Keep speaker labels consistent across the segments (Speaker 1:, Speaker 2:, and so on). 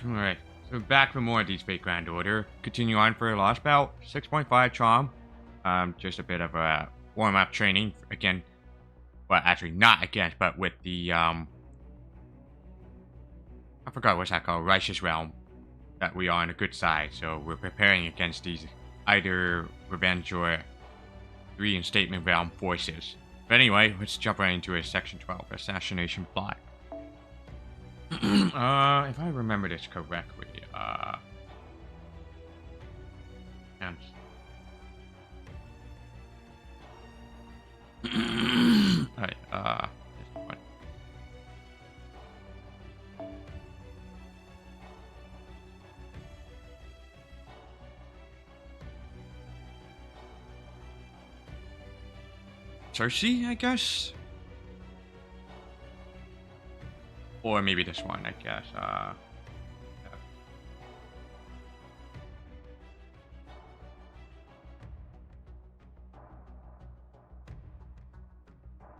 Speaker 1: Alright, so back for more of these Fate Grand Order. Continue on for Lostbelt, 6.5 Traum. Just a bit of a warm-up training again. Well, actually not again, but with the, I forgot what's that called, Righteous Realm. That we are on a good side, so we're preparing against these either Revenge or Reinstatement Realm forces. But anyway, let's jump right into a Section 12, Assassination Plot. If I remember this correctly, and alright, this one. Cersei, I guess? Or maybe this one, I guess.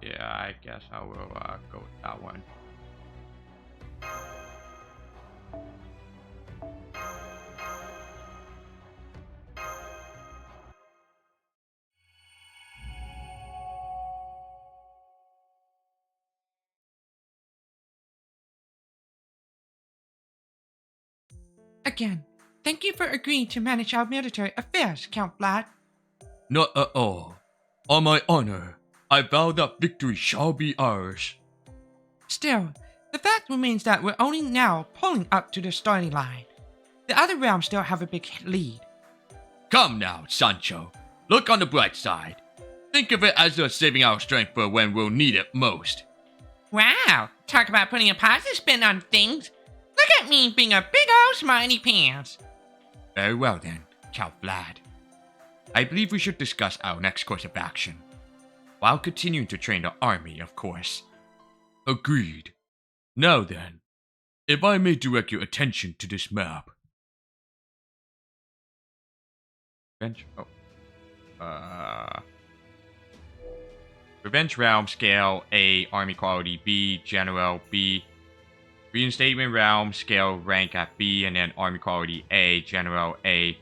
Speaker 1: Yeah, I guess I will go with that one.
Speaker 2: Again, thank you for agreeing to manage our military affairs, Count Vlad.
Speaker 3: Not at all. On my honor, I vow that victory shall be ours.
Speaker 2: Still, the fact remains that we're only now pulling up to the starting line. The other realms still have a big lead.
Speaker 3: Come now, Sancho. Look on the bright side. Think of it as us saving our strength for when we'll need it most.
Speaker 2: Wow, talk about putting a positive spin on things. Look at me being a big old smarty pants.
Speaker 1: Very well then, Count Vlad. I believe we should discuss our next course of action. While continuing to train the army, of course.
Speaker 3: Agreed. Now then, if I may direct your attention to this map.
Speaker 1: Revenge. Revenge Realm scale A, army quality B, general B. Reinstatement Realm scale rank at B, and then army quality A, general A.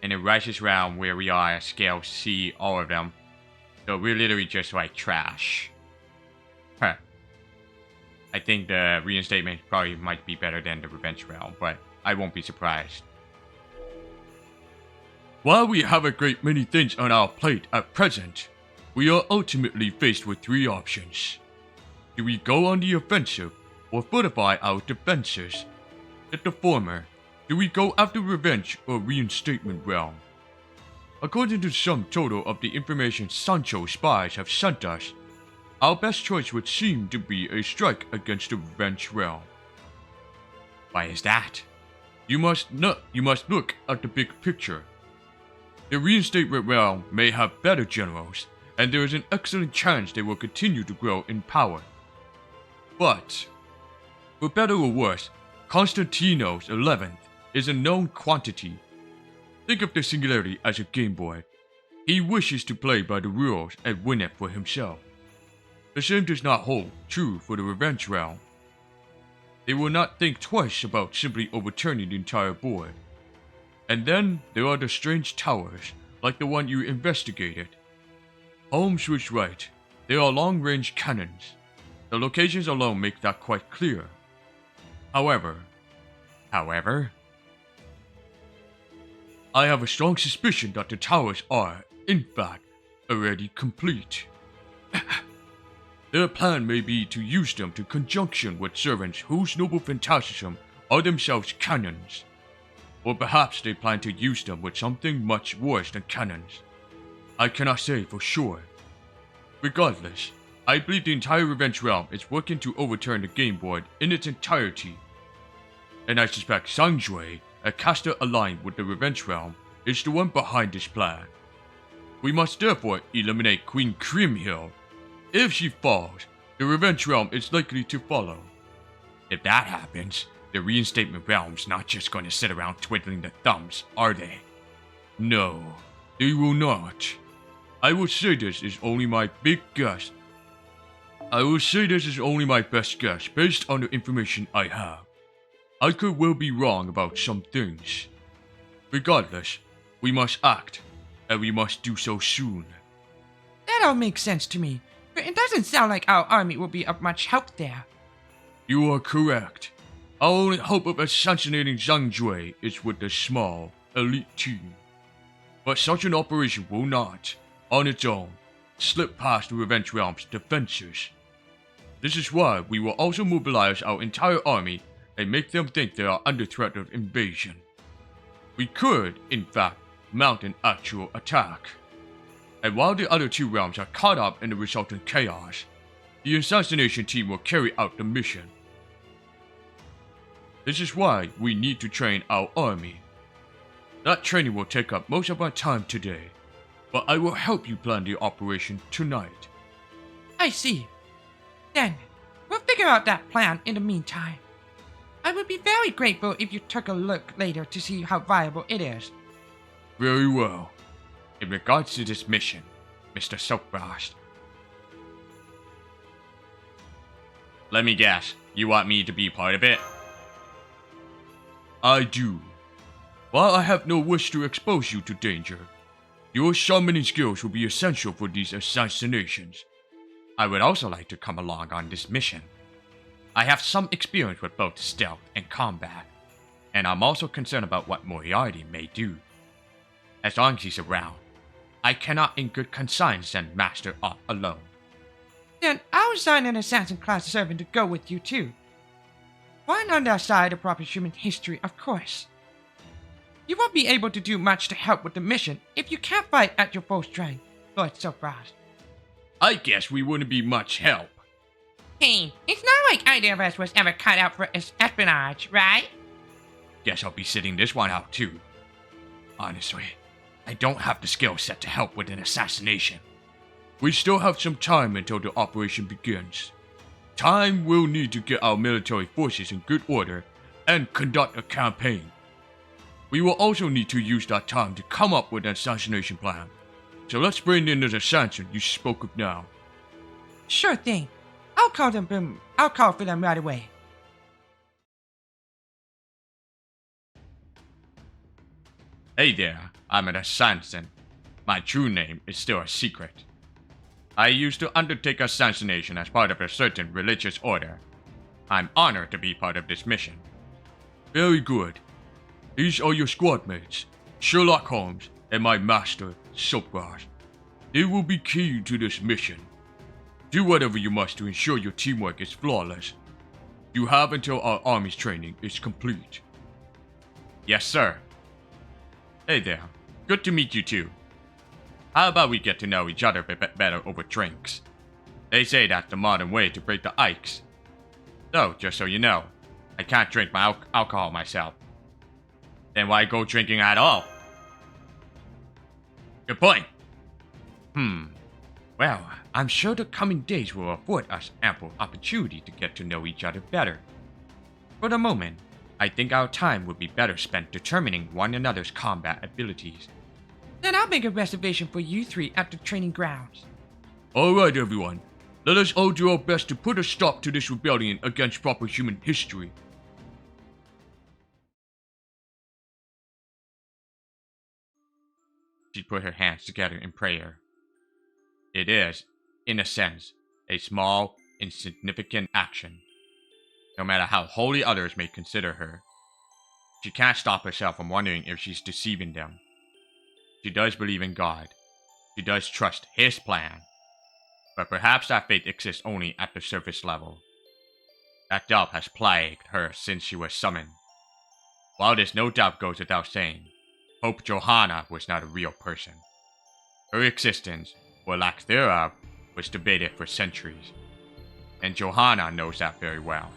Speaker 1: And then Righteous Realm, where we are, scale C, all of them. So we're literally just like trash. Huh. I think the Reinstatement probably might be better than the Revenge Realm, but I won't be surprised.
Speaker 3: While we have a great many things on our plate at present, we are ultimately faced with three options. Do we go on the offensive or fortify our defenses? If the former, do we go after Revenge or Reinstatement Realm? According to the sum total of the information Sancho's spies have sent us, our best choice would seem to be a strike against the Revenge Realm.
Speaker 1: Why is that?
Speaker 3: You must look at the big picture. The Reinstatement Realm may have better generals, and there is an excellent chance they will continue to grow in power. But, for better or worse, Constantino's 11th is a known quantity. Think of the Singularity as a Game Boy. He wishes to play by the rules and win it for himself. The same does not hold true for the Revenge Realm. They will not think twice about simply overturning the entire board. And then there are the strange towers, like the one you investigated. Holmes was right. They are long-range cannons. The locations alone make that quite clear. However, I have a strong suspicion that the towers are, in fact, already complete. Their plan may be to use them to conjunction with servants whose noble phantasm are themselves cannons. Or perhaps they plan to use them with something much worse than cannons. I cannot say for sure. Regardless, I believe the entire Revenge Realm is working to overturn the game board in its entirety. And I suspect Sanjue, a caster aligned with the Revenge Realm, is the one behind this plan. We must therefore eliminate Queen Kriemhild. If she falls, the Revenge Realm is likely to follow.
Speaker 1: If that happens, the Reinstatement Realm's not just going to sit around twiddling their thumbs, are they?
Speaker 3: No, they will not. I will say this is only my big guess. I will say this is only my best guess based on the information I have. I could well be wrong about some things. Regardless, we must act, and we must do so soon.
Speaker 2: That all makes sense to me, but it doesn't sound like our army will be of much help there.
Speaker 3: You are correct. Our only hope of assassinating Zhang Jue is with a small, elite team. But such an operation will not, on its own, slip past the Revenge Realm's defenses. This is why we will also mobilize our entire army and make them think they are under threat of invasion. We could, in fact, mount an actual attack. And while the other two realms are caught up in the resultant chaos, the assassination team will carry out the mission. This is why we need to train our army. That training will take up most of my time today, but I will help you plan the operation tonight.
Speaker 2: I see. Then, we'll figure out that plan in the meantime. I would be very grateful if you took a look later to see how viable it is.
Speaker 3: Very well.
Speaker 1: In regards to this mission, Mr. Soapfrost, let me guess, you want me to be part of it?
Speaker 3: I do. While I have no wish to expose you to danger, your summoning skills will be essential for these assassinations.
Speaker 1: I would also like to come along on this mission. I have some experience with both stealth and combat, and I'm also concerned about what Moriarty may do. As long as he's around, I cannot in good conscience send Master off alone.
Speaker 2: Then I'll assign an assassin class servant to go with you too. One on their side of proper human history, of course. You won't be able to do much to help with the mission if you can't fight at your full strength, Lord Soapfrost.
Speaker 3: I guess we wouldn't be much help.
Speaker 2: Hey, it's not like either of us was ever cut out for espionage, right?
Speaker 1: Guess I'll be sitting this one out too. Honestly, I don't have the skill set to help with an assassination.
Speaker 3: We still have some time until the operation begins. Time we'll need to get our military forces in good order and conduct a campaign. We will also need to use that time to come up with an assassination plan. So let's bring in the assassin you spoke of now.
Speaker 2: Sure thing. I'll call for them right away.
Speaker 1: Hey there, I'm an assassin. My true name is still a secret. I used to undertake assassination as part of a certain religious order. I'm honored to be part of this mission.
Speaker 3: Very good. These are your squad mates, Sherlock Holmes and my master, Soapfrost. They will be key to this mission. Do whatever you must to ensure your teamwork is flawless. You have until our army's training is complete.
Speaker 1: Yes, sir. Hey there, good to meet you too. How about we get to know each other a bit better over drinks? They say that's the modern way to break the ice. Though, just so you know, I can't drink my alcohol myself. Then why go drinking at all? Good point. Well, I'm sure the coming days will afford us ample opportunity to get to know each other better. For the moment, I think our time would be better spent determining one another's combat abilities.
Speaker 2: Then I'll make a reservation for you three at the training grounds.
Speaker 3: Alright everyone, let us all do our best to put a stop to this rebellion against proper human history.
Speaker 1: She put her hands together in prayer. It is, in a sense, a small, insignificant action. No matter how holy others may consider her, she can't stop herself from wondering if she's deceiving them. She does believe in God. She does trust His plan. But perhaps that faith exists only at the surface level. That doubt has plagued her since she was summoned. While this no doubt goes without saying, Pope Johanna was not a real person. Her existence, or lack thereof, was debated for centuries. And Johanna knows that very well.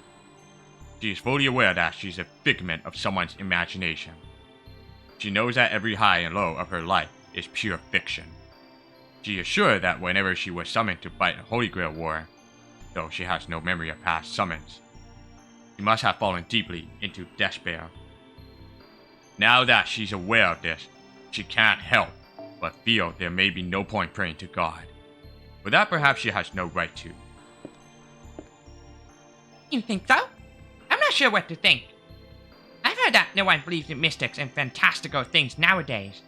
Speaker 1: She is fully aware that she's a figment of someone's imagination. She knows that every high and low of her life is pure fiction. She is sure that whenever she was summoned to fight a Holy Grail war, though she has no memory of past summons, she must have fallen deeply into despair. Now that she's aware of this, she can't help but feel there may be no point praying to God. But that perhaps she has no right to.
Speaker 2: You think so? I'm not sure what to think. heard that no one believes in mystics and fantastical things nowadays.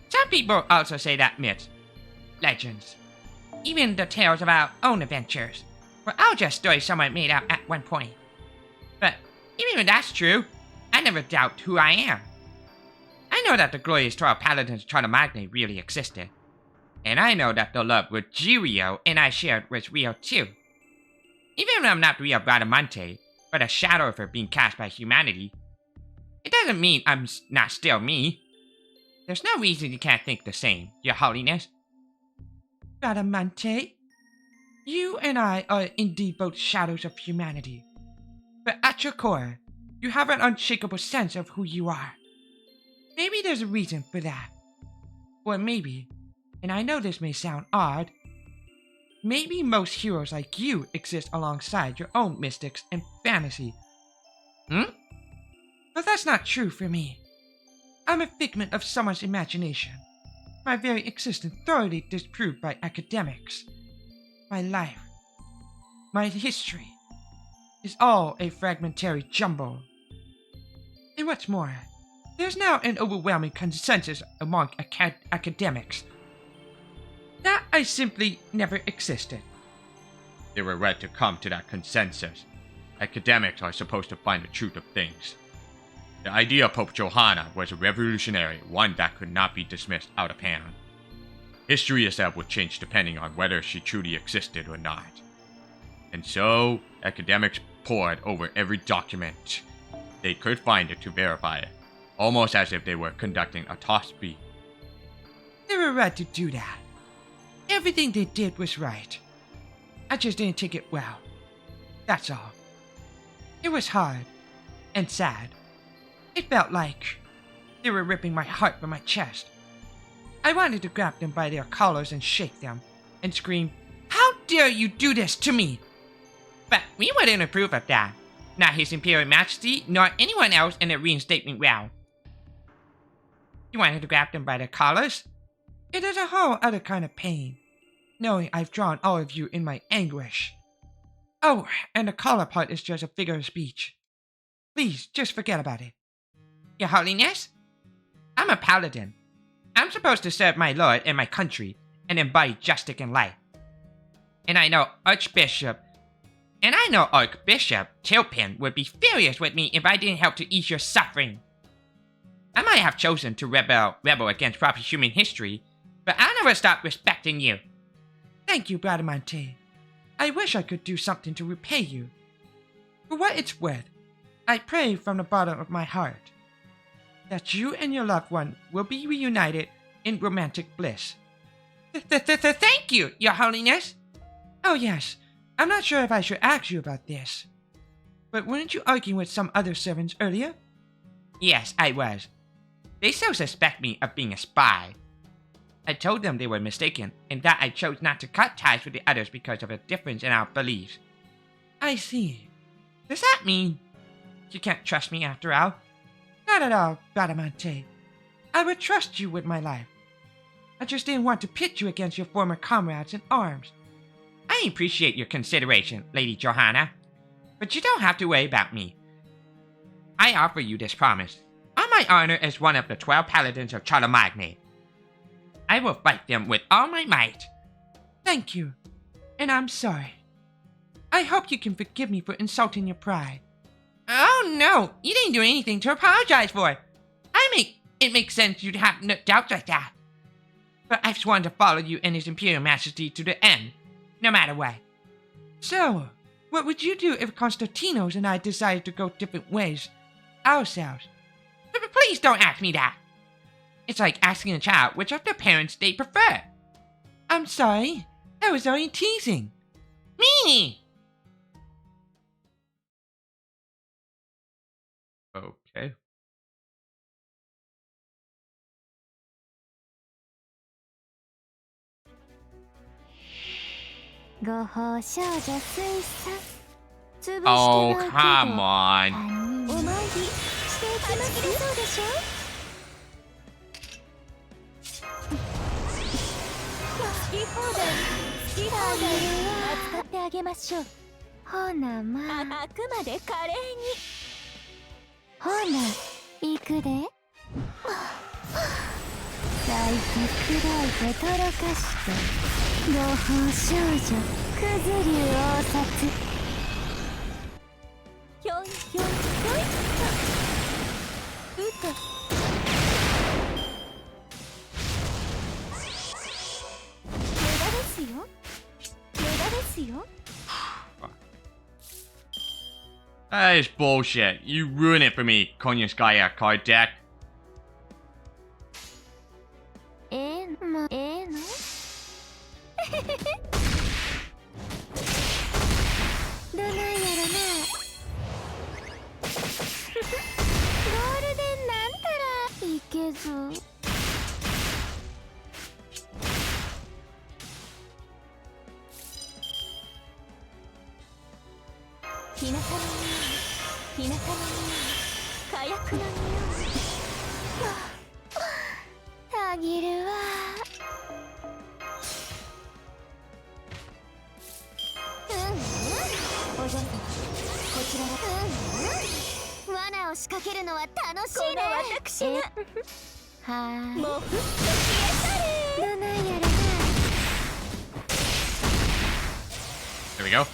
Speaker 2: Some people also say that myths, legends, even the tales of our own adventures, were all just stories someone made up at one point. But even if that's true, I never doubt who I am. I know that the glorious 12 Paladins of Traum really existed. And I know that the love with Jirio and I shared was real too. Even if I'm not real Bradamante, but a shadow of her being cast by humanity, it doesn't mean I'm not still me. There's no reason you can't think the same, Your Holiness. Bradamante, you and I are indeed both shadows of humanity. But at your core, you have an unshakable sense of who you are. Maybe there's a reason for that. Or maybe, and I know this may sound odd, maybe most heroes like you exist alongside your own mystics and fantasy. But that's not true for me. I'm a figment of someone's imagination. My very existence thoroughly disproved by academics. My life, my history, is all a fragmentary jumble. And what's more, there's now an overwhelming consensus among academics that I simply never existed.
Speaker 1: They were right to come to that consensus. Academics are supposed to find the truth of things. The idea of Pope Johanna was a revolutionary, one that could not be dismissed out of hand. History itself would change depending on whether she truly existed or not. And so, academics pored over every document they could find it to verify it, almost as if they were conducting autopsy.
Speaker 2: They were right to do that. Everything they did was right. I just didn't take it well. That's all. It was hard and sad. It felt like they were ripping my heart from my chest. I wanted to grab them by their collars and shake them and scream, "How dare you do this to me?" But we wouldn't approve of that. Not His Imperial Majesty, nor anyone else in the reinstatement realm. You wanted to grab them by their collars? It is a whole other kind of pain, knowing I've drawn all of you in my anguish. Oh, and the collar part is just a figure of speech. Please, just forget about it. Your Holiness? I'm a paladin. I'm supposed to serve my lord and my country, and embody justice and light. And I know Archbishop Tilpin would be furious with me if I didn't help to ease your suffering. I might have chosen to rebel against proper human history, but I'll never stop respecting you. Thank you, Bradamante. I wish I could do something to repay you. For what it's worth, I pray from the bottom of my heart that you and your loved one will be reunited in romantic bliss. Thank you, Your Holiness. Oh yes, I'm not sure if I should ask you about this. But weren't you arguing with some other servants earlier? Yes, I was. They still suspect me of being a spy. I told them they were mistaken, and that I chose not to cut ties with the others because of a difference in our beliefs. I see. Does that mean you can't trust me after all? Not at all, Bradamante. I would trust you with my life. I just didn't want to pit you against your former comrades in arms. I appreciate your consideration, Lady Johanna, but you don't have to worry about me. I offer you this promise, on my honor as one of the 12 Paladins of Charlemagne. I will fight them with all my might. Thank you, and I'm sorry. I hope you can forgive me for insulting your pride. Oh no, you didn't do anything to apologize for. It makes sense you'd have no doubts like that. But I've sworn to follow you and His Imperial Majesty to the end, no matter what. So, what would you do if Constantinos and I decided to go different ways ourselves? But please don't ask me that. It's like asking a child which of their parents they prefer. I'm sorry, I was only teasing. Me!
Speaker 1: Okay. Oh, come on.
Speaker 4: お参りしていきますね。そうでしょ。好き放題、好き放題は扱ってあげましょう。ほなまあ、あくまで華麗に。ほな行くで。財布砕いてとろかして同胞少女くず流応殺。ひょいひょいひょいっとうと。無駄ですよ、無駄ですよ。
Speaker 1: That is bullshit. You ruin it for me, Konyaskaya card deck.
Speaker 4: ええのどないやろな。ゴールデンなんたらいけず。日向の匂い、日向の匂い、火薬の匂い。たぎるわ。お嬢様、こちらは。罠を仕掛けるのは楽しいね。私がはーい、もうふっと消えたれ。どないやらな。
Speaker 1: There we go.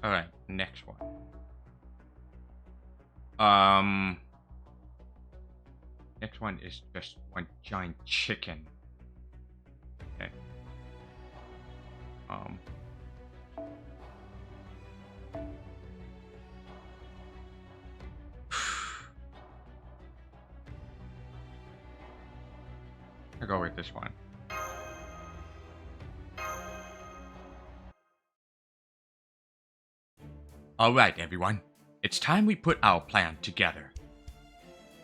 Speaker 1: Alright, next one. Next one is just one giant chicken. Okay. I'll go with this one. Alright, everyone. It's time we put our plan together.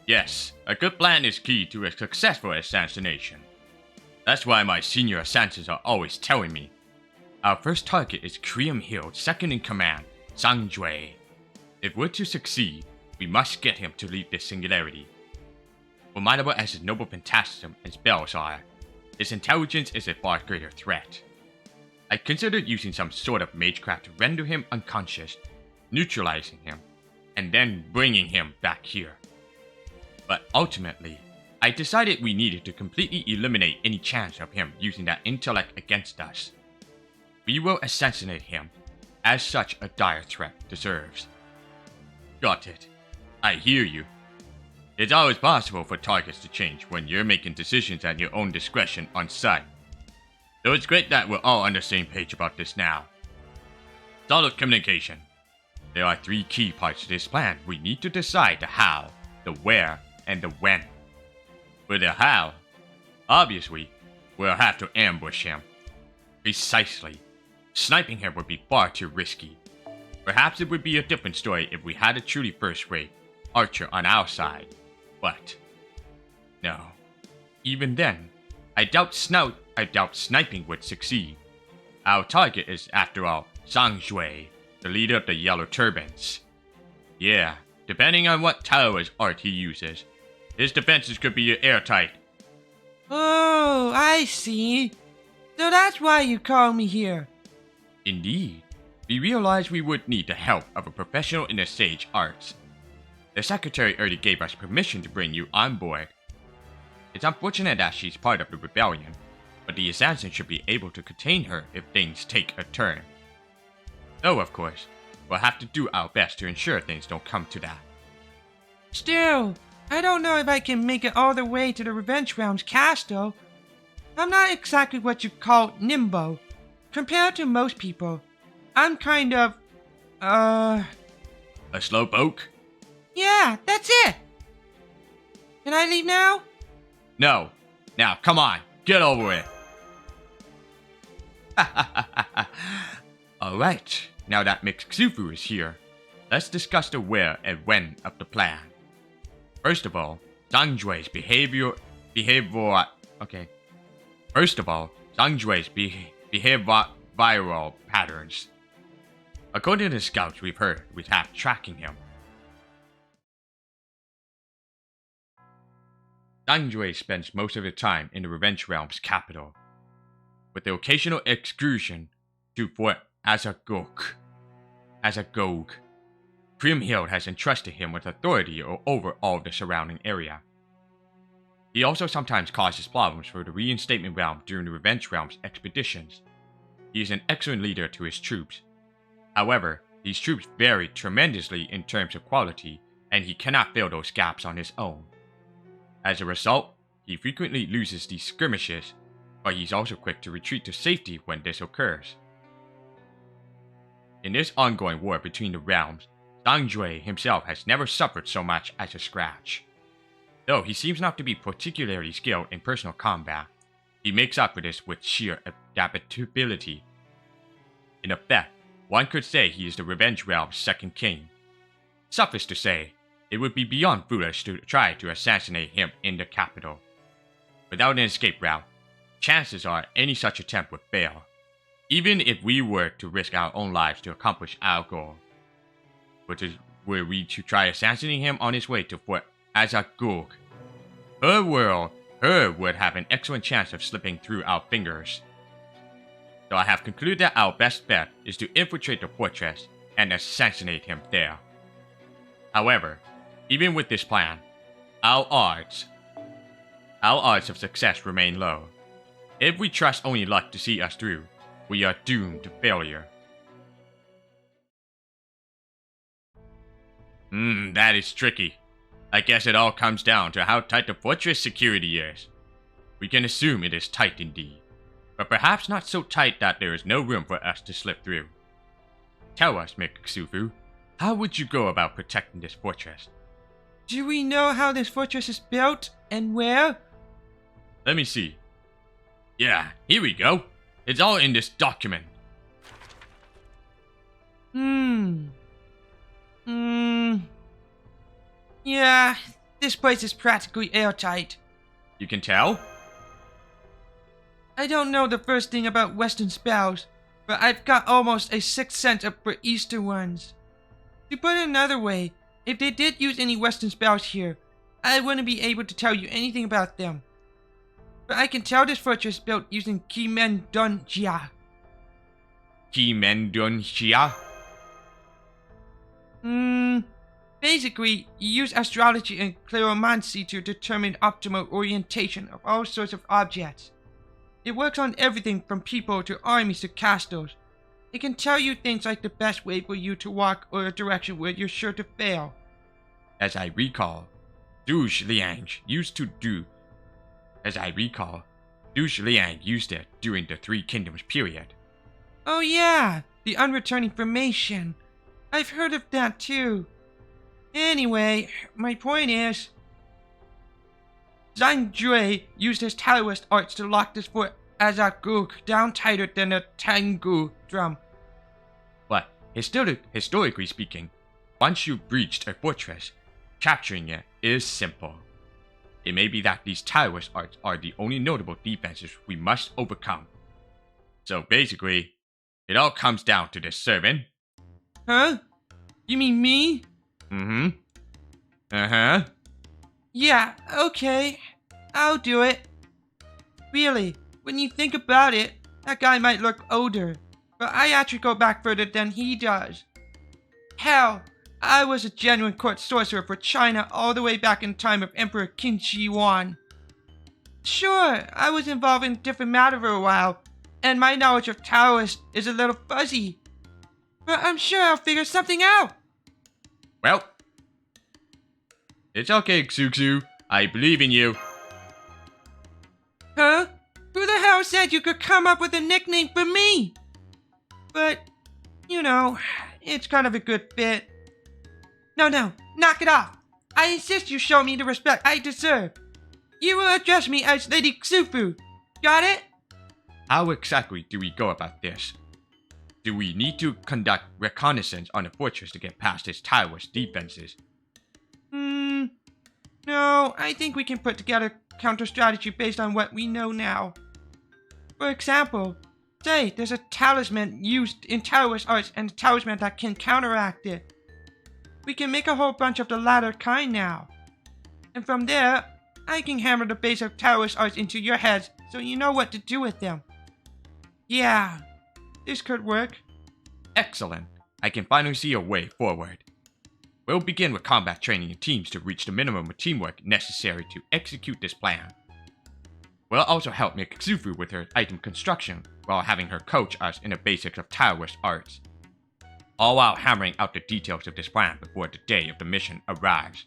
Speaker 1: Yes, a good plan is key to a successful assassination. That's why my senior assassins are always telling me. Our first target is Kriam Hill's second in command, Sang Jue. If we're to succeed, we must get him to lead this singularity. Formidable as his noble phantasm and spells are, his intelligence is a far greater threat. I considered using some sort of magecraft to render him unconscious, neutralizing him, and then bringing him back here. But ultimately, I decided we needed to completely eliminate any chance of him using that intellect against us. We will assassinate him, as such a dire threat deserves. Got it. I hear you. It's always possible for targets to change when you're making decisions at your own discretion on sight. Though it's great that we're all on the same page about this now. Solid communication. There are three key parts to this plan. We need to decide the how, the where, and the when. For the how, obviously, we'll have to ambush him. Precisely. Sniping him would be far too risky. Perhaps it would be a different story if we had a truly first-rate archer on our side. But no. Even then, I doubt sniping would succeed. Our target is, after all, Sang Jue, the leader of the Yellow Turbans. Yeah, depending on what tower's art he uses, his defenses could be airtight.
Speaker 2: Oh, I see. So that's why you called me here.
Speaker 1: Indeed. We realized we would need the help of a professional in the sage arts. The secretary already gave us permission to bring you on board. It's unfortunate that she's part of the rebellion, but the assassin should be able to contain her if things take a turn. Though, of course, we'll have to do our best to ensure things don't come to that.
Speaker 2: Still, I don't know if I can make it all the way to the Revenge Realms castle. I'm not exactly what you call nimbo. Compared to most people, I'm kind of,
Speaker 1: A slowpoke?
Speaker 2: yeah, that's it. Can I leave now?
Speaker 1: No. Now, come on, get over it. Alright, now that Mixufu is here, let's discuss the where and when of the plan. First of all, Zhangjue's behavioral patterns. According to the scouts we've heard, we have tracking him. Zhang spends most of his time in the Revenge Realm's capital, with the occasional excursion to Fort Azagok. Kriemhild has entrusted him with authority over all the surrounding area. He also sometimes causes problems for the Reinstatement Realm during the Revenge Realm's expeditions. He is an excellent leader to his troops. However, these troops vary tremendously in terms of quality, and he cannot fill those gaps on his own. As a result, he frequently loses these skirmishes, but he's also quick to retreat to safety when this occurs. In this ongoing war between the realms, Zhang himself has never suffered so much as a scratch. Though he seems not to be particularly skilled in personal combat, he makes up for this with sheer adaptability. In effect, one could say he is the Revenge Realm's second king. Suffice to say, it would be beyond foolish to try to assassinate him in the capital. Without an escape route, chances are any such attempt would fail, even if we were to risk our own lives to accomplish our goal. But were we to try assassinating him on his way to Fort Azagok, her would have an excellent chance of slipping through our fingers. So I have concluded that our best bet is to infiltrate the fortress and assassinate him there. However, even with this plan, our odds of success remain low. If we trust only luck to see us through, we are doomed to failure. That is tricky. I guess it all comes down to how tight the fortress security is. We can assume it is tight indeed, but perhaps not so tight that there is no room for us to slip through. Tell us, Miksufu, how would you go about protecting this fortress?
Speaker 2: Do we know how this fortress is built and where?
Speaker 1: Let me see. Yeah, here we go. It's all in this document.
Speaker 2: Yeah, this place is practically airtight.
Speaker 1: You can tell?
Speaker 2: I don't know the first thing about Western spells, but I've got almost a sixth sense for Eastern ones. To put it another way, if they did use any Western spells here, I wouldn't be able to tell you anything about them. But I can tell this fortress built using Kimendunjia.
Speaker 1: Kimendunjia?
Speaker 2: Basically, you use astrology and cleromancy to determine optimal orientation of all sorts of objects. It works on everything from people to armies to castles. It can tell you things like the best way for you to walk or a direction where you're sure to fail.
Speaker 1: As I recall, Douche Liang used it during the Three Kingdoms period.
Speaker 2: Oh yeah, the unreturned information. I've heard of that too. Anyway, my point is, Zhang Jue used his Taoist arts to lock this fort Azaguk down tighter than a tangu drum.
Speaker 1: But historically speaking, once you've breached a fortress, capturing it is simple. It may be that these Taoist arts are the only notable defenses we must overcome. So basically, it all comes down to this servant.
Speaker 2: Huh? You mean me? Yeah, okay. I'll do it. Really, when you think about it, that guy might look older, but I actually go back further than he does. Hell, I was a genuine court sorcerer for China all the way back in time of Emperor Qin Shi Huang. Sure, I was involved in different matter for a while, and my knowledge of Taoist is a little fuzzy. But I'm sure I'll figure something out.
Speaker 1: Well, it's okay, Xuxu. I believe in you.
Speaker 2: Huh? Who the hell said you could come up with a nickname for me? But, you know, it's kind of a good fit. No, knock it off. I insist you show me the respect I deserve. You will address me as Lady Xufu. Got it?
Speaker 1: How exactly do we go about this? Do we need to conduct reconnaissance on the fortress to get past its Taoist defenses?
Speaker 2: No, I think we can put together counter strategy based on what we know now. For example, Say, there's a talisman used in Taoist arts and a talisman that can counteract it. We can make a whole bunch of the latter kind now. And from there, I can hammer the base of Taoist arts into your heads so you know what to do with them. Yeah, this could work.
Speaker 1: Excellent. I can finally see a way forward. We'll begin with combat training in teams to reach the minimum of teamwork necessary to execute this plan. We'll also help Mikazufu with her item construction while having her coach us in the basics of Taoist arts. All while hammering out the details of this plan before the day of the mission arrives.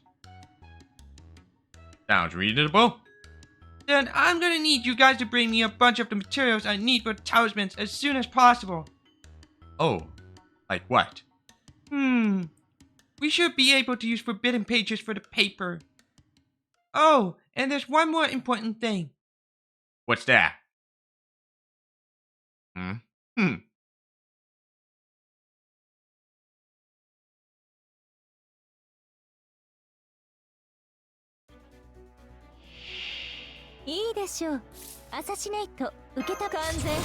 Speaker 1: Sounds reasonable?
Speaker 2: Then I'm gonna need you guys to bring me a bunch of the materials I need for talismans as soon as possible.
Speaker 1: Oh, like what?
Speaker 2: We should be able to use forbidden pages for the paper. Oh, and there's one more important thing.
Speaker 1: What's that?
Speaker 4: いいでしょう。アサシネイト受けた完全敗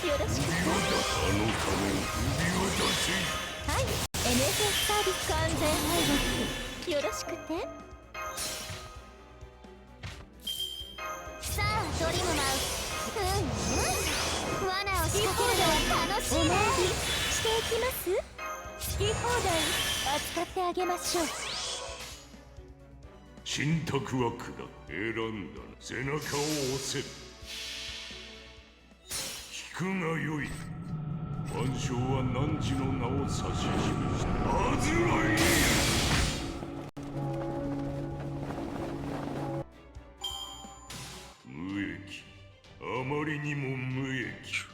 Speaker 4: 北。よろしく。はい。NSS サービス完全敗北。よろしくて。さあドリムマウ。罠を仕掛けるのは楽しいね。していきます。好き放題扱ってあげましょう。
Speaker 5: 信託は下選んだ背中を押せ聞くがよい万象は汝の名を指し示したアズライ無益あまりにも無益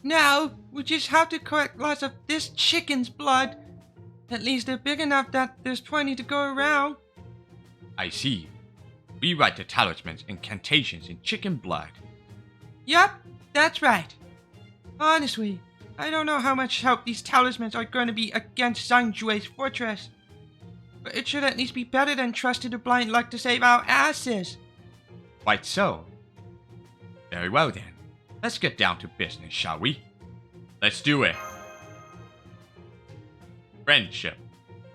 Speaker 2: Now, we just have to collect lots of this chicken's blood. At least they're big enough that there's plenty to go around.
Speaker 1: I see. We write the talismans incantations in chicken blood.
Speaker 2: Yup, that's right. Honestly, I don't know how much help these talismans are going to be against Zhangjue's fortress. But it should at least be better than trusting to blind luck to save our asses.
Speaker 1: Quite so. Very well then. Let's get down to business, shall we? Let's do it. Friendship.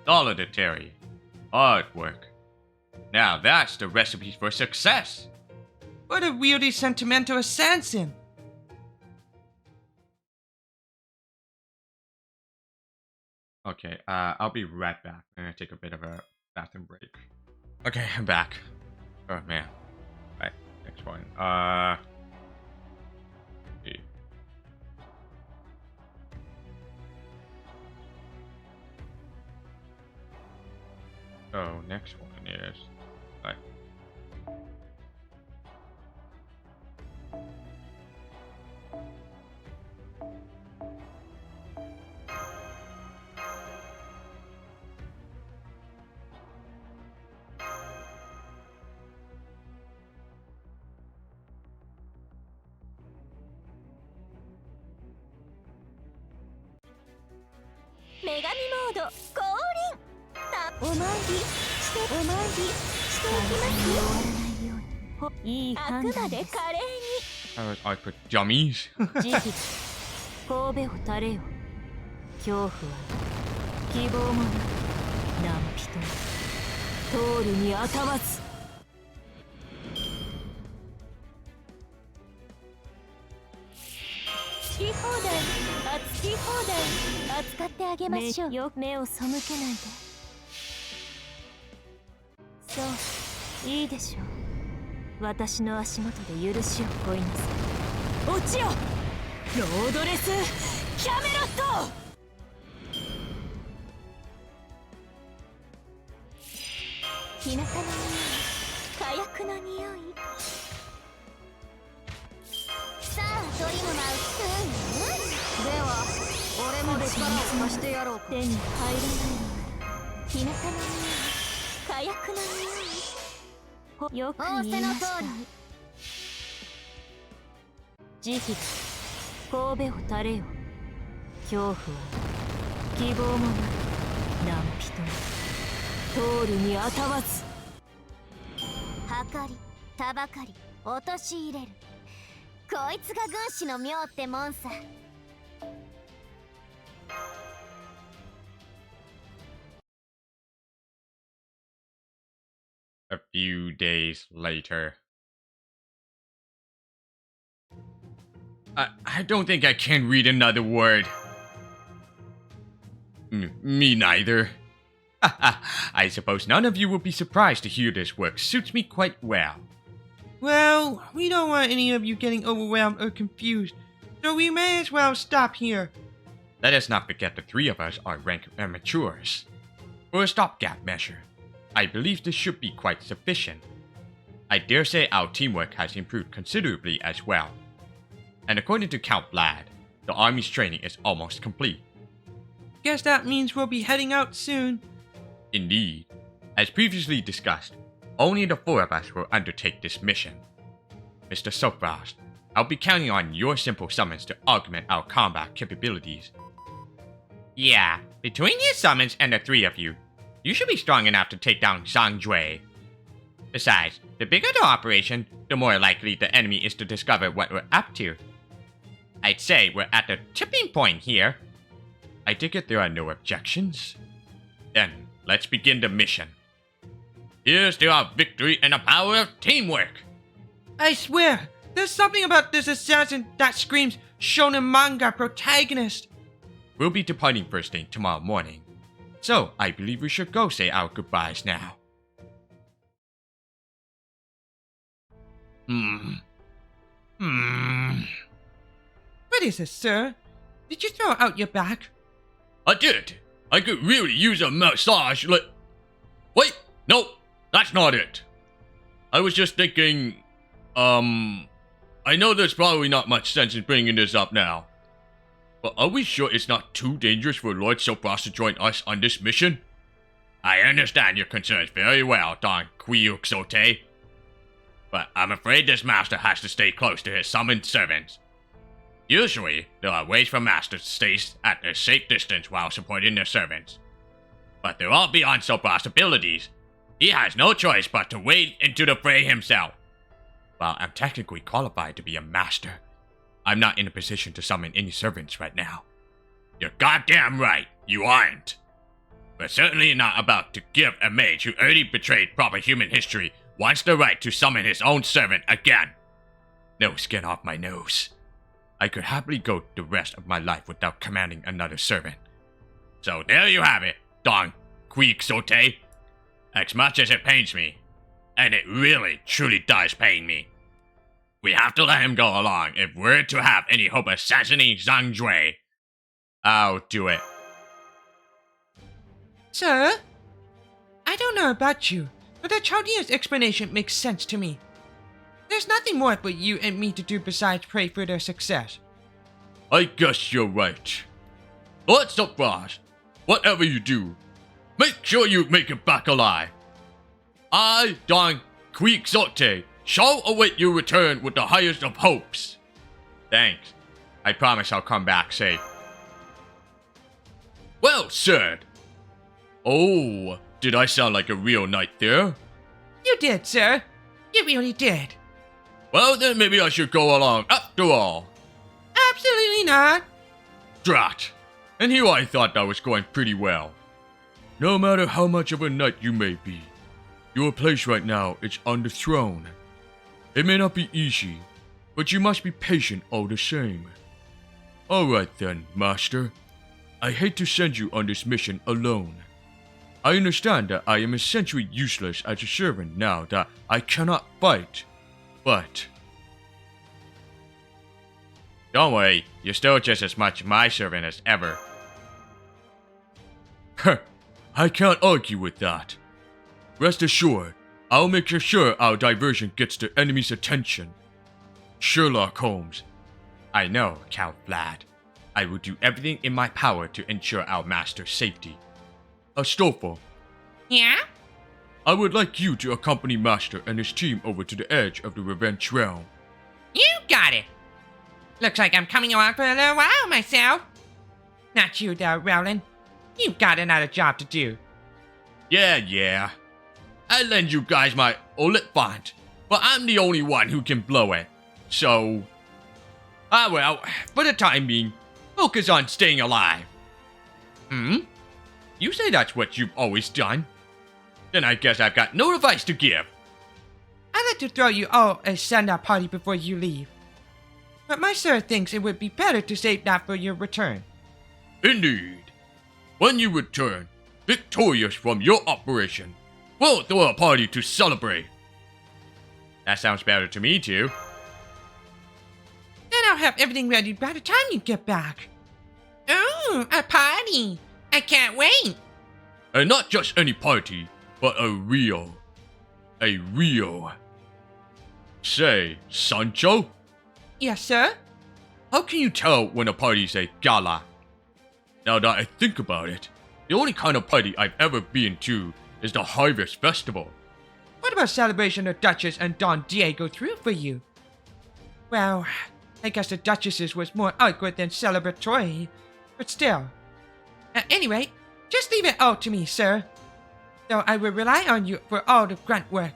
Speaker 1: Solidarity. Hard work. Now that's the recipe for success.
Speaker 2: What a weirdly sentimental assassin.
Speaker 1: Okay, I'll be right back. I'm gonna take a bit of a bathroom break. Okay, I'm back. Oh man. Right, next one. See. So next one is like
Speaker 4: 女神モード降臨お参りしていきますいい判断ですあくまで華麗に
Speaker 1: I put dummies.
Speaker 4: 慈悲神戸を垂れよ恐怖は希望もな何人も通るにあたわず好き放題好き放題扱ってあげましょう目を背けないでそういいでしょう私の足元で許しを乞いなさい落ちよロードレスキャメロット日向の匂い火薬の匂いさあドリムマウでは俺も力を貸してやろう手に入らないのなら日向の匂い火薬の匂いよく言いました慈悲神戸を垂れよ恐怖は希望もない何人も通るにあたわず計りたばかり陥れるこいつが軍師の妙ってもんさ。
Speaker 1: A few days later. I don't think I can read another word. Me neither. I suppose none of you will be surprised to hear this work suits me quite well.
Speaker 2: Well, we don't want any of you getting overwhelmed or confused, so we may as well stop here.
Speaker 1: Let us not forget the three of us are rank amateurs. For a stopgap measure, I believe this should be quite sufficient. I dare say our teamwork has improved considerably as well. And according to Count Vlad, the army's training is almost complete.
Speaker 2: Guess that means we'll be heading out soon.
Speaker 1: Indeed. As previously discussed, only the four of us will undertake this mission. Mr. Soapfrost, I'll be counting on your simple summons to augment our combat capabilities. Yeah, between your summons and the three of you, you should be strong enough to take down Zhang Jue. Besides, the bigger the operation, the more likely the enemy is to discover what we're up to. I'd say we're at the tipping point here. I take it there are no objections? Then, let's begin the mission. Here's to our victory and the power of teamwork!
Speaker 2: I swear, there's something about this assassin that screams shonen manga protagonist.
Speaker 1: We'll be departing first thing tomorrow morning. So, I believe we should go say our goodbyes now.
Speaker 2: What is this, sir? Did you throw out your back?
Speaker 3: I did. I could really use a massage. Wait, no, that's not it. I was just thinking, I know there's probably not much sense in bringing this up now. But are we sure it's not too dangerous for Lord Soapfrost to join us on this mission? I understand your concerns very well, Don Quixote. But I'm afraid this master has to stay close to his summoned servants. Usually, there are ways for masters to stay at a safe distance while supporting their servants. But they're all beyond Soapfrost's abilities. He has no choice but to wade into the fray himself. While I'm technically qualified to be a master, I'm not in a position to summon any servants right now. You're goddamn right, you aren't. We're certainly not about to give a mage who already betrayed proper human history once the right to summon his own servant again. No skin off my nose. I could happily go the rest of my life without commanding another servant. So there you have it, Don Quixote. As much as it pains me, and it really, truly does pain me, we have to let him go along if we're to have any hope of assassinating Zhang Jue. I'll do it.
Speaker 2: Sir? I don't know about you, but the Chaldean's explanation makes sense to me. There's nothing more for you and me to do besides pray for their success.
Speaker 3: I guess you're right. Lord Soapfrost, whatever you do, make sure you make it back alive. I, Don Quixote, shall await your return with the highest of hopes.
Speaker 1: Thanks. I promise I'll come back safe.
Speaker 3: Well said. Oh, did I sound like a real knight there?
Speaker 2: You did, sir. You really did.
Speaker 3: Well, then maybe I should go along after all.
Speaker 2: Absolutely not.
Speaker 3: Drat. And here I thought that was going pretty well. No matter how much of a knight you may be, your place right now is on the throne. It may not be easy, but you must be patient all the same. Alright then, Master. I hate to send you on this mission alone. I understand that I am essentially useless as a servant now that I cannot fight, but...
Speaker 1: Don't worry, you're still just as much my servant as ever.
Speaker 3: I can't argue with that. Rest assured, I'll make sure our diversion gets the enemy's attention. Sherlock Holmes.
Speaker 1: I know, Count Vlad. I will do everything in my power to ensure our master's safety.
Speaker 3: Astolfo,
Speaker 2: Yeah?
Speaker 3: I would like you to accompany Master and his team over to the edge of the Revenge Realm.
Speaker 2: You got it. Looks like I'm coming along for a little while myself. Not you, though, Rowland. You've got another job to do.
Speaker 3: Yeah. I lend you guys my Oliphant, but I'm the only one who can blow it. So... well, for the time being, focus on staying alive. You say that's what you've always done? Then I guess I've got no advice to give.
Speaker 2: I'd like to throw you all a send-out party before you leave. But my sir thinks it would be better to save that for your return.
Speaker 3: Indeed. When you return, victorious from your operation, we'll throw a party to celebrate.
Speaker 1: That sounds better to me, too.
Speaker 2: Then I'll have everything ready by the time you get back. Ooh, a party! I can't wait!
Speaker 3: And not just any party, but a real. Say, Sancho?
Speaker 2: Yes, sir?
Speaker 3: How can you tell when a party's a gala? Now that I think about it, the only kind of party I've ever been to is the Harvest Festival.
Speaker 2: What about celebration the Duchess and Don Diego threw for you? Well, I guess the Duchess's was more awkward than celebratory, but still. Anyway, just leave it all to me, sir. Though I will rely on you for all the grunt work.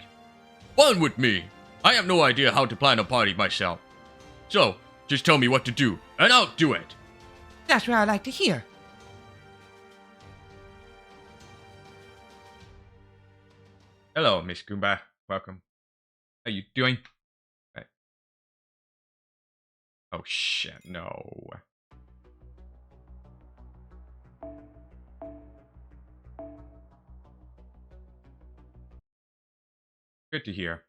Speaker 3: Fun with me. I have no idea how to plan a party myself. So, just tell me what to do, and I'll do it.
Speaker 2: That's what I like to hear.
Speaker 1: Hello, Miss Goomba. Welcome. How you doing? Right. Oh shit, no. Good to hear.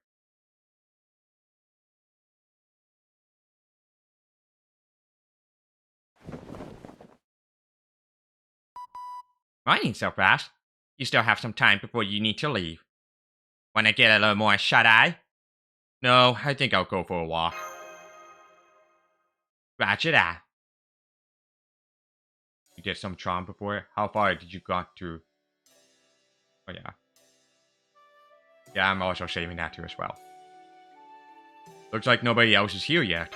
Speaker 1: Running so fast? You still have some time before you need to leave. Wanna get a little more shut-eye? No, I think I'll go for a walk. Roger that. You did some Traum before? How far did you got to? Oh yeah. Yeah, I'm also saving that too as well. Looks like nobody else is here yet.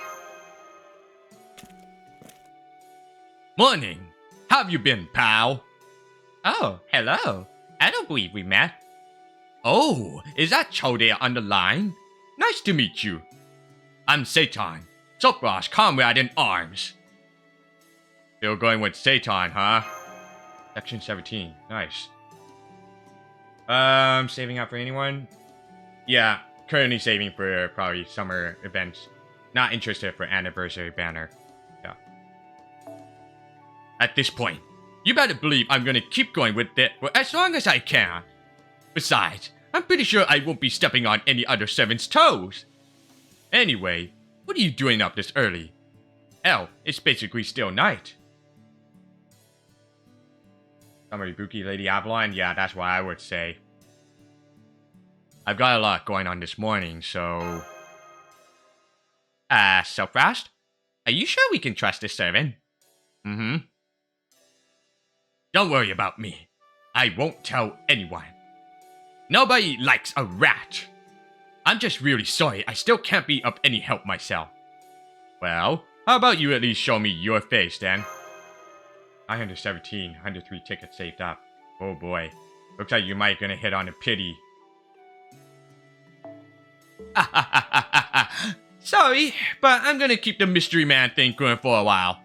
Speaker 1: Morning! How have you been, pal? Oh, hello. I don't believe we met. Oh, is that Chode on the line? Nice to meet you. I'm Satan, Sopra's comrade in arms. Still going with Satan, huh? Section 17, nice. Saving up for anyone? Yeah, currently saving for probably summer events. Not interested for anniversary banner. Yeah. At this point, you better believe I'm gonna keep going with it for as long as I can. Besides, I'm pretty sure I won't be stepping on any other servant's toes. Anyway, what are you doing up this early? Hell, it's basically still night. Summer Ibuki Lady Avalon? Yeah, that's what I would say. I've got a lot going on this morning, so... so fast? Are you sure we can trust this servant? Mm-hmm. Don't worry about me. I won't tell anyone. Nobody likes a rat. I'm just really sorry I still can't be of any help myself. Well, how about you at least show me your face then? 917, 103 tickets saved up. Oh boy. Looks like you might gonna hit on a pity. Sorry, but I'm gonna keep the mystery man thing going for a while.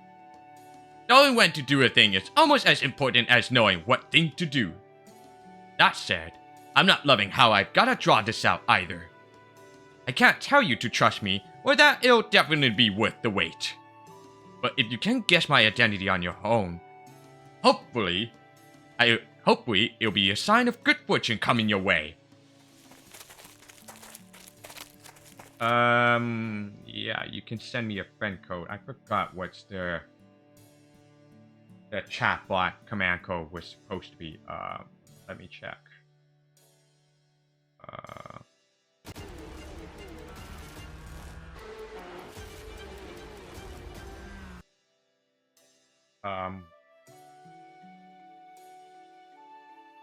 Speaker 1: Knowing when to do a thing is almost as important as knowing what thing to do. That said, I'm not loving how I've gotta draw this out either. I can't tell you to trust me, or that it'll definitely be worth the wait. But if you can guess my identity on your own, hopefully it'll be a sign of good fortune coming your way. Yeah, you can send me a friend code. I forgot what's the chatbot command code was supposed to be. Let me check.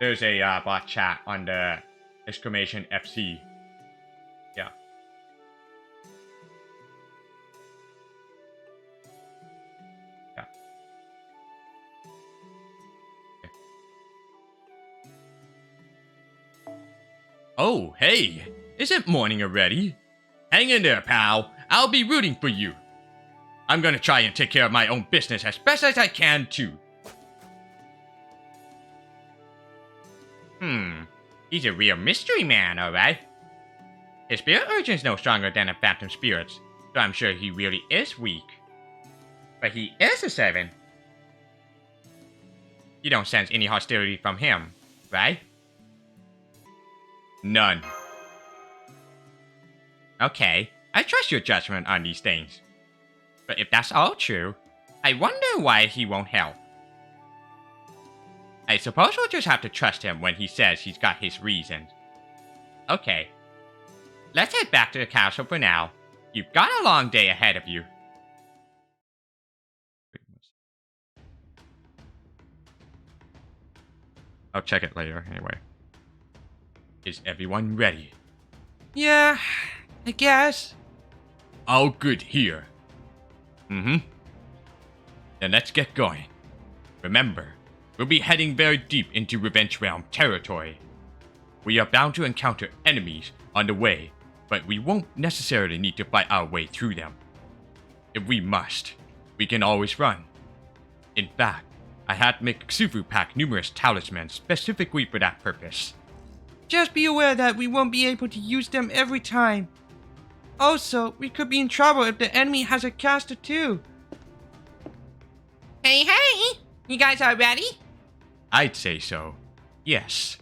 Speaker 1: There's a bot chat on the exclamation FC. Yeah. Yeah.
Speaker 3: Oh, hey, isn't morning already? Hang in there, pal. I'll be rooting for you. I'm gonna try and take care of my own business as best as I can, too.
Speaker 1: He's a real mystery man, alright. His spirit urchin's no stronger than a phantom spirit's, so I'm sure he really is weak. But he is a 7. You don't sense any hostility from him, right?
Speaker 3: None.
Speaker 1: Okay, I trust your judgment on these things. But if that's all true, I wonder why he won't help. I suppose we'll just have to trust him when he says he's got his reasons. Okay, let's head back to the castle for now. You've got a long day ahead of you.
Speaker 3: I'll check it later, anyway. Is everyone ready?
Speaker 2: Yeah, I guess.
Speaker 3: All good here. Then let's get going. Remember, we'll be heading very deep into Revenge Realm territory. We are bound to encounter enemies on the way, but we won't necessarily need to fight our way through them. If we must, we can always run. In fact, I had Mixufu pack numerous talismans specifically for that purpose.
Speaker 2: Just be aware that we won't be able to use them every time. Also, we could be in trouble if the enemy has a caster too. Hey, hey! You guys all ready?
Speaker 3: I'd say so. Yes.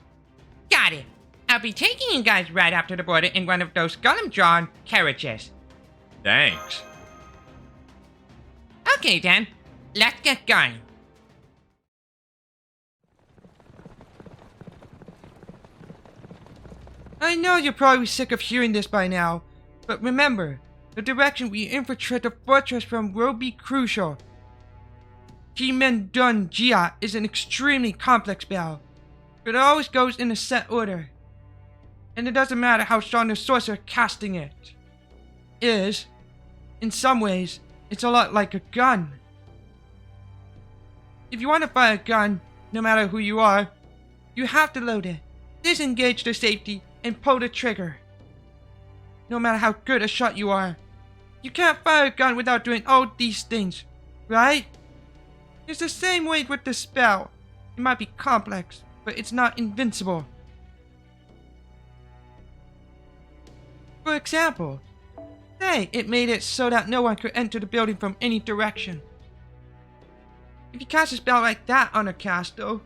Speaker 2: Got it. I'll be taking you guys right up to the border in one of those Golem-drawn carriages.
Speaker 3: Thanks.
Speaker 2: Okay then, let's get going. I know you're probably sick of hearing this by now, but remember, the direction we infiltrate the fortress from will be crucial. Dun Jia is an extremely complex spell, but it always goes in a set order. And it doesn't matter how strong the sorcerer casting it is. In some ways, it's a lot like a gun. If you want to fire a gun, no matter who you are, you have to load it, disengage the safety, and pull the trigger. No matter how good a shot you are, you can't fire a gun without doing all these things, right? It's the same way with the spell. It might be complex, but it's not invincible. For example, say it made it so that no one could enter the building from any direction. If you cast a spell like that on a castle,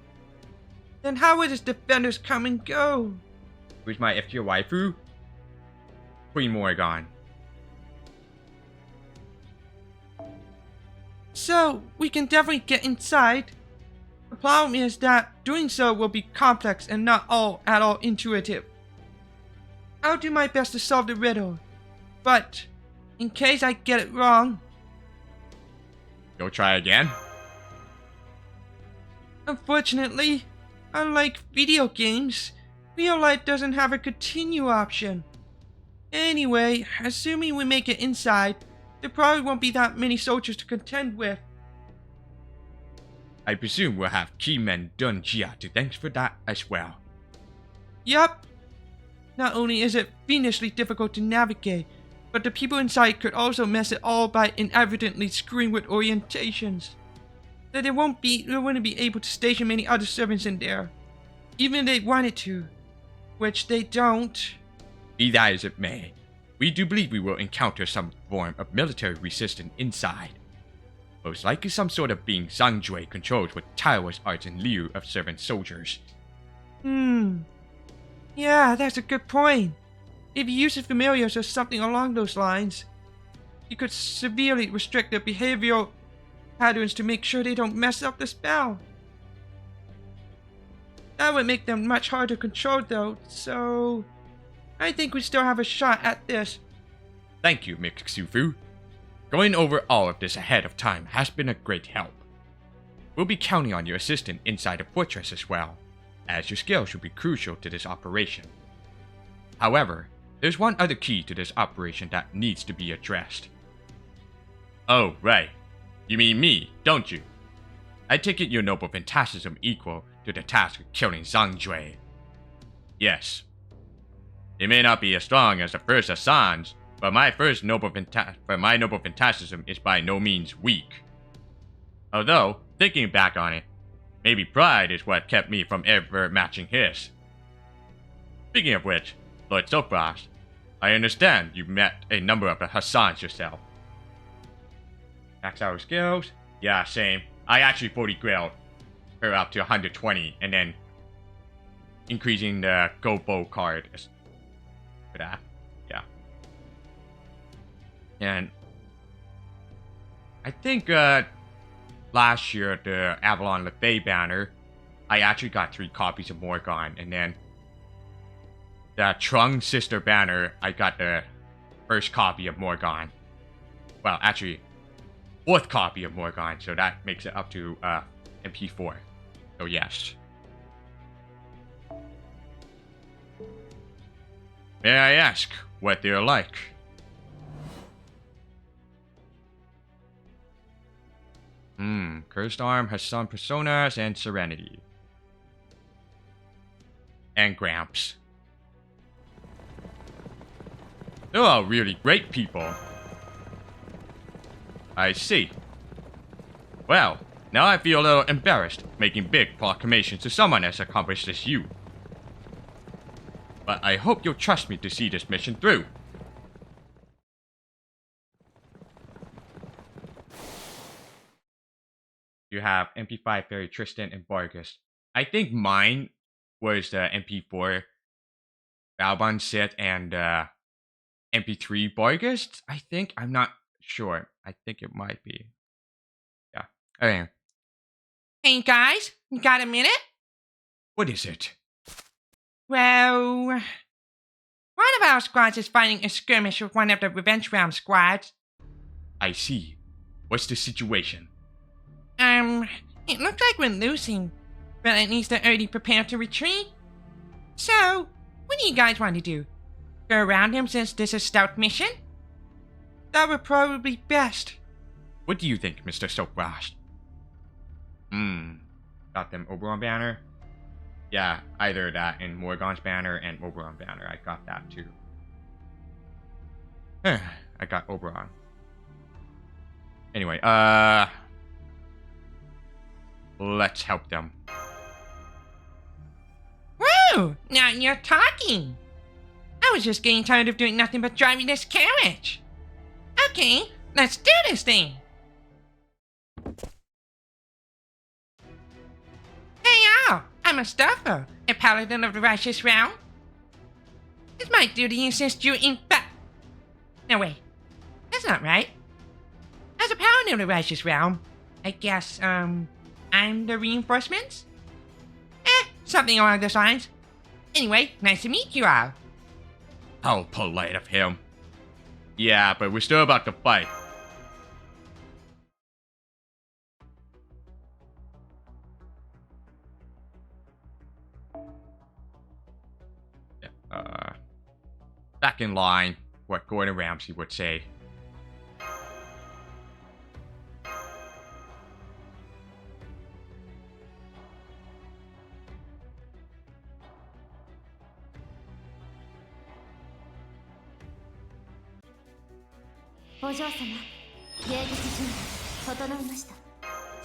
Speaker 2: then how would its defenders come and go?
Speaker 1: Who's my FTO waifu? Queen Morrigan.
Speaker 2: So, we can definitely get inside. The problem is that doing so will be complex and not at all intuitive. I'll do my best to solve the riddle, but in case I get it wrong,
Speaker 3: You'll try again?
Speaker 2: unfortunately, unlike video games, real life doesn't have a continue option. Anyway, assuming we make it inside, there probably won't be that many soldiers to contend with.
Speaker 3: I presume we'll have Dun Jia to thanks for that as well.
Speaker 2: Yup. Not only is it fiendishly difficult to navigate, but the people inside could also mess it all by inadvertently screwing with orientations. That they wouldn't be able to station many other servants in there, even if they wanted to, which they don't.
Speaker 3: Be that as it may, we do believe we will encounter some form of military resistance inside. Most likely some sort of being Zhangzhui controls with tireless arts in lieu of servant soldiers.
Speaker 2: Yeah, that's a good point. If you use familiars or something along those lines, you could severely restrict their behavioral patterns to make sure they don't mess up the spell. That would make them much harder to control though, so I think we still have a shot at this.
Speaker 3: Thank you, Mixufu. Going over all of this ahead of time has been a great help. We'll be counting on your assistance inside the fortress as well, as your skills will be crucial to this operation. However, there's one other key to this operation that needs to be addressed. Oh, right. You mean me, don't you? I take it your noble fantastism equal to the task of killing Zhangzhui. Yes.
Speaker 1: They may not be as strong as the first Hassans, but my noble fantastism is by no means weak. Although, thinking back on it, maybe pride is what kept me from ever matching his. Speaking of which, Lord Silkfrost, I understand you've met a number of the Hassans yourself. Max out skills? Yeah, same. I actually fully grilled her up to 120 and then increasing the gold bow card for that. Yeah. And I think last year the Avalon LeFay banner, I actually got 3 copies of Morgan, and then the Traum sister banner, I got the first copy of Morgan. Well, actually, 4th copy of Morgan, so that makes it up to MP4. So yes. May I ask what they're like? Cursed Arm has some personas and Serenity. And Gramps. They're all really great people. I see. Well, now I feel a little embarrassed making big proclamations to someone as accomplished as you. But I hope you'll trust me to see this mission through. You have MP5 Fairy Tristan and Vargas. I think mine was the MP4 Valbon Sit and MP3 Vargas. I think. I'm not sure. I think it might be. Yeah. Okay.
Speaker 2: Hey guys, you got a minute?
Speaker 1: What is it?
Speaker 2: Well, one of our squads is fighting a skirmish with one of the Revenge Realm squads.
Speaker 1: I see. What's the situation?
Speaker 2: It looks like we're losing, but at least they're already prepared to retreat. So, what do you guys want to do? Go around him since this is a stealth mission? That would probably be best.
Speaker 1: What do you think, Mr. Silkfrost? Got them Oberon banner? Yeah, either that and Morgan's banner and Oberon banner. I got that too. I got Oberon. Anyway, let's help them.
Speaker 2: Woo! Now you're talking. I was just getting tired of doing nothing but driving this carriage. Okay, let's do this thing. Hey y'all, I'm a stuffer, a paladin of the righteous realm. It's my duty to assist you in fact. No wait, that's not right. As a paladin of the righteous realm, I guess, I'm the reinforcements? Something along those lines. Anyway, nice to meet you all.
Speaker 1: How polite of him. Yeah, but we're still about to fight. Back in line, what Gordon Ramsay would say.
Speaker 4: お嬢様、迎撃準備整いました。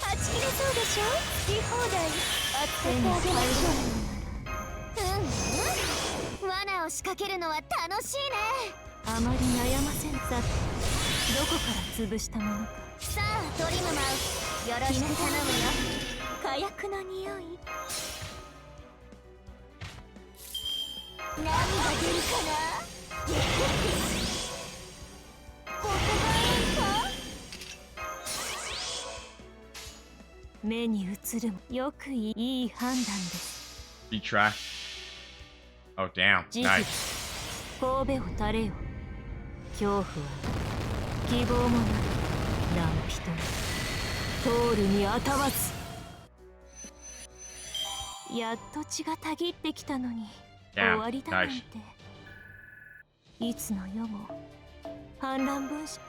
Speaker 4: はち切れそうでしょ？好き放題扱ってあげましょう。罠を仕掛けるのは楽しいね。あまり悩ませんさ。どこから潰したものか。さあ、トリムマウス、よろしく頼むよ。火薬の匂い。何が出るかな？目に映るよくいい判断です。
Speaker 1: Be track. Oh damn. Nice.
Speaker 4: 神戸を垂れよ。恐怖は希望もなく何人も通るにあたわず。やっと血がたぎってきたのに終わりだなんて。いつの世も反乱分子。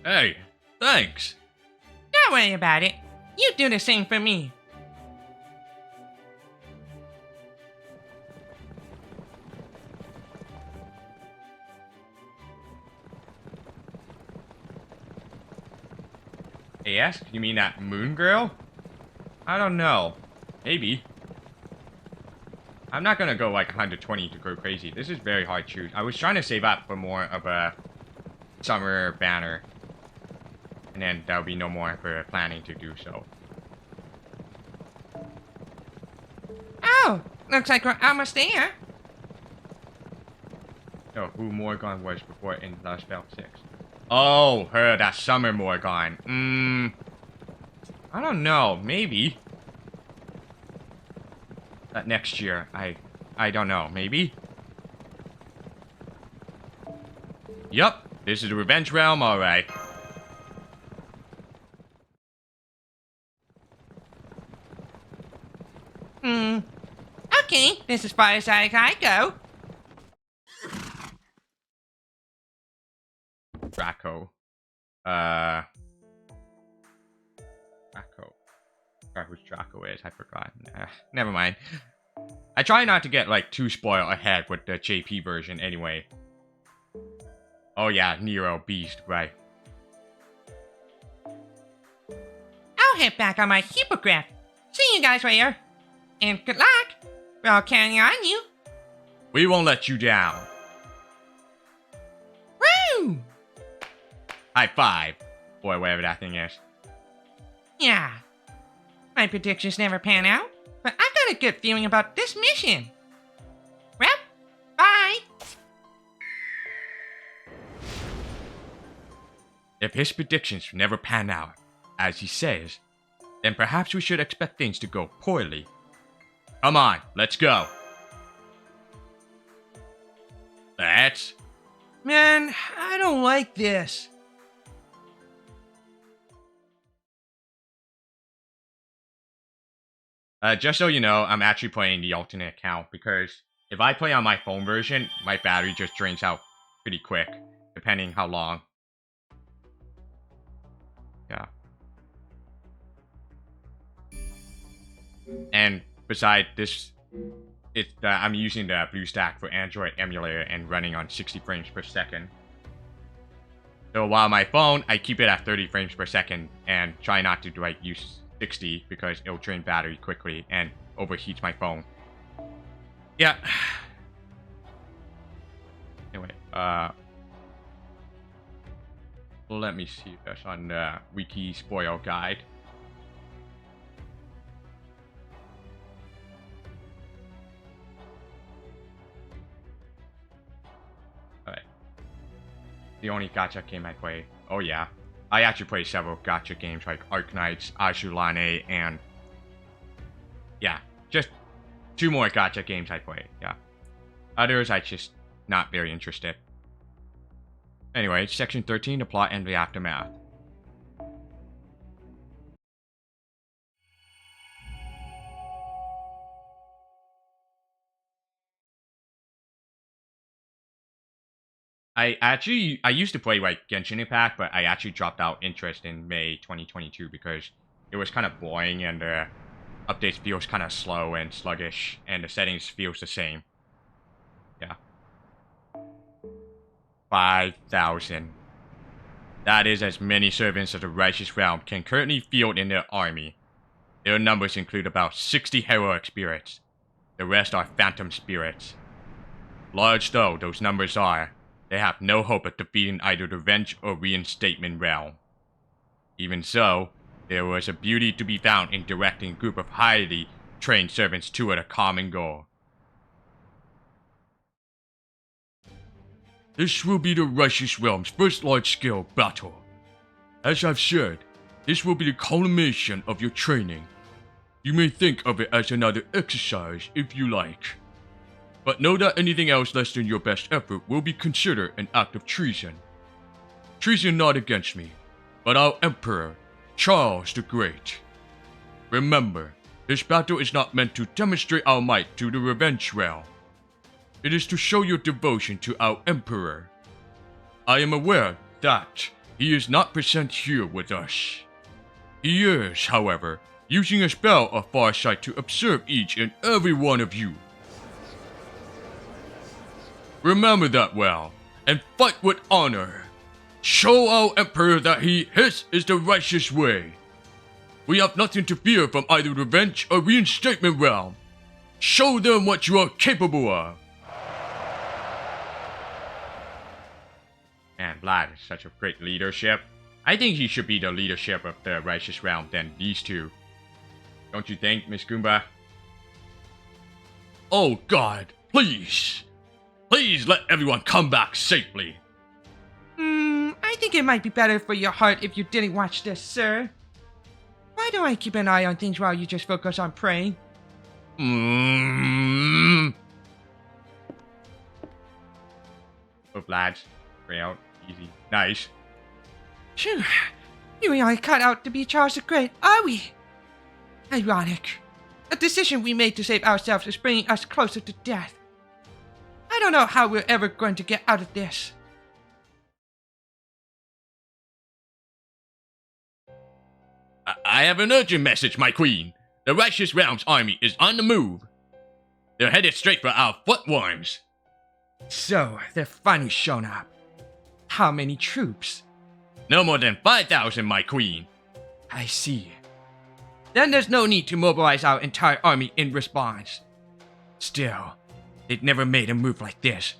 Speaker 1: Hey, thanks.
Speaker 2: Don't worry about it. You do the same for me.
Speaker 1: guess. You mean that moon girl? I don't know. Maybe. I'm not gonna go like 120 to go crazy. This is very hard to choose. I was trying to save up for more of a summer banner. And then there'll be no more for planning to do so.
Speaker 2: Oh, looks like we're almost there.
Speaker 1: Oh, who Morgan was before in Lostbelt 6. Oh, her, that summer Morgan. I don't know, maybe. That next year, I don't know, maybe? Yup, this is the Revenge Realm, alright.
Speaker 2: Okay, this is as far as I go.
Speaker 1: Draco. Draco. I forgot who Draco is, I forgot. Never mind. I try not to get, like, too spoiled ahead with the JP version anyway. Oh yeah, Nero, Beast, right.
Speaker 2: I'll head back on my hippogriff. See you guys later. And good luck. We'll count on you.
Speaker 1: We won't let you down.
Speaker 2: Woo!
Speaker 1: High five. Or whatever that thing is.
Speaker 2: Yeah. My predictions never pan out, but I've got a good feeling about this mission. Well, bye.
Speaker 1: If his predictions never pan out, as he says, then perhaps we should expect things to go poorly. Come on, let's go. Let's.
Speaker 2: Man, I don't like this.
Speaker 1: Just so you know, I'm actually playing the alternate account because if I play on my phone version, my battery just drains out pretty quick, depending how long. Yeah. And besides this, I'm using the BlueStack for Android emulator and running on 60 frames per second. So while my phone, I keep it at 30 frames per second and try not to like use 60 because it'll drain battery quickly and overheats my phone. Yeah. Anyway, let me see this on the wiki spoil guide. Alright. The only gacha game I play. Oh yeah. I actually play several gacha games like Arknights, Azulane, and yeah, just 2 more gacha games I play, yeah. Others I just not very interested. Anyway, section 13, the plot and the aftermath. I used to play like Genshin Impact, but I actually dropped out interest in May 2022 because it was kind of boring and the updates feels kind of slow and sluggish and the settings feels the same. Yeah. 5,000. That is as many servants as the Righteous Realm can currently field in their army. Their numbers include about 60 heroic spirits. The rest are phantom spirits. Large though those numbers are, they have no hope of defeating either the Revenge or Reinstatement Realm. Even so, there was a beauty to be found in directing a group of highly trained servants toward a common goal.
Speaker 3: This will be the Righteous Realm's first large-scale battle. As I've said, this will be the culmination of your training. You may think of it as another exercise if you like. But know that anything else less than your best effort will be considered an act of treason. Treason not against me, but our Emperor, Charles the Great. Remember, this battle is not meant to demonstrate our might to the Revenge Realm. It is to show your devotion to our Emperor. I am aware that he is not present here with us. He is, however, using a spell of Farsight to observe each and every one of you. Remember that well, and fight with honor. Show our Emperor that his is the righteous way. We have nothing to fear from either revenge or reinstatement realm. Show them what you are capable of.
Speaker 1: Man, Vlad is such a great leadership. I think he should be the leadership of the righteous realm than these two. Don't you think, Miss Goomba?
Speaker 3: Oh God, please. Please let everyone come back safely.
Speaker 2: I think it might be better for your heart if you didn't watch this, sir. Why don't I keep an eye on things while you just focus on praying?
Speaker 3: Mm.
Speaker 1: Oh, Vlad. Pray out. Easy. Nice.
Speaker 2: Phew. You and I cut out to be Charles the Great, are we? Ironic. A decision we made to save ourselves is bringing us closer to death. I don't know how we're ever going to get out of this.
Speaker 3: I have an urgent message, my queen. The Righteous Realm's army is on the move. They're headed straight for our footworms.
Speaker 2: So, they're finally shown up. How many troops?
Speaker 3: No more than 5,000, my queen.
Speaker 2: I see. Then there's no need to mobilize our entire army in response. Still, they'd never made a move like this.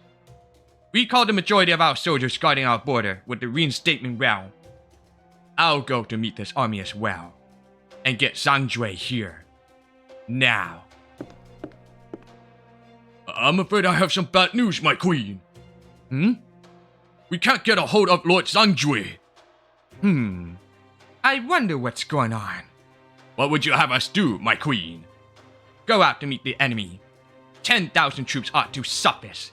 Speaker 2: We call the majority of our soldiers guarding our border with the reinstatement realm. I'll go to meet this army as well, and get Zhang here. Now.
Speaker 3: I'm afraid I have some bad news, my queen. We can't get a hold of Lord Zhangjue.
Speaker 2: I wonder what's going on.
Speaker 3: What would you have us do, my queen?
Speaker 2: Go out to meet the enemy. 10,000 troops ought to suffice.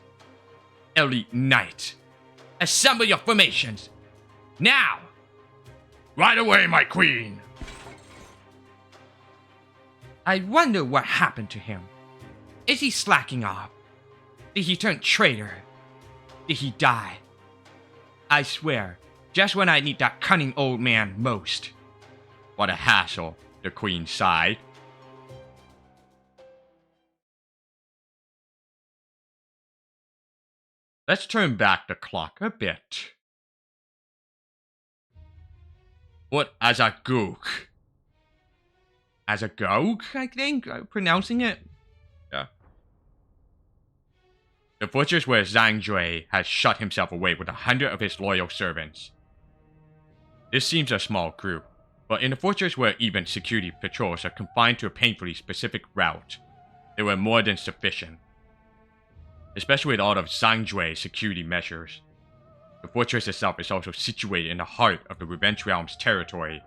Speaker 2: Elite Knight. Assemble your formations. Now!
Speaker 3: Right away, my queen.
Speaker 2: I wonder what happened to him. Is he slacking off? Did he turn traitor? Did he die? I swear, just when I need that cunning old man most.
Speaker 1: What a hassle, the queen sighed. Let's turn back the clock a bit.
Speaker 3: What as a gook?
Speaker 1: As a goat, I think, pronouncing it. Yeah. The fortress where Zhang has shut himself away with 100 of his loyal servants. This seems a small group, but in a fortress where even security patrols are confined to a painfully specific route, they were more than sufficient. Especially with all of Zhang security measures. The fortress itself is also situated in the heart of the Revenge Realm's territory.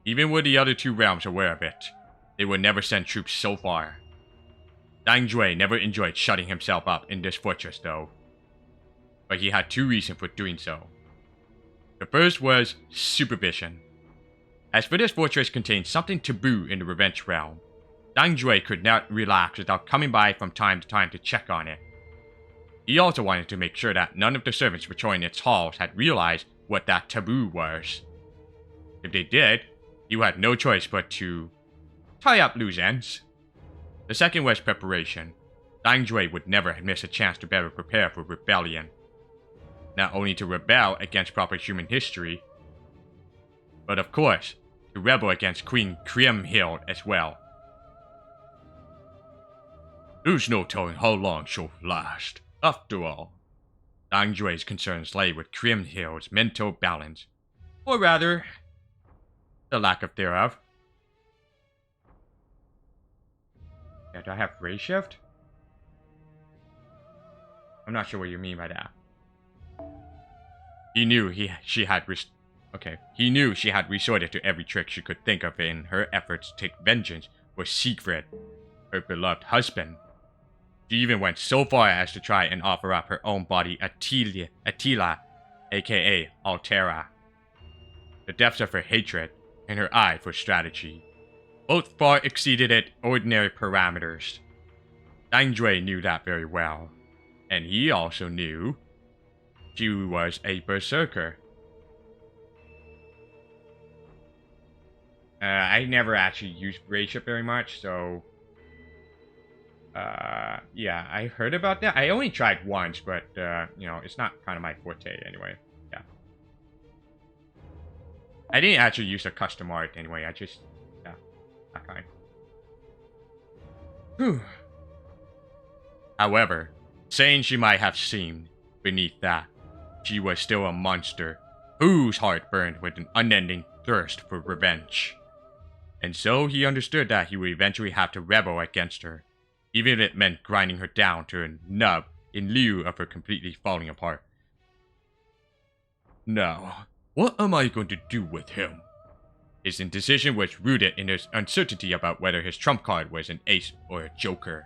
Speaker 1: Even with the other two realms aware of it, they would never send troops so far. Zhang never enjoyed shutting himself up in this fortress though. But he had two reasons for doing so. The first was supervision. As for this fortress contained something taboo in the Revenge Realm, Zhang could not relax without coming by from time to time to check on it. He also wanted to make sure that none of the servants patrolling its halls had realized what that taboo was. If they did, you had no choice but to tie up loose ends. The second was preparation. Zhang would never miss a chance to better prepare for rebellion. Not only to rebel against proper human history, but of course, to rebel against Queen Kriemhild as well.
Speaker 3: There's no telling how long she'll last. After all,
Speaker 1: Zhang concerns lay with Kriemhild's mental balance. Or rather, the lack of thereof. Yeah, do I have ray shift? I'm not sure what you mean by that. He knew she had resorted to every trick she could think of in her efforts to take vengeance for Siegfried, her beloved husband. She even went so far as to try and offer up her own body Attila, aka Altera. The depths of her hatred and her eye for strategy both far exceeded its ordinary parameters. Zhang knew that very well, and he also knew she was a berserker. I never actually used Ray Ship very much, so yeah, I heard about that. I only tried once, but you know, it's not kind of my forte anyway. Yeah. I didn't actually use a custom art anyway. I just, yeah, that kind. Whew. However, saying she might have seemed beneath that, she was still a monster whose heart burned with an unending thirst for revenge. And so he understood that he would eventually have to rebel against her, even if it meant grinding her down to a nub in lieu of her completely falling apart.
Speaker 3: Now, what am I going to do with him?
Speaker 1: His indecision was rooted in his uncertainty about whether his trump card was an ace or a joker.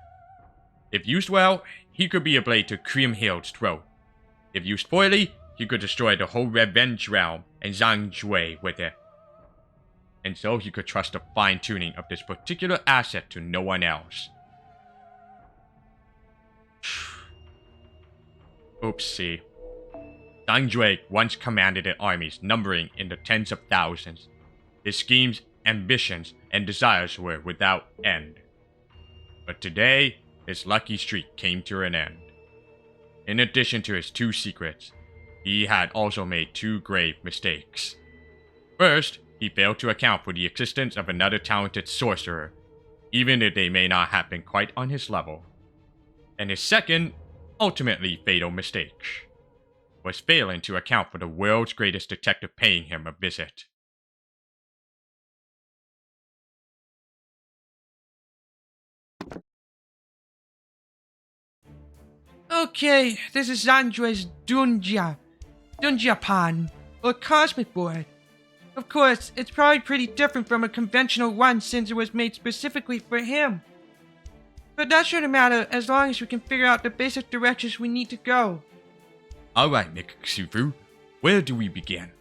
Speaker 1: If used well, he could be a blade to Kriemhild's throat. If used poorly, he could destroy the whole revenge realm and Zhang Jue with it. And so he could trust the fine-tuning of this particular asset to no one else. Oopsie. Zhang Jue once commanded armies numbering in the tens of thousands. His schemes, ambitions, and desires were without end. But today, his lucky streak came to an end. In addition to his 2 secrets, he had also made 2 grave mistakes. First, he failed to account for the existence of another talented sorcerer, even if they may not have been quite on his level. And his second, ultimately fatal mistake, was failing to account for the world's greatest detective paying him a visit.
Speaker 2: Okay, this is Andre's Dunjapan, or Cosmic Board. Of course, it's probably pretty different from a conventional one since it was made specifically for him. But that shouldn't matter as long as we can figure out the basic directions we need to go.
Speaker 3: Alright, Mikusufu, where do we begin?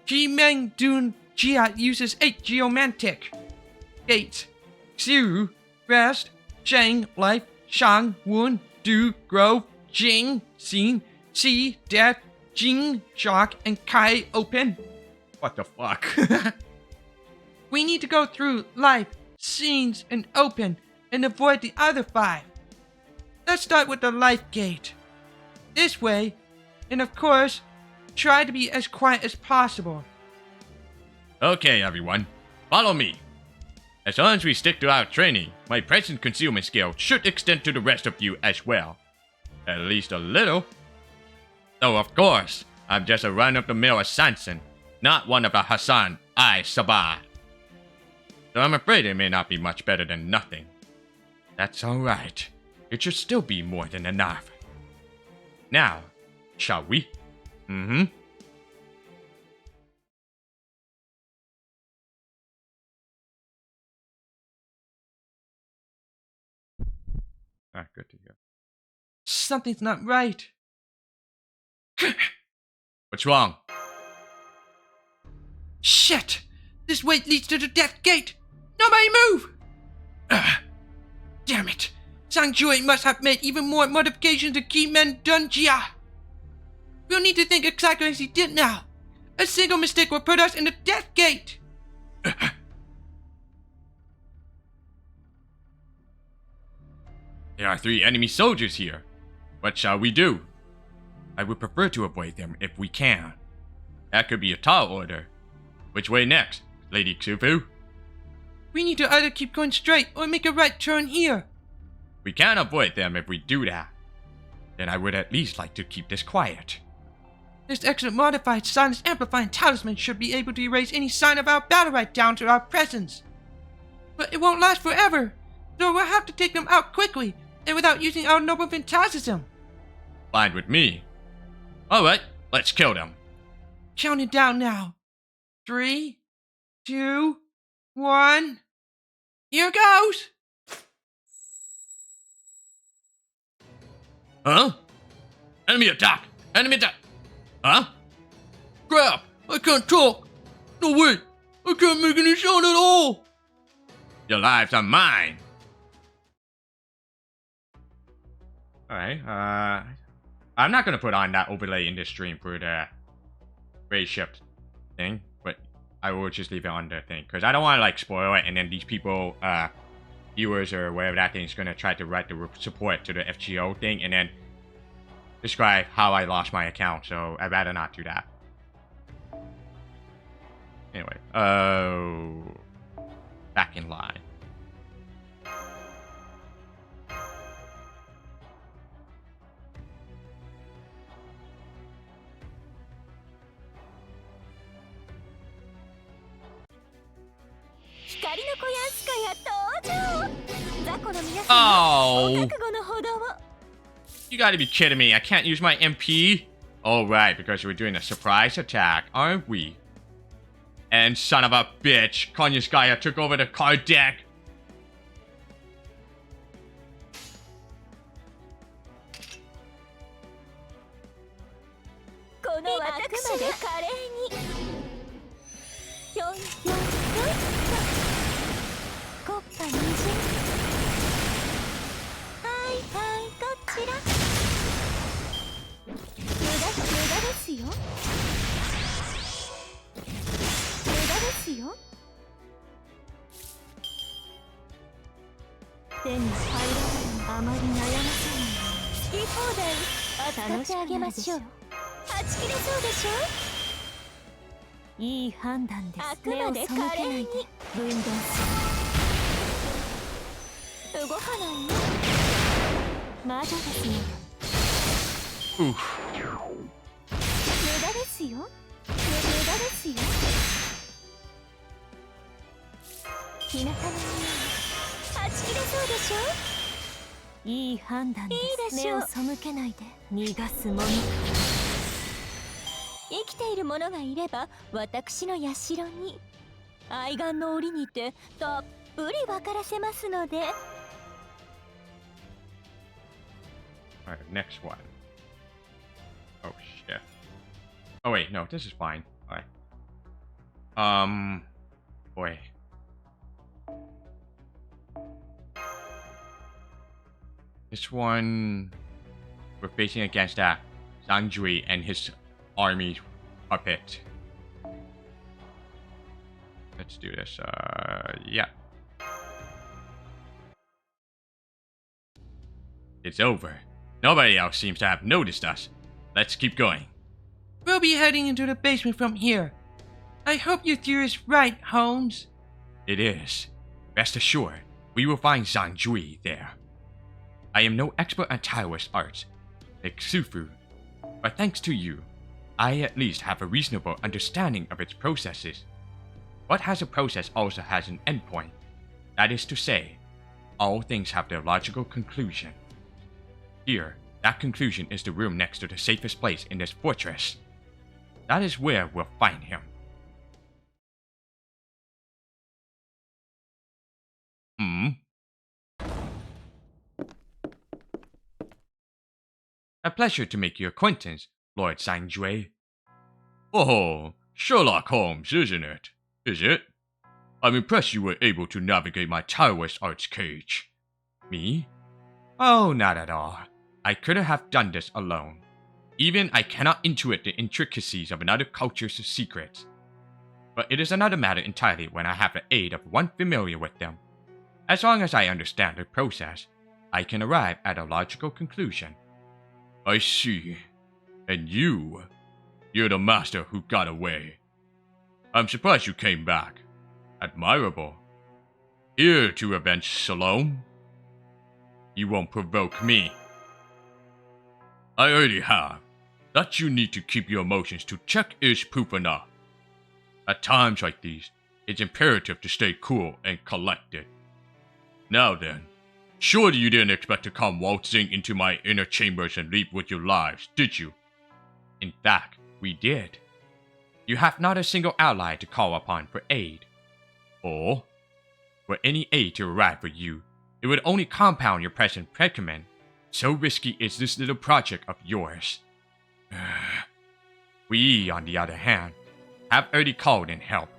Speaker 2: Jimeng Dunjia uses 8 geomantic gates. Xiu, Rest, Shang, Life, Shang, Wun, Du, Grove, Jing, Xin, Xi, Death, Jing, Shock, and Kai open.
Speaker 1: What the fuck?
Speaker 2: We need to go through Life, Scenes, and Open, and avoid the other 5. Let's start with the Life gate. This way, and of course, try to be as quiet as possible.
Speaker 3: Okay, everyone, follow me. As long as we stick to our training, my present concealment skill should extend to the rest of you as well. At least a little. Though of course, I'm just a run-of-the-mill assassin, not one of the Hassan I-Sabah. So I'm afraid it may not be much better than nothing. That's alright. It should still be more than enough. Now, shall we? Mm-hmm.
Speaker 1: Ah, good to hear.
Speaker 2: Something's not right.
Speaker 3: What's wrong?
Speaker 2: Shit! This way leads to the death gate! Nobody move! Damn it! Zhang Jue must have made even more modifications to Kimen Dunjia! We'll need to think exactly as he did now. A single mistake will put us in the death gate!
Speaker 3: There are 3 enemy soldiers here. What shall we do? I would prefer to avoid them if we can. That could be a tall order. Which way next, Lady Xufu?
Speaker 2: We need to either keep going straight or make a right turn here.
Speaker 3: We can't avoid them if we do that. Then I would at least like to keep this quiet.
Speaker 2: This excellent modified silence amplifying talisman should be able to erase any sign of our battle right down to our presence. But it won't last forever, so we'll have to take them out quickly and without using our noble phantasm.
Speaker 3: Fine with me. Alright, let's kill them.
Speaker 2: Counting down now. 3, 2, 1. Here goes!
Speaker 3: Huh? Enemy attack! Enemy attack! Huh?
Speaker 2: Crap! I can't talk! No wait! I can't make any sound at all!
Speaker 3: Your lives are mine!
Speaker 1: Alright, I'm not gonna put on that overlay in the stream for the raid ship thing, but I will just leave it on the thing, because I don't want to, like, spoil it, and then these people, viewers or whatever that thing is gonna try to write the support to the FGO thing, and then describe how I lost my account, so I'd rather not do that. Anyway, back in line. Oh, you gotta be kidding me. I can't use my MP? Alright, because we're doing a surprise attack, aren't we? And son of a bitch, Konyaskaya took over the card deck. Oof. Alright, next one. Oh shit. Oh wait, no, this is fine. Alright. Boy. This one, we're facing against that Zhangjui and his army puppet. Let's do this. Yeah. It's over. Nobody else seems to have noticed us. Let's keep going.
Speaker 2: We'll be heading into the basement from here. I hope your theory is right, Holmes.
Speaker 1: It is. Rest assured, we will find Zhangjui there. I am no expert on Taoist arts, like Sufu, but thanks to you, I at least have a reasonable understanding of its processes. What has a process also has an endpoint. That is to say, all things have their logical conclusion. Here, that conclusion is the room next to the safest place in this fortress. That is where we'll find him. A pleasure to make your acquaintance, Lord Zhangjui.
Speaker 3: Oh, Sherlock Holmes, isn't it? Is it? I'm impressed you were able to navigate my Taoist arts cage.
Speaker 1: Me? Oh, not at all. I couldn't have done this alone. Even I cannot intuit the intricacies of another culture's secrets. But it is another matter entirely when I have the aid of one familiar with them. As long as I understand the process, I can arrive at a logical conclusion.
Speaker 3: I see. And you're the master who got away. I'm surprised you came back. Admirable. Here to avenge Salome? You won't provoke me. I already have. That you need to keep your emotions to check is proof enough. At times like these, it's imperative to stay cool and collected. Now then, surely you didn't expect to come waltzing into my inner chambers and leave with your lives, did you?
Speaker 1: In fact, we did. You have not a single ally to call upon for aid.
Speaker 3: Or,
Speaker 1: were any aid to arrive for you, it would only compound your present predicament. So risky is this little project of yours. We, on the other hand, have already called in help.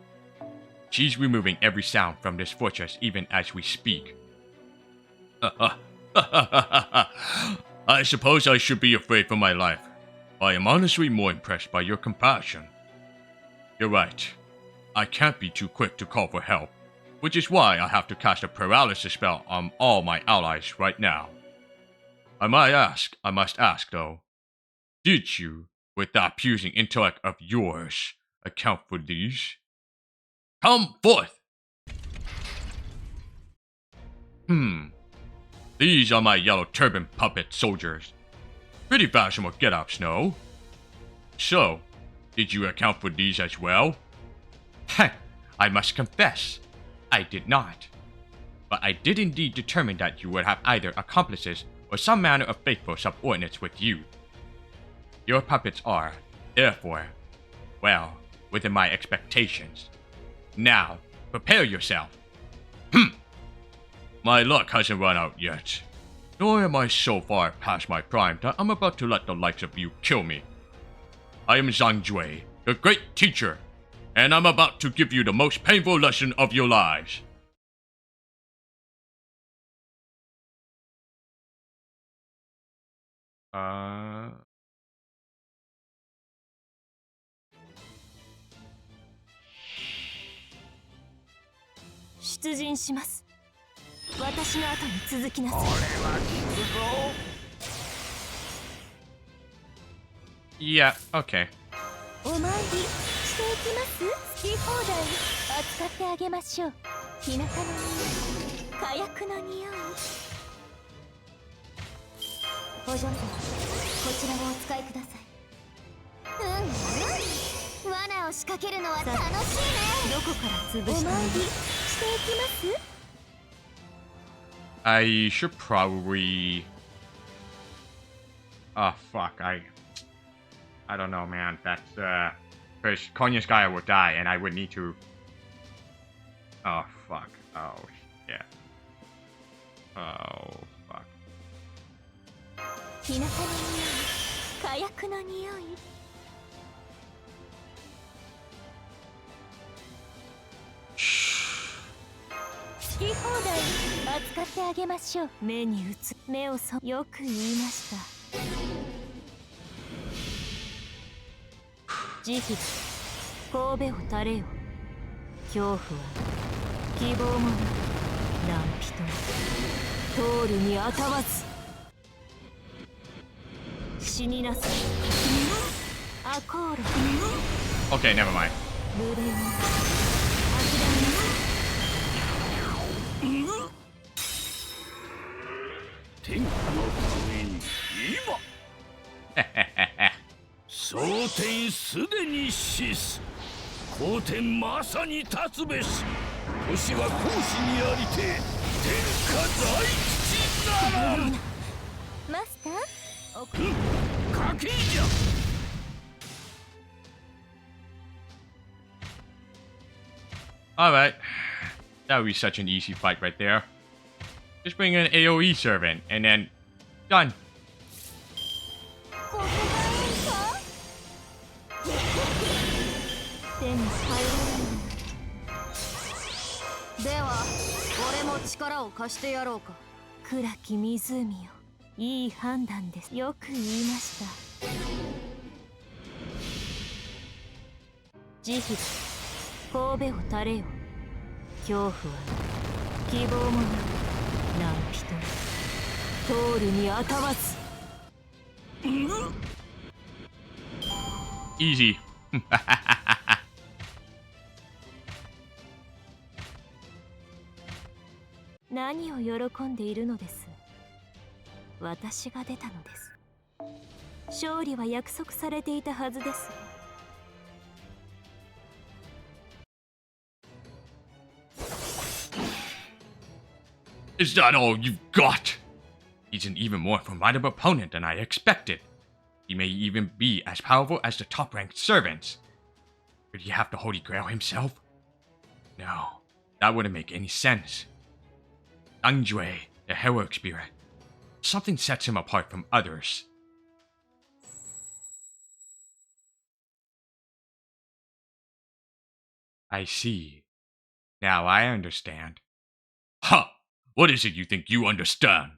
Speaker 1: She's removing every sound from this fortress even as we speak.
Speaker 3: I suppose I should be afraid for my life. I am honestly more impressed by your compassion. You're right. I can't be too quick to call for help, which is why I have to cast a paralysis spell on all my allies right now. I must ask though, did you, with that piercing intellect of yours, account for these? Come forth. These are my yellow turban puppet soldiers. Pretty fashionable get-ups, no? So, did you account for these as well?
Speaker 1: I must confess, I did not. But I did indeed determine that you would have either accomplices or some manner of faithful subordinates with you. Your puppets are, therefore, well, within my expectations. Now, prepare yourself.
Speaker 3: My luck hasn't run out yet. Nor am I so far past my prime that I'm about to let the likes of you kill me. I am Zhang Jue, the great teacher, and I'm about to give you the most painful lesson of your lives.
Speaker 4: 出陣します。私の後に続きなさい。
Speaker 1: Yeah, okay.
Speaker 4: お参りしていきます。好き放題扱ってあげましょう。日向の匂い、火薬の匂い。お嬢様、こちらもお使いください。罠を仕掛けるのは楽しいね。どこから潰したの？お参りしていきます。
Speaker 1: I should probably... Oh, fuck, I don't know, man. That's, because Konyaskaya will die, and I would need to... Oh, fuck. Oh, shit. Oh, fuck.
Speaker 4: 日向の匂い、火薬の匂い。 好き放題扱ってあげましょう。目に映つ目をそよく言いました。慈悲だ、神戸を垂れよ。恐怖は希望もなく何人も通るにあたわず。死になさい。アコーロ。
Speaker 1: Okay, never mind.
Speaker 4: 無礼者。諦めなさい。
Speaker 5: 天下のために今蒼天すでに死す後天まさに立つべし星は孔子にありて天下在吉ならん
Speaker 4: マスター、
Speaker 5: 賭けじゃ
Speaker 1: Alright. That would be such an easy fight right there. Just bring in an AoE servant, and then... done.
Speaker 4: ここがいいか？手に入らない。では、俺も力を貸してやろうか。暗き湖よ、いい判断です。よく言いました。慈悲だ、神戸を垂れよ。恐怖は希望もなく何人も通るにあたわず。
Speaker 1: Easy.
Speaker 4: 何を喜んでいるのです。私が出たのです。勝利は約束されていたはずです。
Speaker 3: Is that all you've got?
Speaker 1: He's an even more formidable opponent than I expected. He may even be as powerful as the top-ranked servants. Could he have the Holy Grail himself? No, that wouldn't make any sense. Angjue, the heroic spirit. Something sets him apart from others. I see. Now I understand.
Speaker 3: Ha! What is it you think you understand?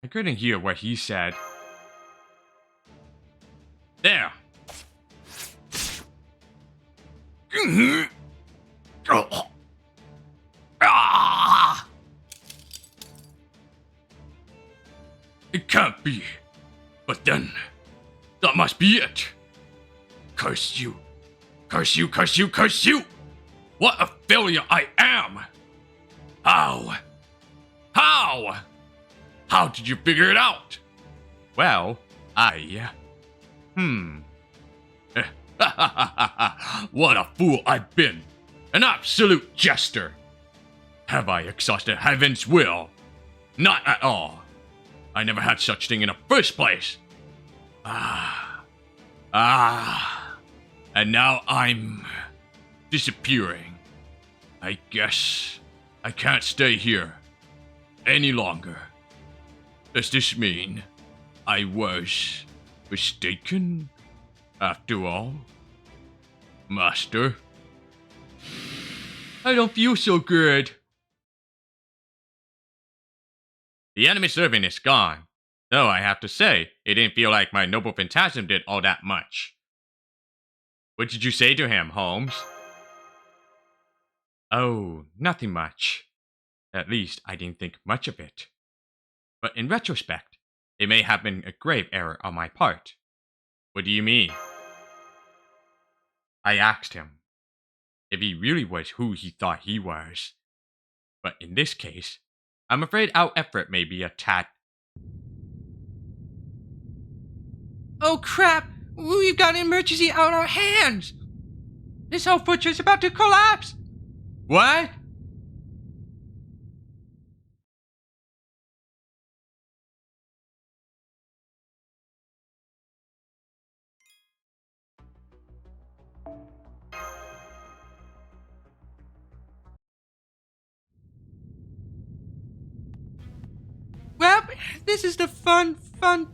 Speaker 1: I couldn't hear what he said.
Speaker 3: There! then. That must be it. Curse you. Curse you, curse you, curse you! What a failure I am! How? How? How did you figure it out?
Speaker 1: Well,
Speaker 3: What a fool I've been! An absolute jester! Have I exhausted heaven's will? Not at all. I never had such thing in the first place. And now I'm disappearing. I guess I can't stay here any longer. Does this mean I was mistaken after all? Master? I don't feel so good.
Speaker 1: the enemy servant is gone. Though I have to say, it didn't feel like my noble phantasm did all that much. What did you say to him, Holmes? Oh, nothing much. At least I didn't think much of it. But in retrospect, it may have been a grave error on my part. What do you mean? I asked him if he really was who he thought he was. But in this case, I'm afraid our effort may be a tad...
Speaker 2: Oh crap! We've got an emergency on our hands! This whole fortress is about to collapse!
Speaker 1: What?
Speaker 2: Well, this is the fun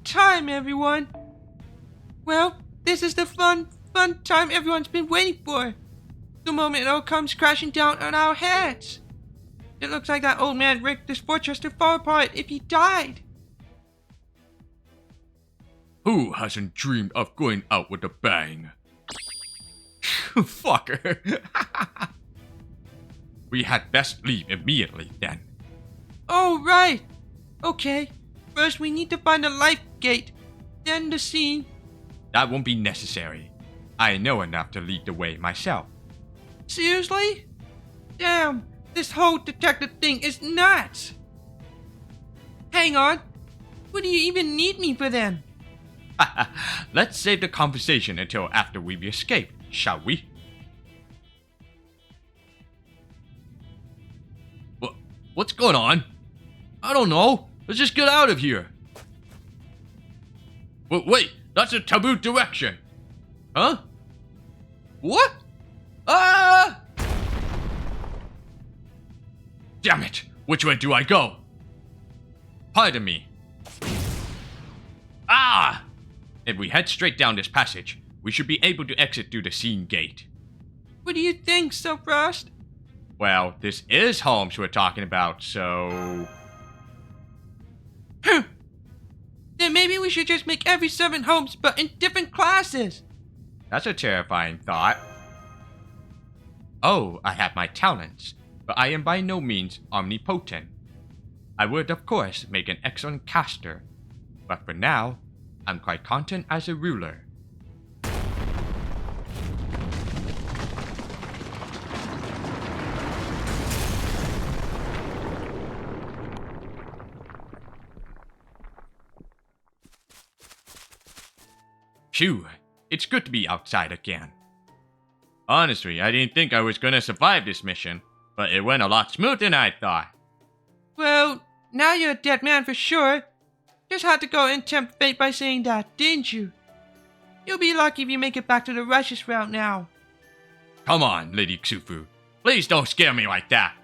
Speaker 2: time, everyone. Well, this is the fun time everyone's been waiting for. The moment it all comes crashing down on our heads. It looks like that old man rigged this fortress to fall apart if he died.
Speaker 3: Who hasn't dreamed of going out with a bang?
Speaker 1: Fucker. We had best leave immediately then.
Speaker 2: Oh, right. Okay. First, we need to find the life gate. Then the scene.
Speaker 1: That won't be necessary. I know enough to lead the way myself.
Speaker 2: Seriously? Damn. This whole detective thing is nuts. Hang on. What do you even need me for then?
Speaker 1: Let's save the conversation until after we've escaped, shall we?
Speaker 3: What's going on? I don't know. Let's just get out of here. Wait, that's a taboo direction. Huh? What? Ah! Damn it! Which way do I go?
Speaker 1: Pardon me. Ah! If we head straight down this passage, we should be able to exit through the scene gate.
Speaker 2: What do you think, Frost?
Speaker 1: Well, this is Holmes we're talking about, so...
Speaker 2: Then maybe we should just make every servant Holmes, but in different classes.
Speaker 1: That's a terrifying thought. Oh, I have my talents, but I am by no means omnipotent. I would, of course, make an excellent caster, but for now, I'm quite content as a ruler. Phew, it's good to be outside again. Honestly, I didn't think I was gonna survive this mission, but it went a lot smoother than I thought.
Speaker 2: Well, now you're a dead man for sure. Just had to go and tempt fate by saying that, didn't you? You'll be lucky if you make it back to the righteous route now.
Speaker 1: Come on, Lady Xufu. Please don't scare me like that.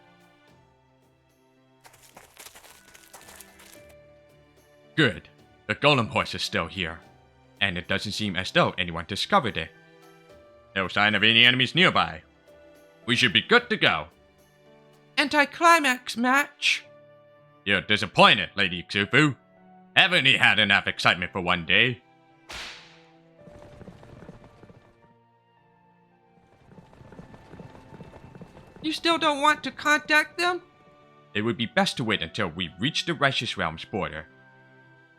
Speaker 1: Good. The golem horse is still here. And it doesn't seem as though anyone discovered it. No sign of any enemies nearby. We should be good to go.
Speaker 2: Anticlimax match.
Speaker 1: You're disappointed, Lady Xufu. Haven't you had enough excitement for one day?
Speaker 2: You still don't want to contact them?
Speaker 1: It would be best to wait until we reach the Righteous Realm's border.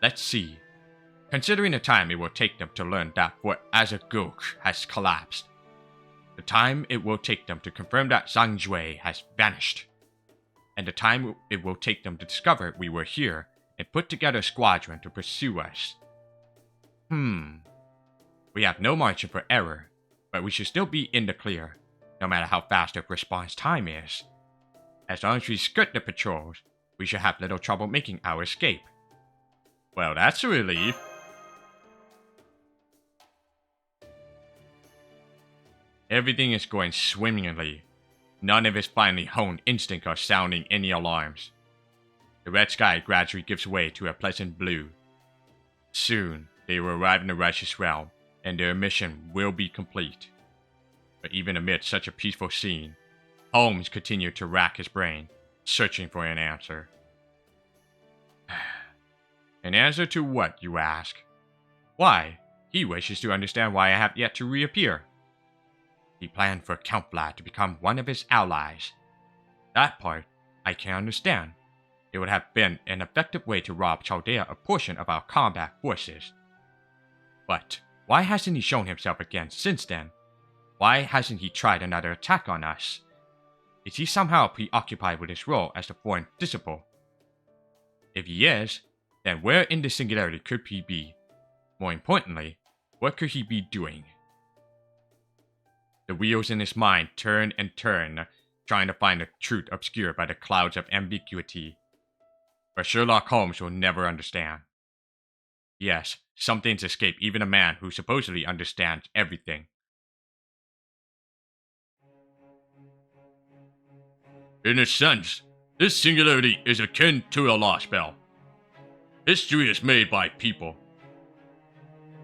Speaker 1: Let's see. Considering the time it will take them to learn that Fort Azagok has collapsed, the time it will take them to confirm that Zhangzhui has vanished, and the time it will take them to discover we were here and put together a squadron to pursue us. We have no margin for error, but we should still be in the clear, no matter how fast the response time is. As long as we skirt the patrols, we should have little trouble making our escape. Well, that's a relief. Everything is going swimmingly. None of his finely honed instincts are sounding any alarms. The red sky gradually gives way to a pleasant blue. Soon, they will arrive in the righteous realm, and their mission will be complete. But even amid such a peaceful scene, Holmes continued to rack his brain, searching for an answer. An answer to what, you ask? Why, he wishes to understand why I have yet to reappear. He planned for Count Vlad to become one of his allies. That part, I can understand. It would have been an effective way to rob Chaldea a portion of our combat forces. But why hasn't he shown himself again since then? Why hasn't he tried another attack on us? Is he somehow preoccupied with his role as the foreign disciple? If he is, then where in the singularity could he be? More importantly, what could he be doing? The wheels in his mind turn and turn, trying to find the truth obscured by the clouds of ambiguity. But Sherlock Holmes will never understand. Yes, some things escape even a man who supposedly understands everything.
Speaker 3: In a sense, this singularity is akin to a Lostbelt. History is made by people.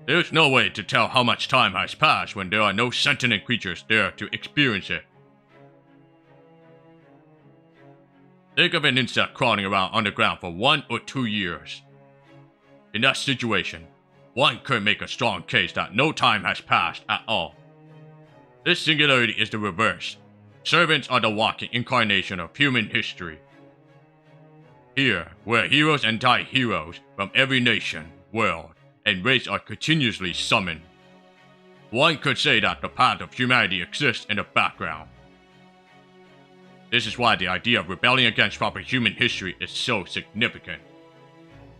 Speaker 3: There's no way to tell how much time has passed when there are no sentient creatures there to experience it. Think of an insect crawling around underground for 1 or 2 years. In that situation, one could make a strong case that no time has passed at all. This singularity is the reverse. Servants are the walking incarnation of human history. Here, where heroes and anti-heroes from every nation, world, and race are continuously summoned. One could say that the path of humanity exists in the background. This is why the idea of rebelling against proper human history is so significant.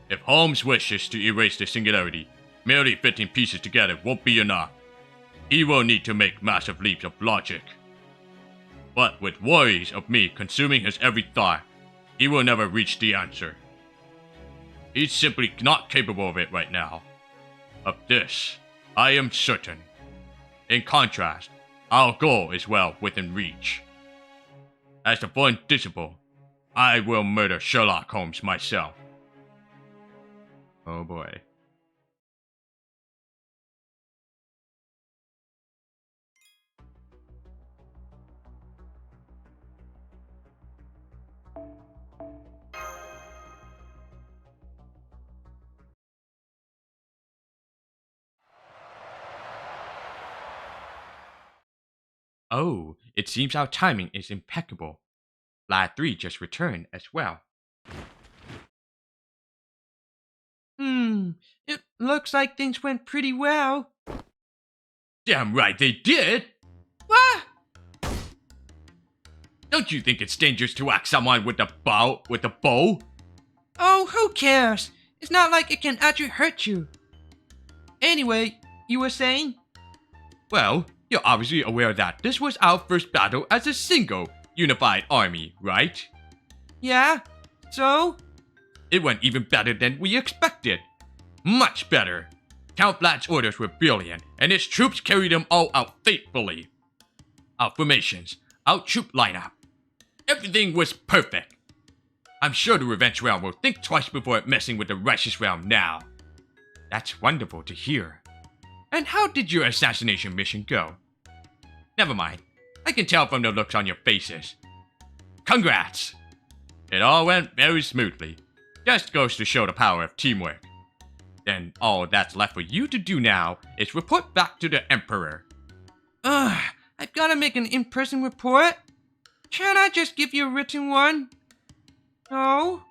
Speaker 3: If Holmes wishes to erase the singularity, merely fitting pieces together won't be enough. He will need to make massive leaps of logic. But with worries of me consuming his every thought, he will never reach the answer. He's simply not capable of it right now. Of this, I am certain. In contrast, our goal is well within reach. As the foreign disciple, I will murder Sherlock Holmes myself.
Speaker 1: Oh boy. Oh, it seems our timing is impeccable. Lad 3 just returned as well.
Speaker 2: It looks like things went pretty well.
Speaker 3: Damn right they did!
Speaker 2: Ah!
Speaker 3: Don't you think it's dangerous to whack someone with a bow?
Speaker 2: Oh, who cares? It's not like it can actually hurt you. Anyway, you were saying?
Speaker 3: Well, you're obviously aware that this was our first battle as a single, unified army, right?
Speaker 2: Yeah, so?
Speaker 3: It went even better than we expected. Much better. Count Vlad's orders were brilliant, and his troops carried them all out faithfully. Our formations, our troop lineup, everything was perfect. I'm sure the Revenge Realm will think twice before messing with the Righteous Realm now.
Speaker 1: That's wonderful to hear.
Speaker 3: And how did your assassination mission go? Never mind. I can tell from the looks on your faces. Congrats! It all went very smoothly. Just goes to show the power of teamwork. Then all that's left for you to do now is report back to the Emperor.
Speaker 2: I've gotta make an in-person report? Can't I just give you a written one? No?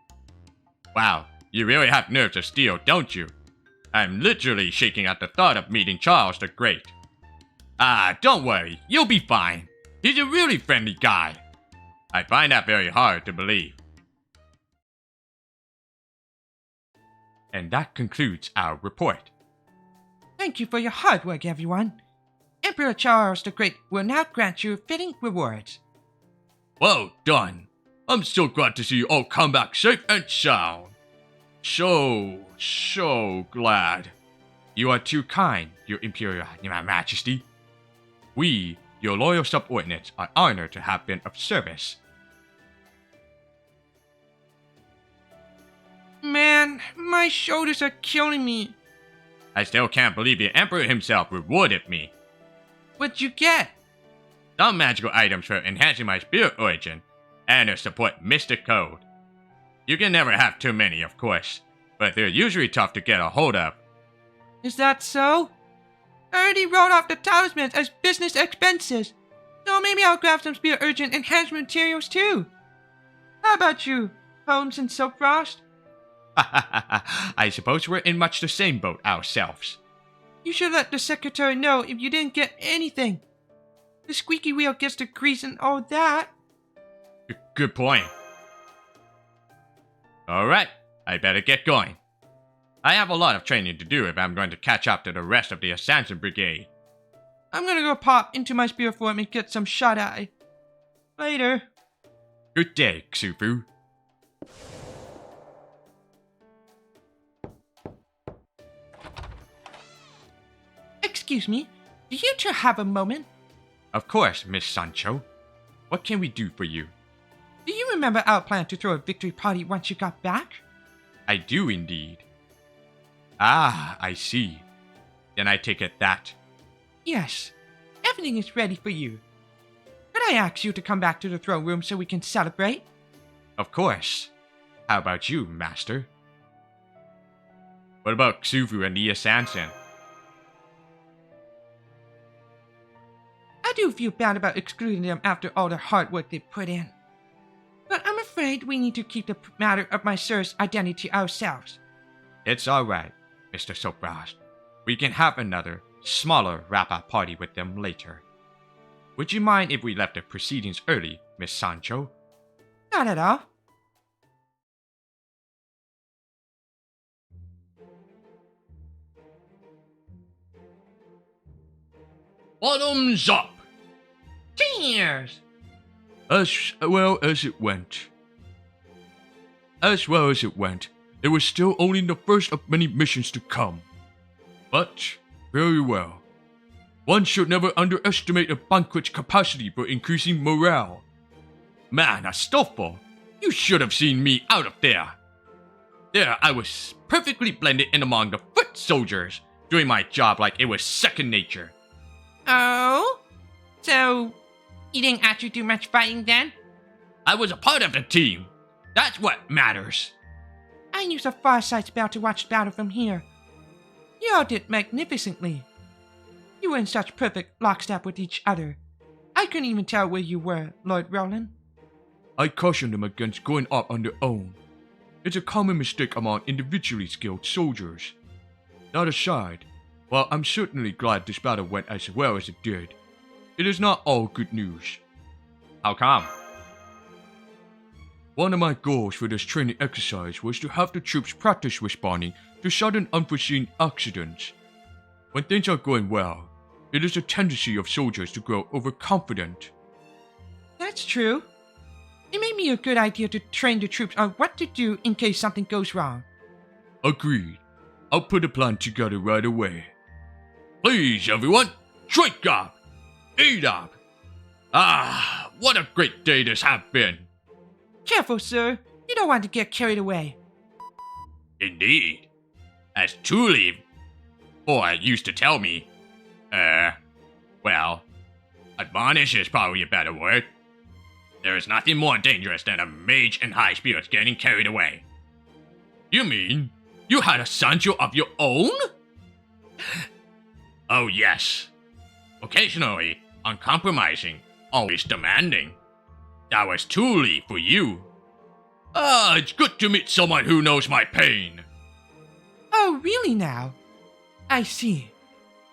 Speaker 3: Wow, you really have nerves of steel, don't you?
Speaker 1: I'm literally shaking at the thought of meeting Charles the Great. Ah, don't worry, you'll be fine. He's a really friendly guy. I find that very hard to believe. And that concludes our report.
Speaker 2: Thank you for your hard work, everyone. Emperor Charles the Great will now grant you fitting rewards.
Speaker 3: Well done. I'm so glad to see you all come back safe and sound. So glad.
Speaker 1: You are too kind, Your Imperial Majesty. We, your loyal subordinates, are honored to have been of service.
Speaker 2: Man, my shoulders are killing me.
Speaker 1: I still can't believe the Emperor himself rewarded me.
Speaker 2: What'd you get?
Speaker 1: Some magical items for enhancing my spirit origin, and to support Mystic Code. You can never have too many, of course, but they're usually tough to get a hold of.
Speaker 2: Is that so? I already wrote off the talismans as business expenses, so maybe I'll grab some spirit urgent enhancement materials too. How about you, Holmes and Silkfrost?
Speaker 1: I suppose we're in much the same boat ourselves.
Speaker 2: You should let the secretary know if you didn't get anything. The squeaky wheel gets the grease and all that.
Speaker 1: Good point. Alright, I better get going. I have a lot of training to do if I'm going to catch up to the rest of the Assassin Brigade.
Speaker 2: I'm gonna go pop into my spirit form and get some shut-eye. Later.
Speaker 1: Good day, Xufu.
Speaker 2: Excuse me, do you two have a moment?
Speaker 1: Of course, Miss Sancho. What can we do for you?
Speaker 2: Do you remember our plan to throw a victory party once you got back?
Speaker 1: I do indeed. Ah, I see. Then I take it that...
Speaker 2: Yes, everything is ready for you. Could I ask you to come back to the throne room so we can celebrate?
Speaker 1: Of course. How about you, Master? What about Xufu and the Assassin?
Speaker 2: I do feel bad about excluding them after all the hard work they put in. But I'm afraid we need to keep the matter of my sir's identity ourselves.
Speaker 1: It's alright, Mr. Silkfrost. We can have another, smaller wrap-up party with them later. Would you mind if we left the proceedings early, Miss Sancho?
Speaker 2: Not at all.
Speaker 3: Bottoms up!
Speaker 2: Cheers!
Speaker 3: As well as it went. As well as it went, it was still only the first of many missions to come. But, very well. One should never underestimate a banquet's capacity for increasing morale. Man, Astolfo, you should have seen me out of there. There I was perfectly blended in among the foot soldiers, doing my job like it was second nature.
Speaker 2: Oh? So, you didn't actually do much fighting then?
Speaker 3: I was a part of the team. That's what matters.
Speaker 2: I used a farsight spell to watch the battle from here. You all did magnificently. You were in such perfect lockstep with each other. I couldn't even tell where you were, Lord Roland.
Speaker 3: I caution them against going up on their own. It's a common mistake among individually skilled soldiers. That aside, while I'm certainly glad this battle went as well as it did, it is not all good news.
Speaker 1: How come?
Speaker 3: One of my goals for this training exercise was to have the troops practice responding to sudden unforeseen accidents. When things are going well, it is a tendency of soldiers to grow overconfident.
Speaker 2: That's true. It may be a good idea to train the troops on what to do in case something goes wrong.
Speaker 3: Agreed. I'll put a plan together right away. Please, everyone, drink up! Eat up! Ah, what a great day this has been!
Speaker 2: Careful, sir. You don't want to get carried away.
Speaker 1: Indeed. As Tulip, or used to tell me, well, admonish is probably a better word. There is nothing more dangerous than a mage in high spirits getting carried away.
Speaker 3: You mean you had a Sancho of your own?
Speaker 1: Oh yes. Occasionally, uncompromising, always demanding. That was Tulip for you.
Speaker 3: Ah, it's good to meet someone who knows my pain.
Speaker 2: Oh, really now? I see.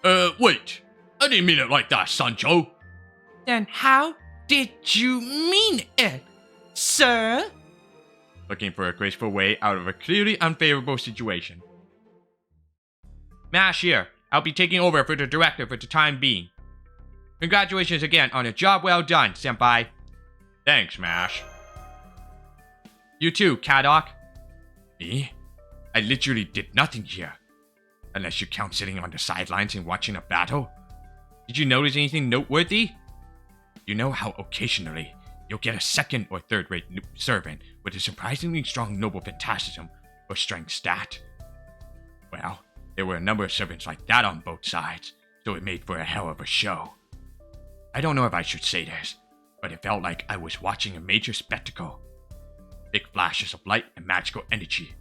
Speaker 3: Wait. I didn't mean it like that, Sancho.
Speaker 2: Then how did you mean it, sir?
Speaker 1: Looking for a graceful way out of a clearly unfavorable situation. Mash here. I'll be taking over for the director for the time being. Congratulations again on a job well done, senpai. Thanks, Mash. You too, Kadok. Me? I literally did nothing here. Unless you count sitting on the sidelines and watching a battle. Did you notice anything noteworthy? You know how occasionally you'll get a second or third-rate servant with a surprisingly strong noble fantasism or strength stat? Well, there were a number of servants like that on both sides, so it made for a hell of a show. I don't know if I should say this, but it felt like I was watching a major spectacle. Big flashes of light and magical energy.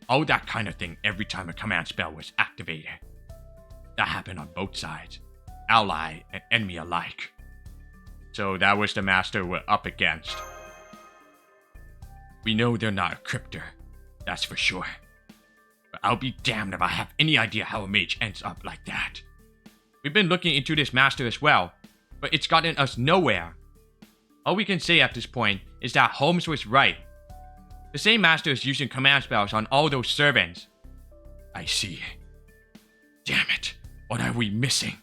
Speaker 1: All that kind of thing every time a command spell was activated. That happened on both sides, ally and enemy alike. So that was the master we're up against. We know they're not a cryptor, that's for sure. But I'll be damned if I have any idea how a mage ends up like that. We've been looking into this master as well, but it's gotten us nowhere. All we can say at this point is that Holmes was right. The same master is using command spells on all those servants. I see. Damn it, what are we missing?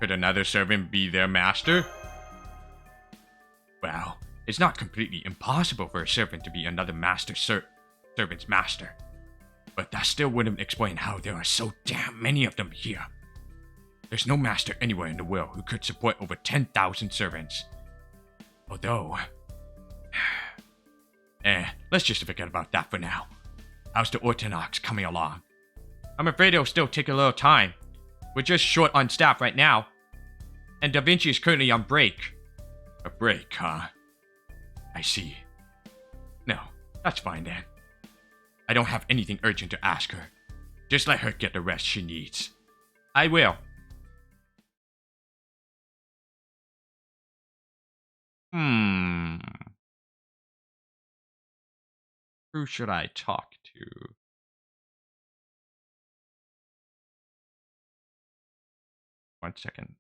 Speaker 1: Could another servant be their master? Well, it's not completely impossible for a servant to be another servant's master. But that still wouldn't explain how there are so damn many of them here. There's no master anywhere in the world who could support over 10,000 servants. Although... let's just forget about that for now. How's the Ortonox coming along? I'm afraid it'll still take a little time. We're just short on staff right now. And Da Vinci is currently on break. A break, huh? I see. No, that's fine then. I don't have anything urgent to ask her. Just let her get the rest she needs. I will. Who should I talk to? One second.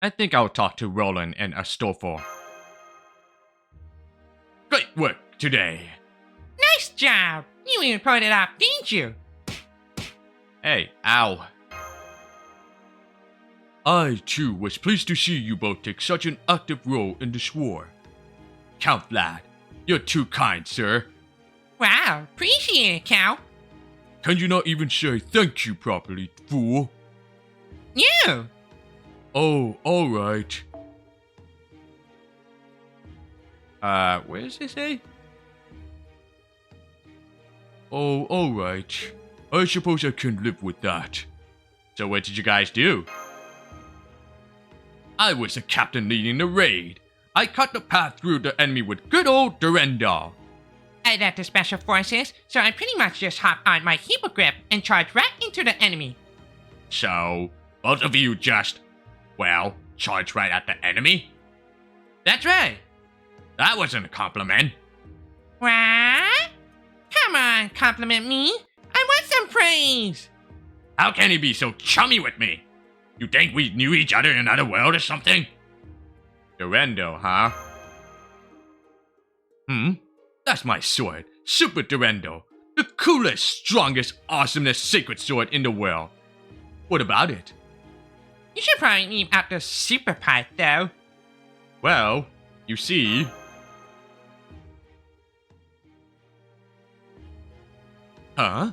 Speaker 1: I think I'll talk to Roland and Astolfo. Great work today.
Speaker 2: Nice job! You even pulled it off, didn't you?
Speaker 1: Hey, ow.
Speaker 3: I, too, was pleased to see you both take such an active role in this war. Count Vlad, you're too kind, sir.
Speaker 2: Wow, appreciate it, Cal.
Speaker 3: Can you not even say thank you properly, fool?
Speaker 2: You!
Speaker 3: Oh, alright.
Speaker 1: Where does it say?
Speaker 3: Oh, alright. I suppose I can live with that.
Speaker 1: So what did you guys do?
Speaker 3: I was the captain leading the raid. I cut the path through the enemy with good old Durendal.
Speaker 2: I led the special forces, so I pretty much just hopped on my hippogriff and charged right into the enemy.
Speaker 1: So, both of you just, well, charged right at the enemy?
Speaker 2: That's right.
Speaker 1: That wasn't a compliment.
Speaker 2: What? Come on, compliment me. I want some praise.
Speaker 1: How can he be so chummy with me? You think we knew each other in another world or something? Durendo, huh?
Speaker 3: That's my sword, Super Durendo. The coolest, strongest, awesomest sacred sword in the world. What about it?
Speaker 2: You should probably leave out the super part, though.
Speaker 1: Well, you see...
Speaker 3: Huh?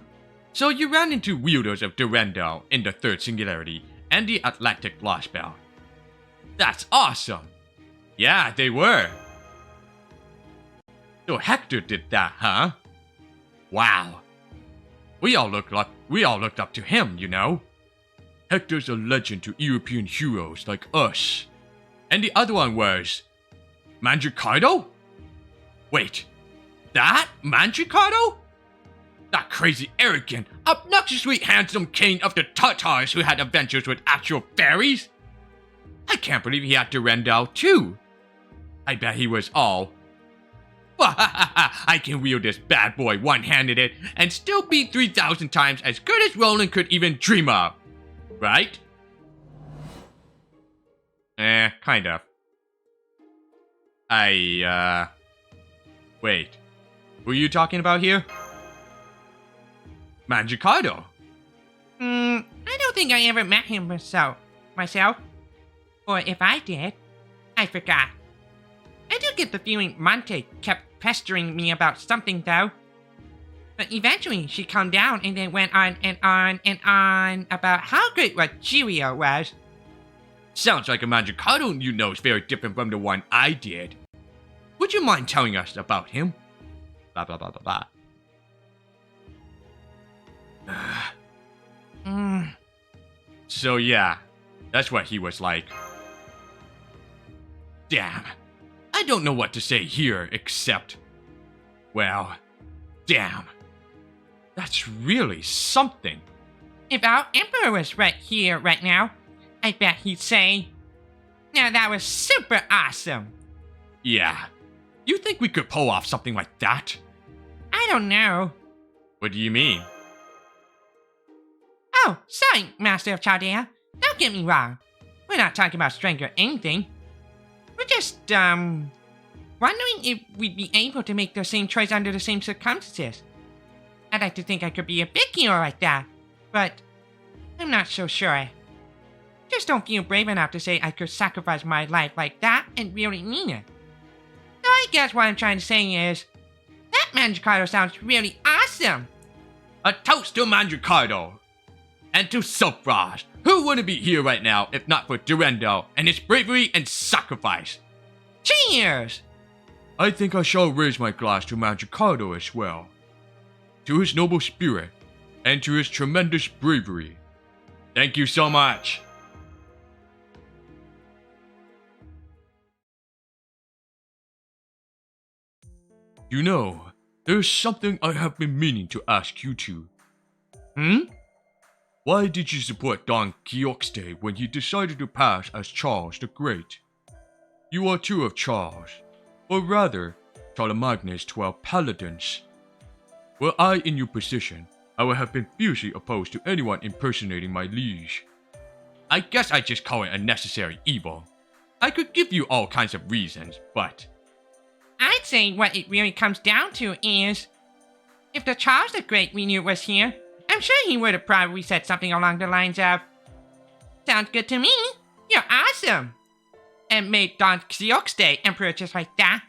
Speaker 3: So you ran into wielders of Durendal in the third singularity and the Atlantic Lostbelt. That's awesome!
Speaker 1: Yeah, they were.
Speaker 3: So Hector did that, huh? Wow. We all looked up to him, you know. Hector's a legend to European heroes like us. And the other one was... Mandricardo? Wait, that Mandricardo? That crazy, arrogant, obnoxiously handsome king of the Tatars who had adventures with actual fairies? I can't believe he had Durandal too. I bet he was all... I can wield this bad boy one-handed and still be 3,000 times as good as Roland could even dream of. Right?
Speaker 1: Kind of. Wait. Who are you talking about here?
Speaker 3: Manjikado.
Speaker 2: I don't think I ever met him myself. Or if I did, I forgot. I do get the feeling Monte kept pestering me about something though. But eventually she calmed down and then went on and on and on about how great Rogerio was.
Speaker 3: Sounds like a Manjikado you know is very different from the one I did. Would you mind telling us about him? Blah blah blah blah blah.
Speaker 1: So yeah, that's what he was like.
Speaker 3: Damn. I don't know what to say here except... Well, damn. That's really something.
Speaker 2: If our Emperor was right here right now, I bet he'd say, "Now that was super awesome."
Speaker 3: Yeah. You think we could pull off something like that?
Speaker 2: I don't know.
Speaker 1: What do you mean?
Speaker 2: Oh, sorry, Master of Chaldea. Don't get me wrong. We're not talking about strength or anything. We're just, wondering if we'd be able to make the same choice under the same circumstances. I'd like to think I could be a big hero like that, but I'm not so sure. Just don't feel brave enough to say I could sacrifice my life like that and really mean it. So I guess what I'm trying to say is, that Manjikado sounds really awesome.
Speaker 3: A toast to Manjikado! And to Sophraj, who wouldn't be here right now if not for Durandal and his bravery and sacrifice.
Speaker 2: Cheers!
Speaker 3: I think I shall raise my glass to Manjikado as well. To his noble spirit, and to his tremendous bravery. Thank you so much. You know, there's something I have been meaning to ask you two. Why did you support Don Quixote when he decided to pass as Charles the Great? You are two of Charles, or rather, Charlemagne's 12 paladins. Were I in your position, I would have been fiercely opposed to anyone impersonating my liege. I guess I just call it a necessary evil. I could give you all kinds of reasons, but...
Speaker 2: I'd say what it really comes down to is, if the Charles the Great we knew was here, I'm sure he would have probably said something along the lines of, "Sounds good to me, you're awesome," and made Don Quixote Emperor just like that.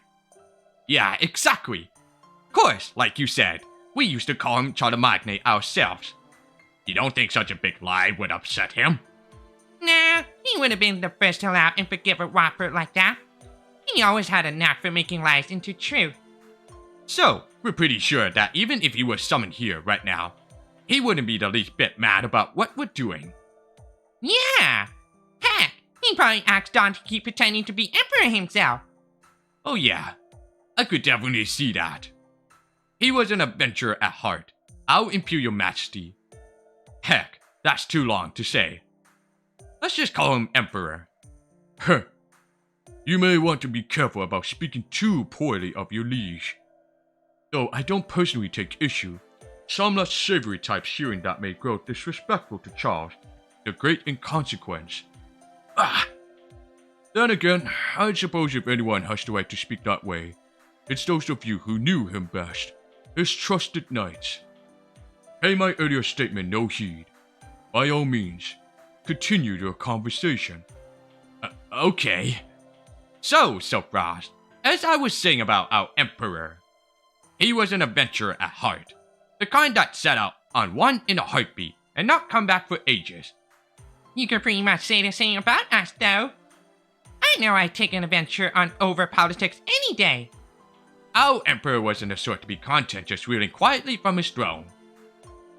Speaker 3: Yeah, exactly. Of course, like you said, we used to call him Charlemagne ourselves. You don't think such a big lie would upset him?
Speaker 2: Nah, he would have been the first to laugh and forgive a whopper like that. He always had a knack for making lies into truth.
Speaker 3: So, we're pretty sure that even if he was summoned here right now, he wouldn't be the least bit mad about what we're doing.
Speaker 2: Yeah! Heck, he'd probably ask Don to keep pretending to be Emperor himself.
Speaker 3: Oh yeah, I could definitely see that. He was an adventurer at heart, our Imperial Majesty. Heck, that's too long to say. Let's just call him Emperor. Huh. You may want to be careful about speaking too poorly of your liege. Though I don't personally take issue, some less savory types hearing that may grow disrespectful to Charles, the Great in consequence. Then again, I suppose if anyone has the right to speak that way, it's those of you who knew him best, his trusted knights. Pay my earlier statement no heed. By all means, continue your conversation. Okay. So, Sophraj, as I was saying about our Emperor, he was an adventurer at heart. The kind that set out on one in a heartbeat and not come back for ages.
Speaker 2: You could pretty much say the same about us, though. I know I'd take an adventure on over politics any day.
Speaker 3: Our Emperor wasn't the sort to be content just ruling quietly from his throne.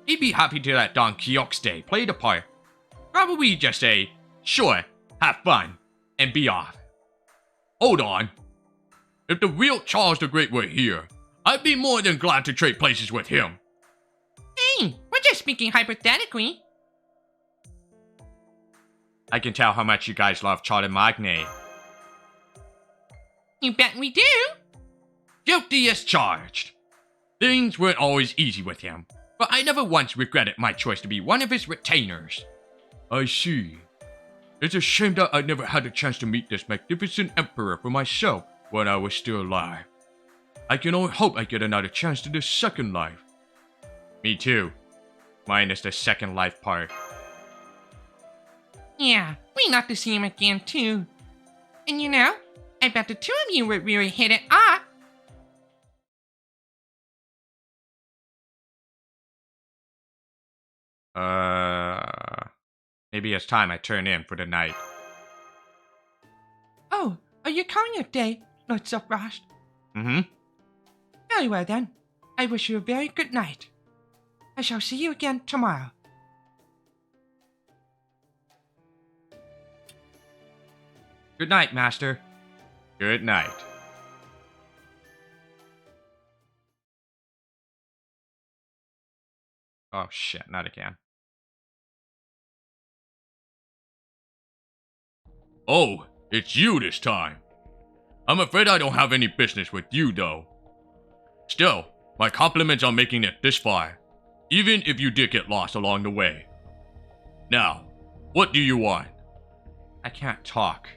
Speaker 3: He'd be happy to let Don Quixote play the part. Probably just say, "Sure, have fun," and be off. Hold on. If the real Charles the Great were here, I'd be more than glad to trade places with him.
Speaker 2: just speaking hypothetically.
Speaker 1: I can tell how much you guys love Charlie Magne.
Speaker 2: You bet we do.
Speaker 1: Guilty as charged. Things weren't always easy with him, but I never once regretted my choice to be one of his retainers.
Speaker 3: I see. It's a shame that I never had a chance to meet this magnificent emperor for myself when I was still alive. I can only hope I get another chance to this second life.
Speaker 1: Me too. Minus the second life part.
Speaker 2: Yeah, we love to see him again too. And you know, I bet the two of you would really hit it off.
Speaker 1: Maybe it's time I turn in for the night.
Speaker 2: Oh, are you calling it day, Lord Silfrost?
Speaker 1: Mm-hmm.
Speaker 2: Very well then. I wish you a very good night. I shall see you again tomorrow.
Speaker 1: Good night, Master. Good night. Oh shit, not again.
Speaker 3: Oh, it's you this time. I'm afraid I don't have any business with you, though. Still, my compliments on making it this far, even if you did get lost along the way. Now, what do you want?
Speaker 1: I can't talk.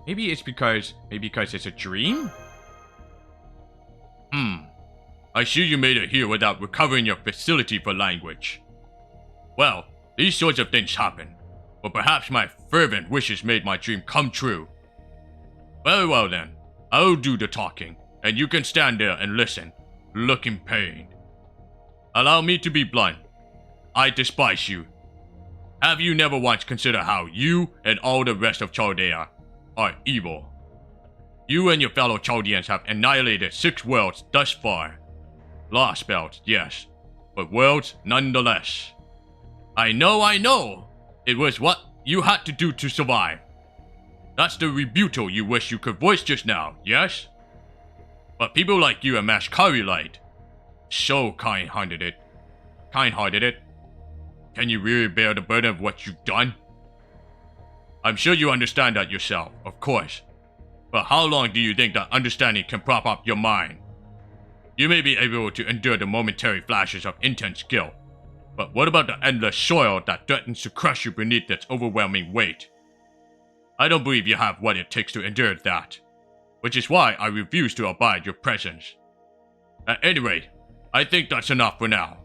Speaker 1: Maybe it's because it's a dream?
Speaker 3: I see you made it here without recovering your facility for language. Well, these sorts of things happen, but perhaps my fervent wishes made my dream come true. Very well then, I'll do the talking, and you can stand there and listen, looking pained. Allow me to be blunt. I despise you. Have you never once considered how you and all the rest of Chaldea are evil? You and your fellow Chaldeans have annihilated 6 worlds thus far. Lostbelt, yes, but worlds nonetheless. I know! It was what you had to do to survive. That's the rebuttal you wish you could voice just now, yes? But people like you amass Kari light. So kind-hearted. Can you really bear the burden of what you've done? I'm sure you understand that yourself, of course. But how long do you think that understanding can prop up your mind? You may be able to endure the momentary flashes of intense guilt, but what about the endless soil that threatens to crush you beneath its overwhelming weight? I don't believe you have what it takes to endure that, which is why I refuse to abide your presence. At any rate, I think that's enough for now.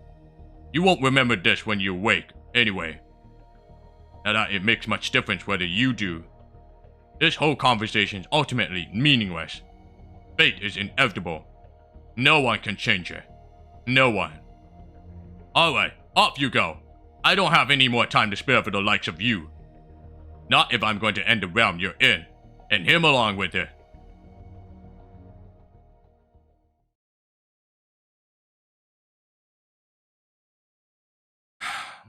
Speaker 3: You won't remember this when you wake, anyway. Not that it makes much difference whether you do. This whole conversation is ultimately meaningless. Fate is inevitable. No one can change it. No one. Alright, off you go. I don't have any more time to spare for the likes of you. Not if I'm going to end the realm you're in, and him along with it.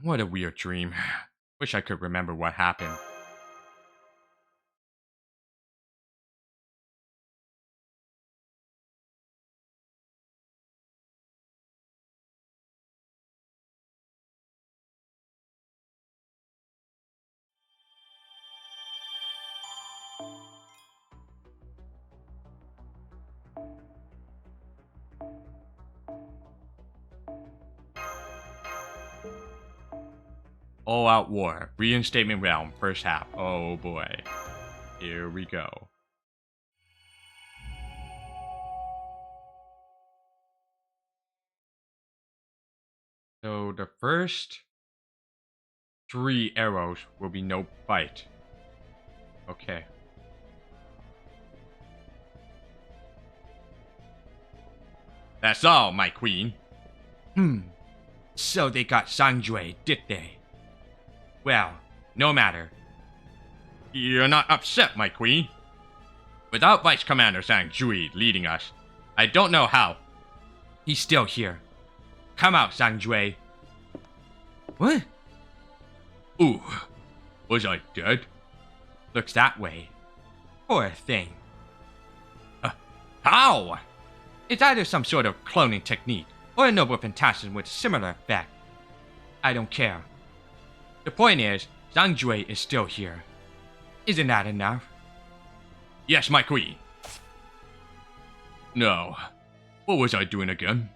Speaker 1: What a weird dream. Wish I could remember what happened. All Out War, Reinstatement Realm, first half. Oh boy. Here we go. So the first 3 arrows will be no bite. Okay. That's all, my queen. So they got Sangjue, did they? Well, no matter. You're not upset, my queen. Without Vice Commander Sangjue leading us, I don't know how. He's still here. Come out, Sangjue. What?
Speaker 3: Ooh, was I dead?
Speaker 1: Looks that way. Poor thing. How? It's either some sort of cloning technique, or a noble phantasm with similar effect.
Speaker 2: I don't care. The point is, Zhang Jue is still here. Isn't that enough?
Speaker 3: Yes, my queen. Now, what was I doing again?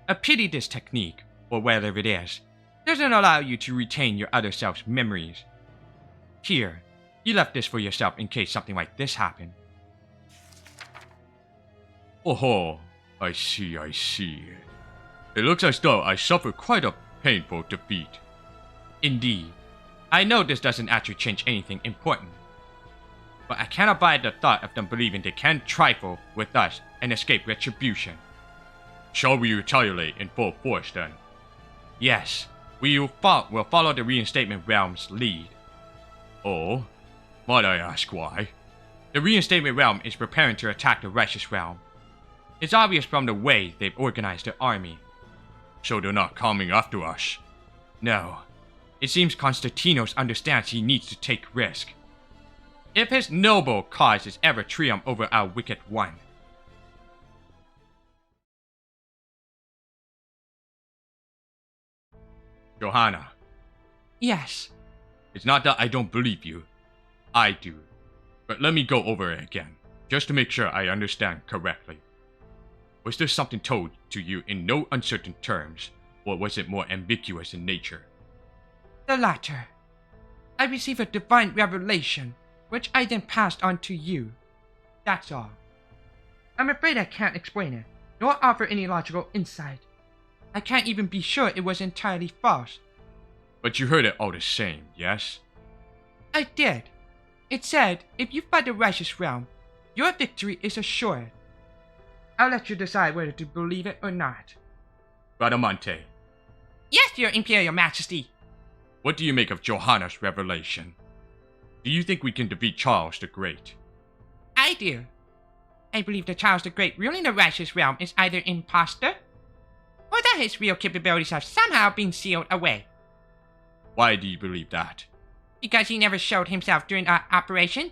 Speaker 2: A pity this technique, or whatever it is, doesn't allow you to retain your other self's memories. Here, you left this for yourself in case something like this happened.
Speaker 3: Oh, I see, I see. It looks as though I suffered quite a painful defeat.
Speaker 2: Indeed. I know this doesn't actually change anything important. But I can't abide the thought of them believing they can trifle with us and escape retribution.
Speaker 3: Shall we retaliate in full force then?
Speaker 2: Yes, we will follow the Reinstatement Realm's lead.
Speaker 3: Oh? Might I ask why?
Speaker 2: The Reinstatement Realm is preparing to attack the Righteous Realm. It's obvious from the way they've organized their army.
Speaker 3: So they're not coming after us?
Speaker 2: No. It seems Constantinos understands he needs to take risk. If his noble cause is ever triumph over our wicked one.
Speaker 3: Johanna,
Speaker 2: Yes.
Speaker 3: it's not that I don't believe you. I do. But let me go over it again, just to make sure I understand correctly. Was there something told to you in no uncertain terms, or was it more ambiguous in nature?
Speaker 2: The latter. I received a divine revelation, which I then passed on to you. That's all. I'm afraid I can't explain it, nor offer any logical insight. I can't even be sure it was entirely false.
Speaker 3: But you heard it all the same, yes?
Speaker 2: I did. It said, if you fight the Righteous Realm, your victory is assured. I'll let you decide whether to believe it or not.
Speaker 3: Bradamante,
Speaker 2: Yes, Your Imperial Majesty.
Speaker 3: what do you make of Johanna's revelation? Do you think we can defeat Charles the Great?
Speaker 2: I do. I believe that Charles the Great ruling the Righteous Realm is either imposter, or that his real capabilities have somehow been sealed away.
Speaker 3: Why do you believe that?
Speaker 2: Because he never showed himself during our operation.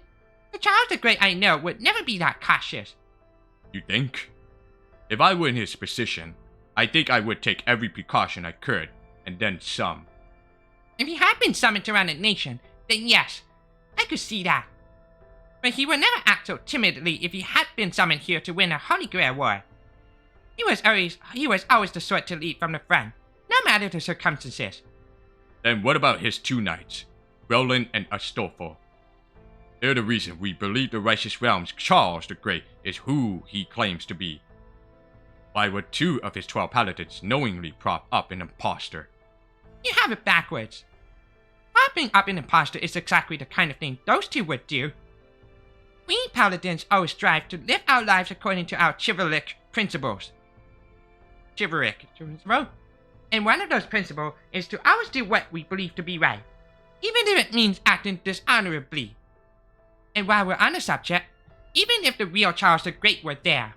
Speaker 2: The Charles the Great I know would never be that cautious.
Speaker 3: You think? If I were in his position, I think I would take every precaution I could, and then some.
Speaker 2: If he had been summoned around the nation, then yes, I could see that. But he would never act so timidly if he had been summoned here to win a Holy Grail war. He was always the sort to lead from the front, no matter the circumstances.
Speaker 3: Then what about his two knights, Roland and Astolfo? They're the reason we believe the Righteous Realm's Charles the Great is who he claims to be. Why would 2 of his 12 paladins knowingly prop up an imposter?
Speaker 2: You have it backwards. Propping up an imposter is exactly the kind of thing those 2 would do. We paladins always strive to live our lives according to our chivalric principles. And one of those principles is to always do what we believe to be right, even if it means acting dishonorably. And while we're on the subject, even if the real Charles the Great were there,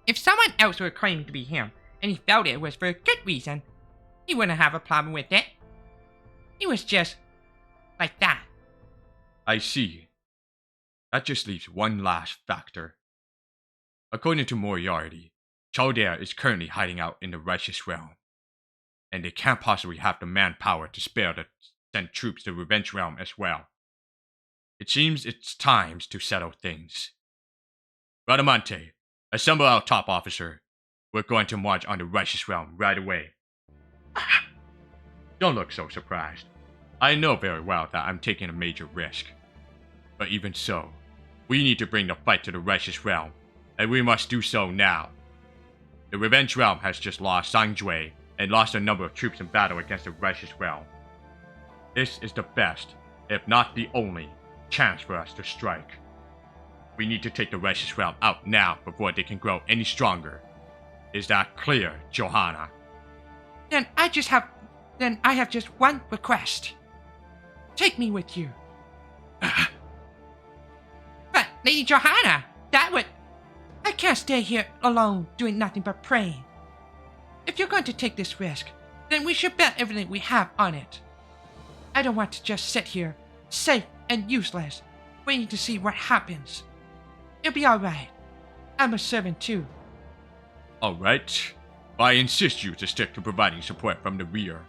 Speaker 2: if someone else were claiming to be him, and he felt it was for a good reason, he wouldn't have a problem with it. He was just like that.
Speaker 3: I see. That just leaves one last factor. According to Moriarty, Chaldea is currently hiding out in the Righteous Realm, and they can't possibly have the manpower to spare to send troops to Revenge Realm as well. It seems it's time to settle things. Bradamante, assemble our top officer. We're going to march on the Righteous Realm right away. Don't look so surprised. I know very well that I'm taking a major risk. But even so, we need to bring the fight to the Righteous Realm, and we must do so now. The Revenge Realm has just lost Sangjue and lost a number of troops in battle against the Righteous Realm. This is the best, if not the only, chance for us to strike. We need to take the Righteous Realm out now before they can grow any stronger. Is that clear, Johanna?
Speaker 2: Then I have just one request. Take me with you. But, Lady Johanna, I can't stay here alone doing nothing but praying. If you're going to take this risk, then we should bet everything we have on it. I don't want to just sit here, safe and useless, waiting to see what happens. It'll be alright. I'm a servant too.
Speaker 3: Alright, but I insist you to stick to providing support from the rear.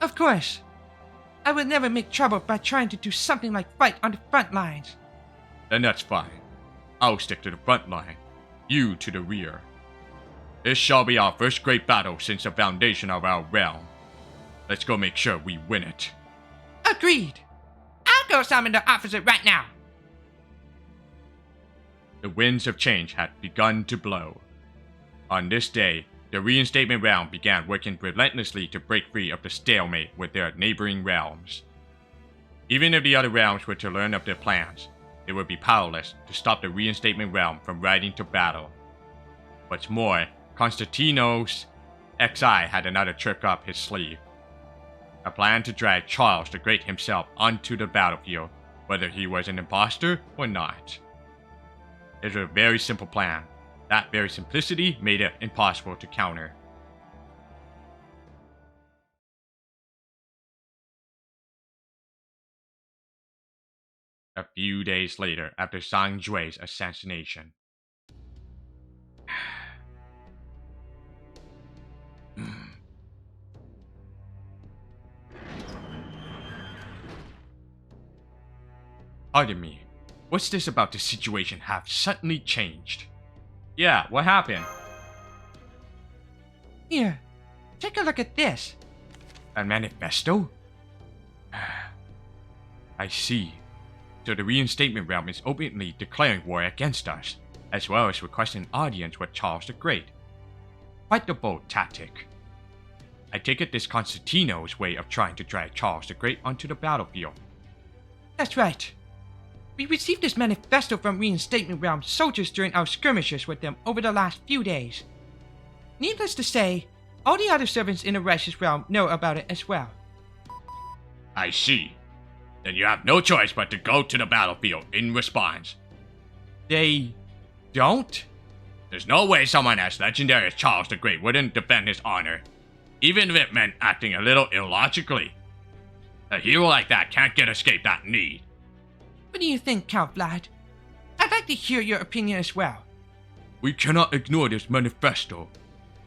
Speaker 2: Of course. I would never make trouble by trying to do something like fight on the front lines.
Speaker 3: Then that's fine. I'll stick to the front line. You to the rear. This shall be our first great battle since the foundation of our realm. Let's go make sure we win it.
Speaker 2: Agreed. I'll go summon the officer right now.
Speaker 3: The winds of change had begun to blow. On this day, the reinstatement realm began working relentlessly to break free of the stalemate with their neighboring realms. Even if the other realms were to learn of their plans, they would be powerless to stop the reinstatement realm from riding to battle. What's more, Constantinos XI had another trick up his sleeve. A plan to drag Charles the Great himself onto the battlefield, whether he was an imposter or not. It was a very simple plan. That very simplicity made it impossible to counter. A few days later, after Zhang Jui's assassination. Pardon me, what's this about the situation have suddenly changed? Yeah, what happened?
Speaker 2: Here, take a look at this.
Speaker 3: A manifesto? I see. So the reinstatement realm is openly declaring war against us, as well as requesting an audience with Charles the Great. Quite the bold tactic. I take it this Constantino's way of trying to drag Charles the Great onto the battlefield.
Speaker 2: That's right. We received this manifesto from Reinstatement Realm soldiers during our skirmishes with them over the last few days. Needless to say, all the other servants in the Righteous Realm know about it as well.
Speaker 3: I see. Then you have no choice but to go to the battlefield in response.
Speaker 2: They don't?
Speaker 3: There's no way someone as legendary as Charles the Great wouldn't defend his honor, even if it meant acting a little illogically. A hero like that can't get escape that need.
Speaker 2: What do you think, Count Vlad? I'd like to hear your opinion as well.
Speaker 3: We cannot ignore this manifesto.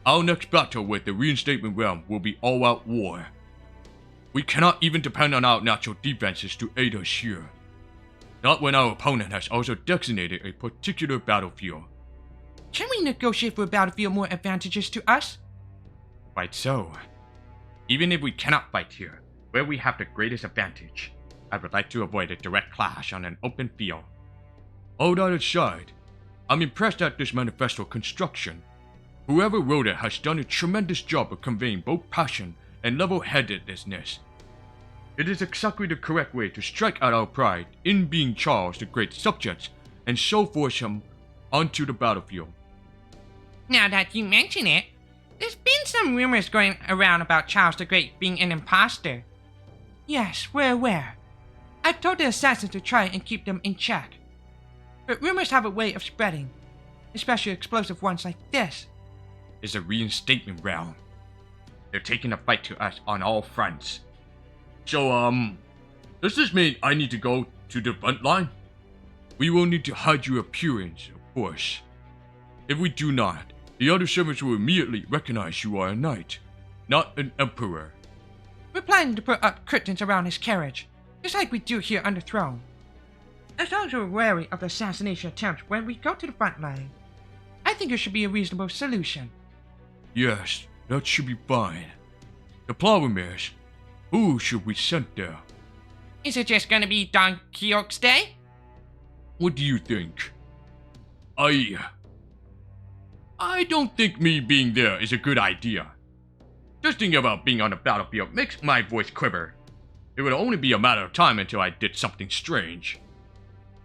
Speaker 3: Our next battle with the Reinstatement Realm will be all-out war. We cannot even depend on our natural defenses to aid us here. Not when our opponent has also designated a particular battlefield.
Speaker 2: Can we negotiate for a battlefield more advantageous to us?
Speaker 3: Quite so. Even if we cannot fight here, where we have the greatest advantage, I would like to avoid a direct clash on an open field. All that aside, I'm impressed at this manifesto construction. Whoever wrote it has done a tremendous job of conveying both passion and level-headedness. It is exactly the correct way to strike at our pride in being Charles the Great's subjects and so force him onto the battlefield.
Speaker 2: Now that you mention it, there's been some rumors going around about Charles the Great being an imposter. Yes, we're aware. I've told the assassins to try and keep them in check. But rumors have a way of spreading, especially explosive ones like this.
Speaker 3: It's a reinstatement realm. They're taking a fight to us on all fronts. So, does this mean I need to go to the front line? We will need to hide your appearance, of course. If we do not, the other servants will immediately recognize you are a knight, not an emperor.
Speaker 2: We're planning to put up curtains around his carriage, just like we do here on the throne. As long as we're wary of the assassination attempts when we go to the front line, I think it should be a reasonable solution.
Speaker 3: Yes, that should be fine. The problem is, who should we send there?
Speaker 2: Is it just gonna be Don Quixote's day?
Speaker 3: What do you think? I don't think me being there is a good idea. Just thinking about being on the battlefield makes my voice quiver. It would only be a matter of time until I did something strange.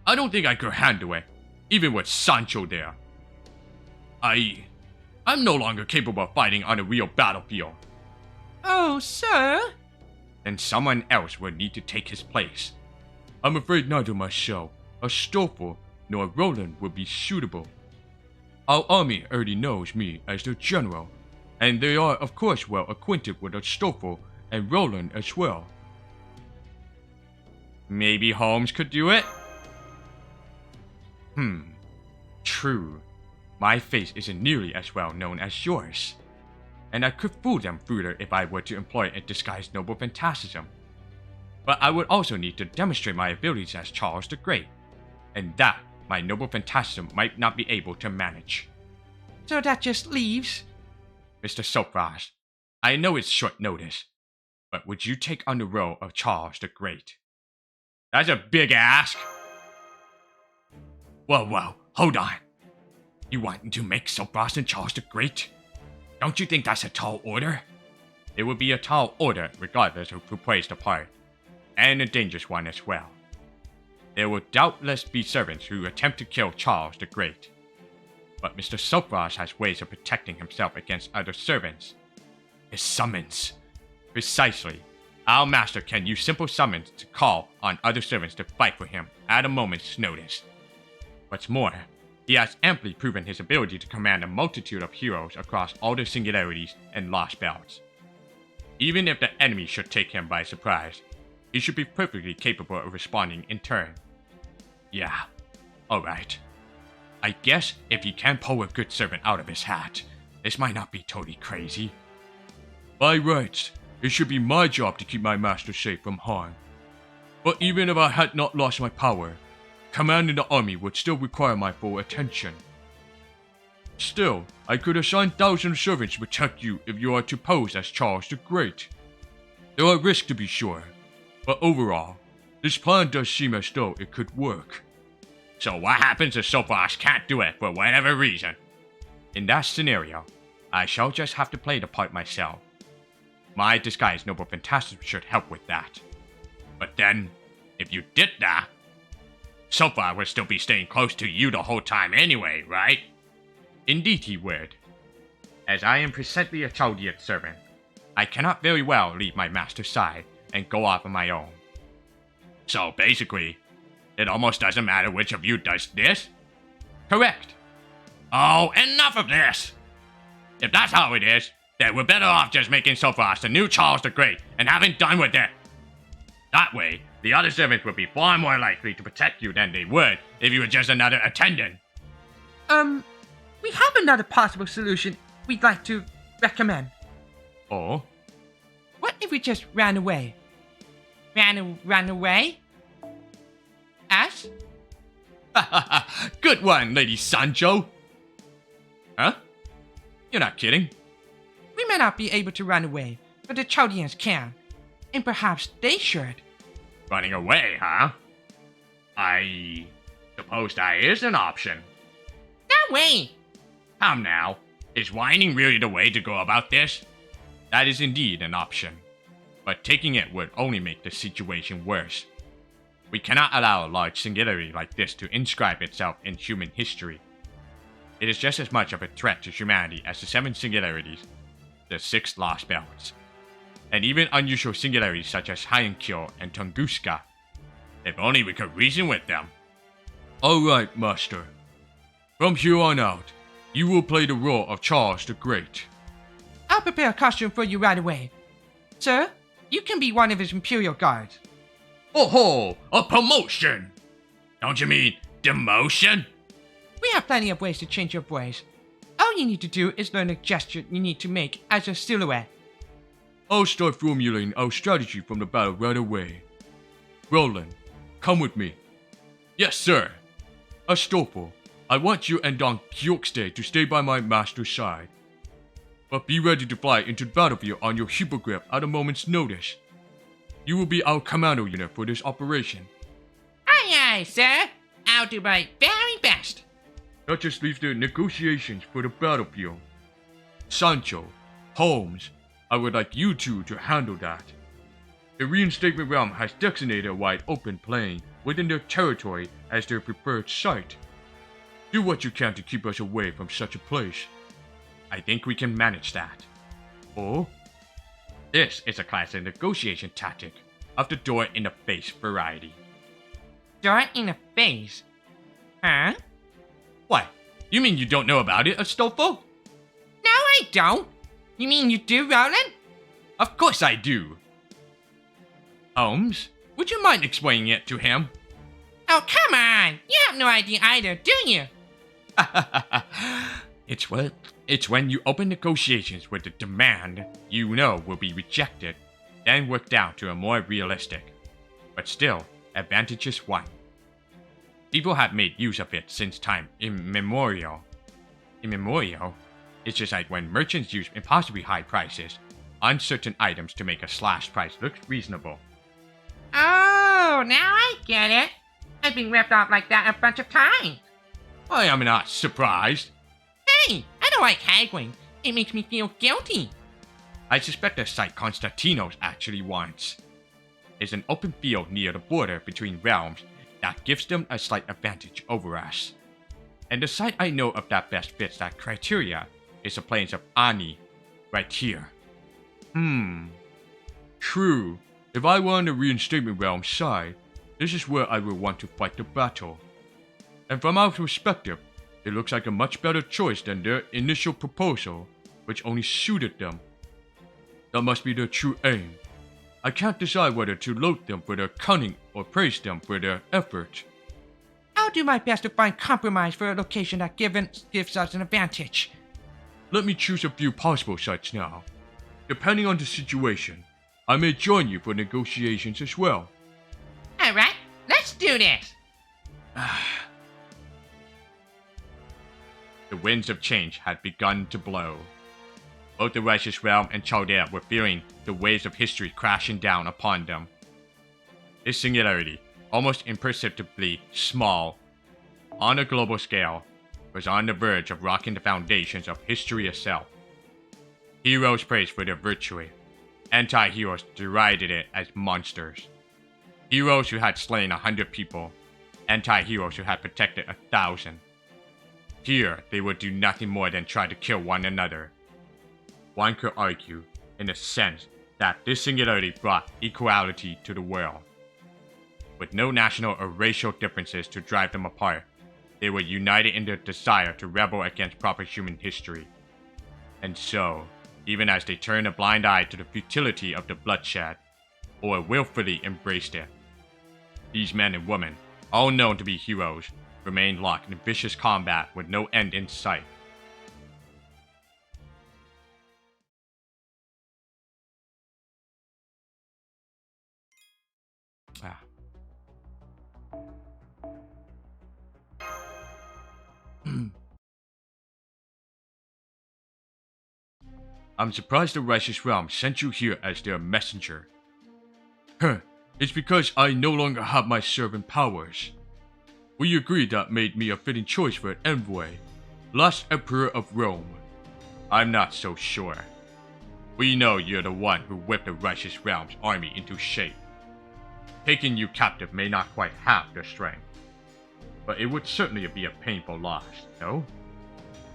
Speaker 3: I don't think I could handle it, even with Sancho there. I'm no longer capable of fighting on a real battlefield.
Speaker 2: Oh, sir?
Speaker 3: Then someone else will need to take his place. I'm afraid neither myself, Astolfo, nor Roland will be suitable. Our army already knows me as their general, and they are of course well acquainted with Astolfo and Roland as well. Maybe Holmes could do it? True. My face isn't nearly as well known as yours.
Speaker 1: and I could fool them further if I were to employ a disguised noble phantasm. But I would also need to demonstrate my abilities as Charles the Great, and that my noble phantasm might not be able to manage.
Speaker 2: So that just leaves...
Speaker 1: Mr. Soapfrost, I know it's short notice, but would you take on the role of Charles the Great? That's a big ask. Whoa, hold on. You want to make Soapfrost and Charles the Great? Don't you think that's a tall order? It would be a tall order regardless of who plays the part, and a dangerous one as well. There will doubtless be servants who attempt to kill Charles the Great. But Mr. Soapfrost has ways of protecting himself against other servants. His summons. Precisely. Our master can use simple summons to call on other servants to fight for him at a moment's notice. What's more, he has amply proven his ability to command a multitude of heroes across all the singularities and Lostbelts. Even if the enemy should take him by surprise, he should be perfectly capable of responding in turn. Yeah, alright. I guess if he can pull a good servant out of his hat, this might not be totally crazy.
Speaker 3: By rights, it should be my job to keep my master safe from harm. But even if I had not lost my power, commanding the army would still require my full attention. Still, I could assign thousands of servants to protect you if you are to pose as Charles the Great. There are risks to be sure, but overall, this plan does seem as though it could work.
Speaker 1: So what happens if Soapfrost can't do it for whatever reason? In that scenario, I shall just have to play the part myself. My disguised noble phantasm should help with that. But then, if you did that, Soapfrost would still be staying close to you the whole time anyway, right? Indeed he would. As I am presently a Chaldean servant, I cannot very well leave my master's side and go off on my own. So basically, it almost doesn't matter which of you does this? Correct. Oh, enough of this! If that's how it is, then we're better off just making Soapfrost the new Charles the Great and having done with it. That way, the other servants would be far more likely to protect you than they would if you were just another attendant.
Speaker 2: We have another possible solution we'd like to recommend.
Speaker 1: Oh?
Speaker 2: What if we just ran away? Ran away? Us?
Speaker 1: Good one, Lady Sancho. Huh? You're not kidding.
Speaker 2: We may not be able to run away, but the Chaldeans can. And perhaps they should.
Speaker 1: Running away, huh? I suppose that is an option.
Speaker 2: No way!
Speaker 1: Come now, is whining really the way to go about this? That is indeed an option, but taking it would only make the situation worse. We cannot allow a large singularity like this to inscribe itself in human history. It is just as much of a threat to humanity as the 7 singularities, the 6 Lostbelts, and even unusual singularities such as Hyankyo and Tunguska. If only we could reason with them.
Speaker 3: Alright, Master. From here on out, you will play the role of Charles the Great.
Speaker 2: I'll prepare a costume for you right away. Sir, you can be one of his Imperial Guards.
Speaker 1: Oh ho! A promotion! Don't you mean demotion?
Speaker 2: We have plenty of ways to change your voice. All you need to do is learn the gesture you need to make as a silhouette.
Speaker 3: I'll start formulating our strategy from the battle right away. Roland, come with me.
Speaker 1: Yes, sir.
Speaker 3: Astolfo, I want you and Don Quixote to stay by my master's side. But be ready to fly into the battlefield on your hippogriff at a moment's notice. You will be our commando unit for this operation.
Speaker 2: Aye, sir. I'll do my very best.
Speaker 3: That just leaves the negotiations for the battlefield. Sancho, Holmes, I would like you two to handle that. The reinstatement realm has designated a wide open plain within their territory as their preferred site. Do what you can to keep us away from such a place.
Speaker 1: I think we can manage that.
Speaker 3: Oh?
Speaker 1: This is a classic negotiation tactic of the door in the face variety.
Speaker 2: Door in the face? Huh?
Speaker 1: What? You mean you don't know about it, Astolfo?
Speaker 2: No, I don't. You mean you do, Roland?
Speaker 1: Of course I do. Holmes, would you mind explaining it to him?
Speaker 2: Oh, come on. You have no idea either, do you?
Speaker 1: It's when you open negotiations with a demand you know will be rejected, then work down to a more realistic, but still advantageous one. People have made use of it since time immemorial. Immemorial? It's just like when merchants use impossibly high prices on certain items to make a slash price look reasonable.
Speaker 2: Oh, now I get it. I've been ripped off like that a bunch of times.
Speaker 1: I am not surprised.
Speaker 2: Hey, I don't like haggling. It makes me feel guilty.
Speaker 1: I suspect the site Constantinos actually wants is an open field near the border between realms that gives them a slight advantage over us. And the site I know of that best fits that criteria is the plains of Ani, right here.
Speaker 3: True. If I were on the reinstatement realm side, this is where I would want to fight the battle. And from our perspective, it looks like a much better choice than their initial proposal, which only suited them. That must be their true aim. I can't decide whether to loathe them for their cunning or praise them for their effort.
Speaker 2: I'll do my best to find compromise for a location that gives us an advantage.
Speaker 3: Let me choose a few possible sites now. Depending on the situation, I may join you for negotiations as well.
Speaker 2: Alright, let's do this.
Speaker 1: The winds of change had begun to blow. Both the righteous realm and Chaldea were feeling the waves of history crashing down upon them. This singularity, almost imperceptibly small, on a global scale, was on the verge of rocking the foundations of history itself. Heroes praised for their virtue. Anti-heroes derided it as monsters. Heroes who had slain 100 people. Anti-heroes who had protected 1,000. Here, they would do nothing more than try to kill one another. One could argue, in a sense, that this singularity brought equality to the world. With no national or racial differences to drive them apart, they were united in their desire to rebel against proper human history. And so, even as they turned a blind eye to the futility of the bloodshed, or willfully embraced it, these men and women, all known to be heroes, remained locked in vicious combat with no end in sight.
Speaker 3: I'm surprised the righteous realm sent you here as their messenger. It's because I no longer have my servant powers. We agreed that made me a fitting choice for an envoy, last emperor of Rome.
Speaker 1: I'm not so sure. We know you're the one who whipped the righteous realm's army into shape. Taking you captive may not quite have their strength, but it would certainly be a painful loss, no?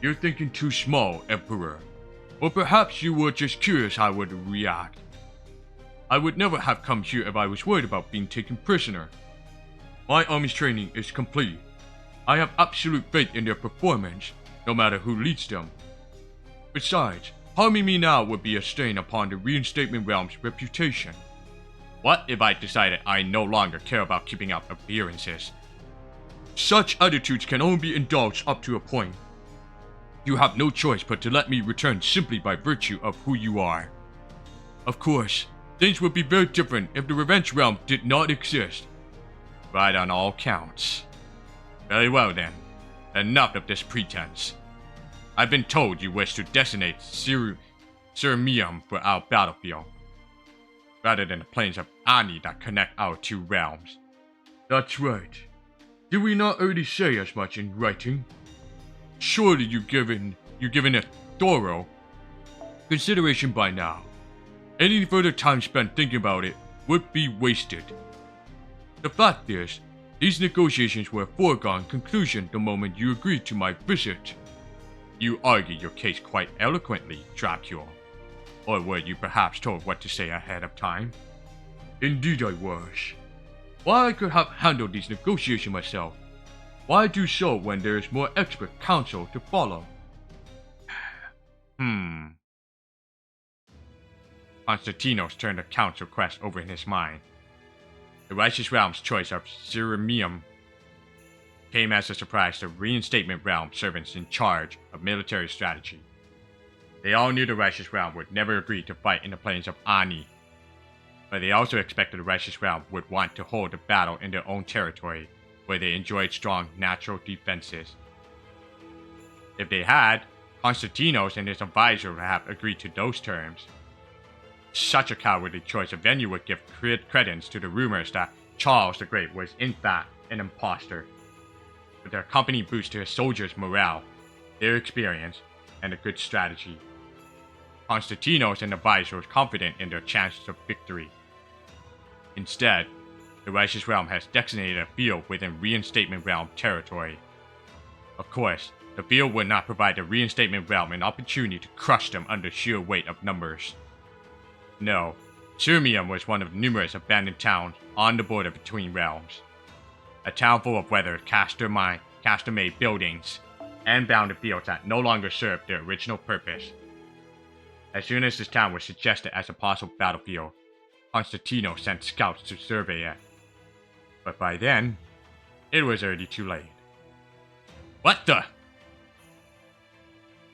Speaker 3: You're thinking too small, Emperor. Or perhaps you were just curious how I would react. I would never have come here if I was worried about being taken prisoner. My army's training is complete. I have absolute faith in their performance, no matter who leads them. Besides, harming me now would be a stain upon the reinstatement realm's reputation.
Speaker 1: What if I decided I no longer care about keeping up appearances?
Speaker 3: Such attitudes can only be indulged up to a point. You have no choice but to let me return simply by virtue of who you are. Of course, things would be very different if the revenge realm did not exist.
Speaker 1: Right on all counts. Very well then. Enough of this pretense. I've been told you wish to designate Sirmium for our battlefield, rather than the plains of Ani that connect our two realms.
Speaker 3: That's right. Did we not already say as much in writing? Surely you've given it thorough consideration by now. Any further time spent thinking about it would be wasted. The fact is, these negotiations were a foregone conclusion the moment you agreed to my visit.
Speaker 1: You argued your case quite eloquently, Dracula. Or were you perhaps told what to say ahead of time?
Speaker 3: Indeed I was. While I could have handled these negotiations myself, why do so when there is more expert counsel to follow?
Speaker 1: Constantinos turned the council quest over in his mind. The righteous realm's choice of Sirmium came as a surprise to Reinstatement Realm servants in charge of military strategy. They all knew the Righteous Realm would never agree to fight in the plains of Ani, but they also expected the Righteous Realm would want to hold the battle in their own territory, where they enjoyed strong natural defenses. If they had, Constantinos and his advisor would have agreed to those terms. Such a cowardly choice of venue would give credence to the rumors that Charles the Great was in fact an imposter, with their accompanying boost to his soldiers' morale, their experience, and a good strategy. Constantinos and the advisor was confident in their chances of victory. Instead, the Righteous Realm has designated a field within Reinstatement Realm territory. Of course, the field would not provide the Reinstatement Realm an opportunity to crush them under sheer weight of numbers. No, Sirmium was one of numerous abandoned towns on the border between realms. A town full of weathered custom-made buildings and bounded fields that no longer served their original purpose. As soon as this town was suggested as a possible battlefield, Constantino sent scouts to survey it. But by then, it was already too late. What the?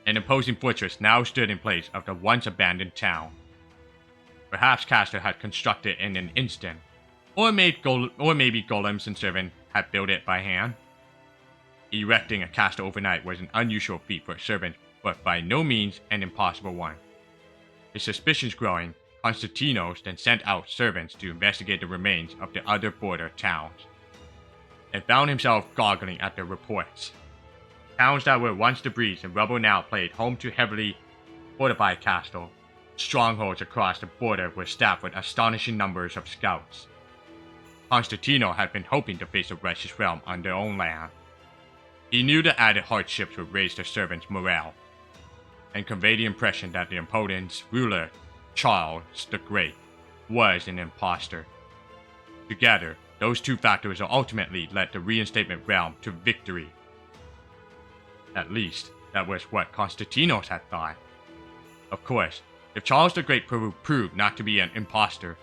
Speaker 1: An imposing fortress now stood in place of the once abandoned town. Perhaps Castor had constructed it in an instant, or maybe golems and servants had built it by hand. Erecting a castle overnight was an unusual feat for a servant, but by no means an impossible one. His suspicions growing, Constantinos then sent out servants to investigate the remains of the other border towns, and found himself goggling at their reports. Towns that were once debris and rubble now played home to heavily fortified castles. Strongholds across the border were staffed with astonishing numbers of scouts. Constantino had been hoping to face the Righteous Realm on their own land. He knew the added hardships would raise the servants' morale, and convey the impression that the opponent's ruler, Charles the Great, was an imposter. Together, those two factors ultimately led the Reinstatement Realm to victory. At least, that was what Constantinos had thought. Of course, if Charles the Great proved not to be an imposter,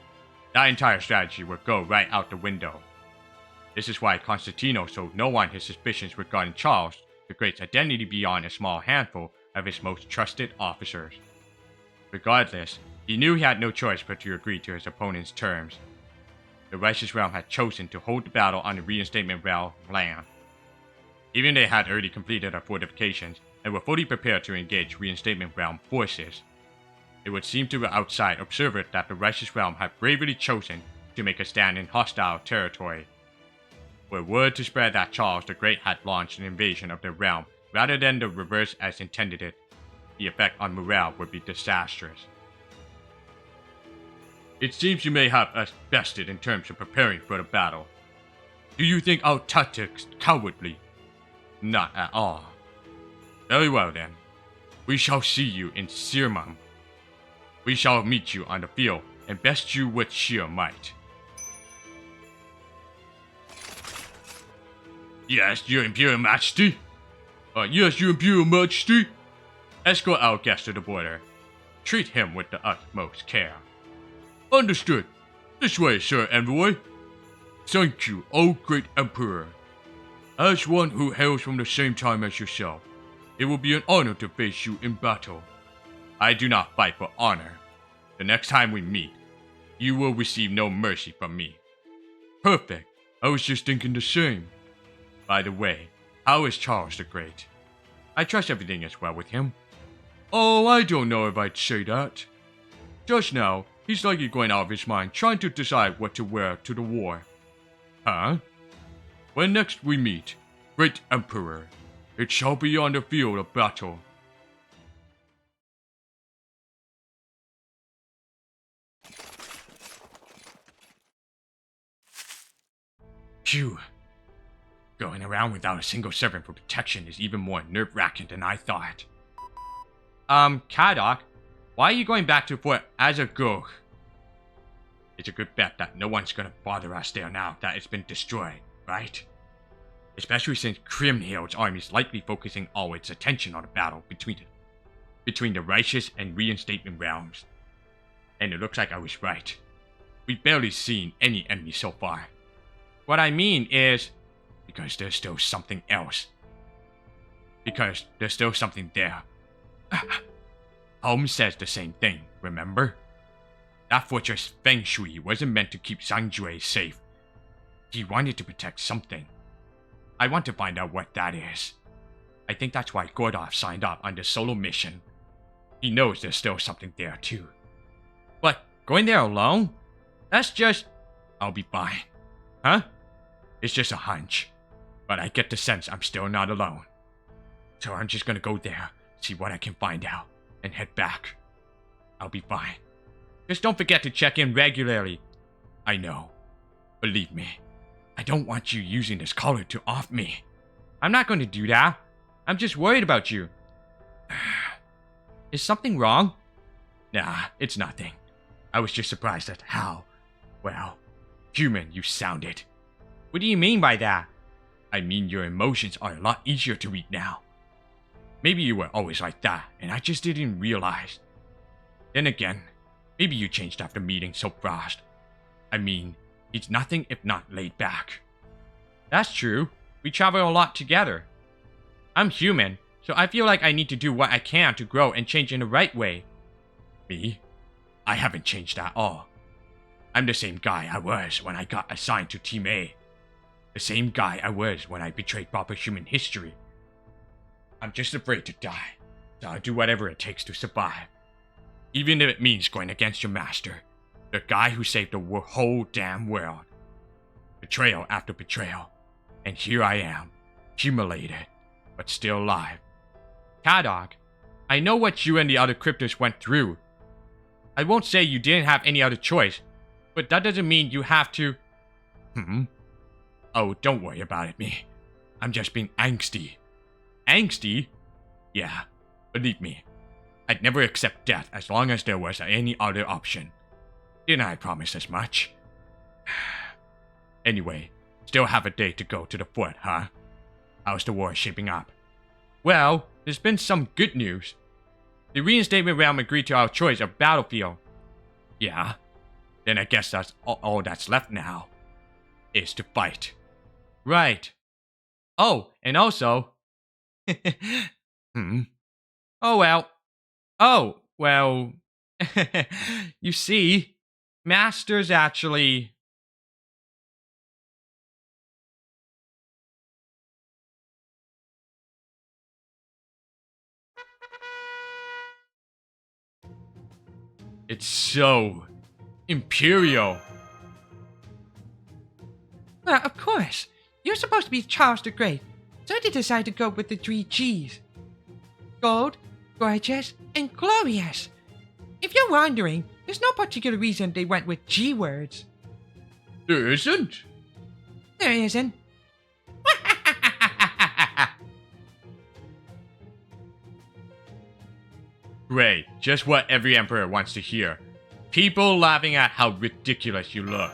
Speaker 1: that entire strategy would go right out the window. This is why Constantino told no one his suspicions regarding Charles the Great's identity beyond a small handful of his most trusted officers. Regardless, he knew he had no choice but to agree to his opponent's terms. The Righteous Realm had chosen to hold the battle on the Reinstatement Realm land. Even they had already completed their fortifications and were fully prepared to engage Reinstatement Realm forces, it would seem to the outside observer that the Righteous Realm had bravely chosen to make a stand in hostile territory. Were word to spread that Charles the Great had launched an invasion of the realm rather than the reverse as intended it, the effect on morale would be disastrous. It seems you may have us bested in terms of preparing for the battle. Do you think our tactics cowardly? Not at all. Very well then. We shall see you in Sirmium. We shall meet you on the field and best you with sheer might. Yes, Your Imperial Majesty. Yes, Your Imperial Majesty. Escort our guest to the border. Treat him with the utmost care. Understood. This way, Sir Envoy. Thank you, O Great Emperor. As one who hails from the same time as yourself, it will be an honor to face you in battle. I do not fight for honor. The next time we meet, you will receive no mercy from me. Perfect. I was just thinking the same. By the way, how is Charles the Great? I trust everything is well with him. Oh, I don't know if I'd say that. Just now, he's likely going out of his mind trying to decide what to wear to the war. Huh? When next we meet, Great Emperor, it shall be on the field of battle. Phew. Going around without a single servant for protection is even more nerve-wracking than I thought. Kadok, why are you going back to Fort Azagog? It's a good bet that no one's gonna bother us there now that it's been destroyed, right? Especially since Kriemhild's army is likely focusing all its attention on the battle between the Righteous and Reinstatement realms. And it looks like I was right. We've barely seen any enemies so far. What I mean is,
Speaker 3: because there's still something else. Because there's still something there. Holmes says the same thing, remember? That fortress feng shui wasn't meant to keep Sangjue safe. He wanted to protect something. I want to find out what that is. I think that's why Gordov signed up on the solo mission. He knows there's still something there too. What, going there alone? That's just... I'll be fine. Huh? It's just a hunch. But I get the sense I'm still not alone. So I'm just gonna go there, see what I can find out, and head back. I'll be fine. Just don't forget to check in regularly. I know. Believe me, I don't want you using this collar to off me. I'm not going to do that. I'm just worried about you. Is something wrong? Nah, it's nothing. I was just surprised at how, well, human you sounded. What do you mean by that? I mean your emotions are a lot easier to read now. Maybe you were always like that, and I just didn't realize. Then again, maybe you changed after meeting so fast. I mean, he's nothing if not laid back. That's true. We travel a lot together. I'm human, so I feel like I need to do what I can to grow and change in the right way. Me? I haven't changed at all. I'm the same guy I was when I got assigned to Team A. The same guy I was when I betrayed proper human history. I'm just afraid to die, so I'll do whatever it takes to survive. Even if it means going against your master, the guy who saved the whole damn world. Betrayal after betrayal. And here I am, humiliated, but still alive. Kadog, I know what you and the other cryptos went through. I won't say you didn't have any other choice, but that doesn't mean you have to... Oh, don't worry about it, me. I'm just being angsty. Angsty? Yeah, believe me. I'd never accept death as long as there was any other option. Didn't I promise as much? Anyway, still have a day to go to the fort, huh? How's the war shaping up? Well, there's been some good news. The reinstatement realm agreed to our choice of battlefield. Yeah? Then I guess that's all that's left now. Is to fight. Right. Oh, and also... Oh, well. Oh, well. You see, Master's actually... It's so... imperial.
Speaker 2: Well, of course. You're supposed to be Charles the Great, so they decided to go with the 3 G's. Gold, gorgeous, and glorious. If you're wondering, there's no particular reason they went with G words.
Speaker 3: There isn't?
Speaker 2: There isn't.
Speaker 3: Great, just what every emperor wants to hear. People laughing at how ridiculous you look.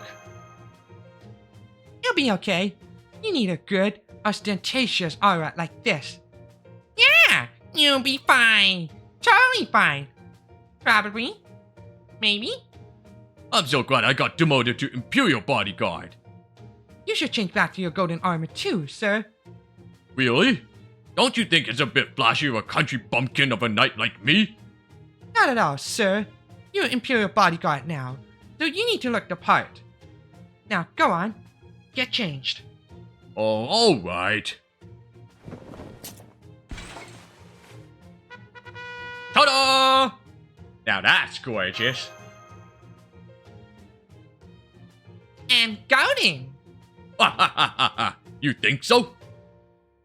Speaker 2: You'll be okay. You need a good, ostentatious aura like this. Yeah, you'll be fine. Totally fine. Probably. Maybe.
Speaker 3: I'm so glad I got demoted to Imperial Bodyguard.
Speaker 2: You should change back to your golden armor too, sir.
Speaker 3: Really? Don't you think it's a bit flashy of a country bumpkin of a knight like me?
Speaker 2: Not at all, sir. You're an Imperial Bodyguard now, so you need to look the part. Now, go on. Get changed.
Speaker 3: Oh, alright. Ta-da! Now that's gorgeous.
Speaker 2: And golden.
Speaker 3: You think so?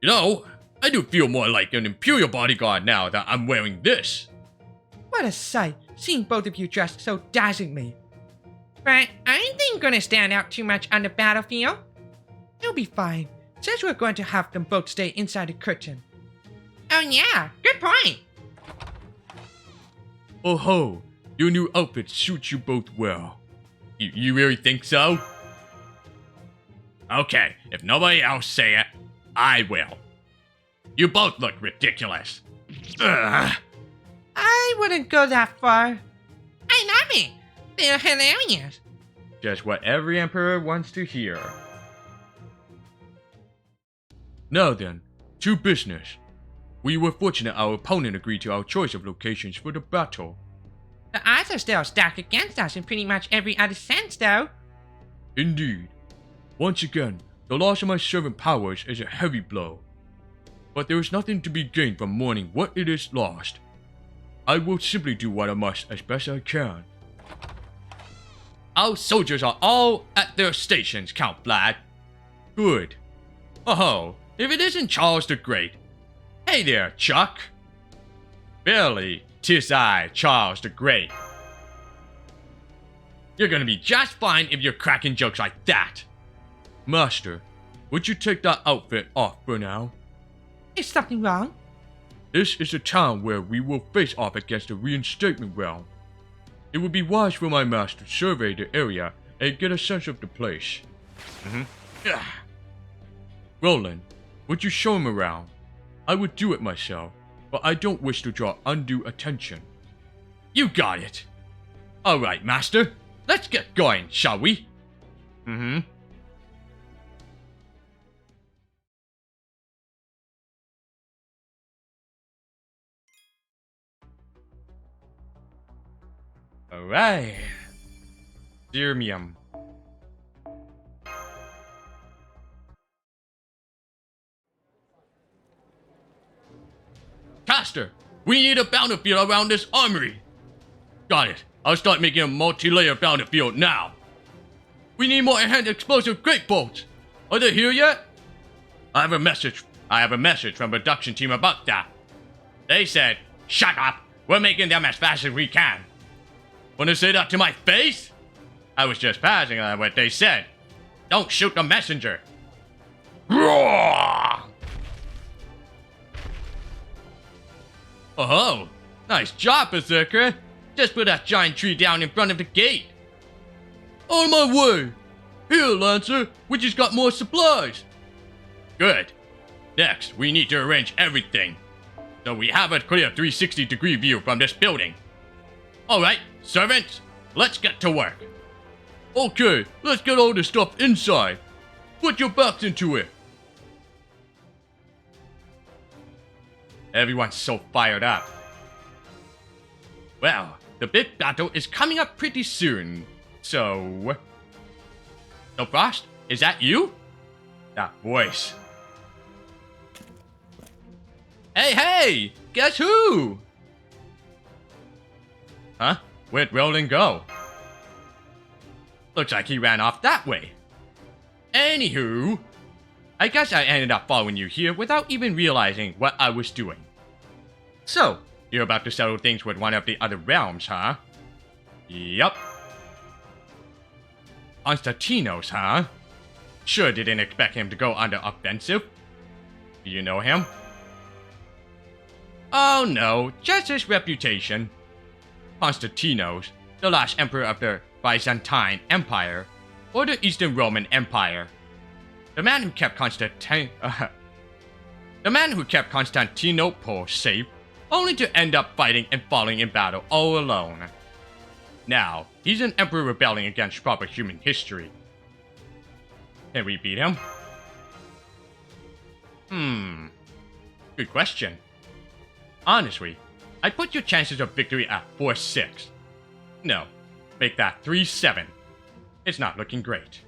Speaker 3: You know, I do feel more like an Imperial Bodyguard now that I'm wearing this.
Speaker 2: What a sight, seeing both of you dressed so dazzlingly. But aren't they gonna stand out too much on the battlefield? You'll be fine, since we're going to have them both stay inside the curtain. Oh yeah, good point.
Speaker 3: Oh ho, your new outfit suits you both well. You really think so? Okay, if nobody else say it, I will. You both look ridiculous. Ugh.
Speaker 2: I wouldn't go that far. I love it. They're hilarious.
Speaker 3: Just what every emperor wants to hear. Now then, to business. We were fortunate our opponent agreed to our choice of locations for the battle.
Speaker 2: The odds are still stacked against us in pretty much every other sense, though.
Speaker 3: Indeed. Once again, the loss of my servant powers is a heavy blow. But there is nothing to be gained from mourning what it is lost. I will simply do what I must as best I can.
Speaker 1: Our soldiers are all at their stations, Count Vlad.
Speaker 3: Good.
Speaker 1: Oh, if it isn't Charles the Great. Hey there, Chuck. Barely, 'tis I, Charles the Great. You're gonna be just fine if you're cracking jokes like that.
Speaker 3: Master, would you take that outfit off for now?
Speaker 2: Is something wrong?
Speaker 3: This is a town where we will face off against the reinstatement realm. It would be wise for my master to survey the area and get a sense of the place. Roland, would you show him around? I would do it myself, but I don't wish to draw undue attention.
Speaker 1: You got it. Alright, Master. Let's get going, shall we? Alright. Zirmium. Caster, we need a bounty field around this armory. Got it. I'll start making a multi-layer bounty field now. We need more hand explosive great bolts. Are they here yet? I have a message from production team about that. They said, shut up. We're making them as fast as we can. Wanna say that to my face? I was just passing on what they said. Don't shoot the messenger. Roar! Oh, nice job, Berserker. Just put that giant tree down in front of the gate.
Speaker 3: On my way. Here, Lancer, we just got more supplies.
Speaker 1: Good. Next, we need to arrange everything, so we have a clear 360-degree view from this building. Alright, servants, let's get to work.
Speaker 3: Okay, let's get all this stuff inside. Put your backs into it.
Speaker 1: Everyone's so fired up. Well, the big battle is coming up pretty soon, so... So Frost, is that you? That voice. Hey! Guess who? Huh? Where'd Roland go? Looks like he ran off that way. Anywho, I guess I ended up following you here without even realizing what I was doing. So, you're about to settle things with one of the other realms, huh? Yup. Constantinos, huh? Sure didn't expect him to go on the offensive. Do you know him? Oh no, just his reputation. Constantinos, the last emperor of the Byzantine Empire, or the Eastern Roman Empire. The man who kept Constantinople safe, only to end up fighting and falling in battle all alone. Now, he's an emperor rebelling against proper human history. Can we beat him? Good question. Honestly, I'd put your chances of victory at 4-6. No, make that 3-7. It's not looking great.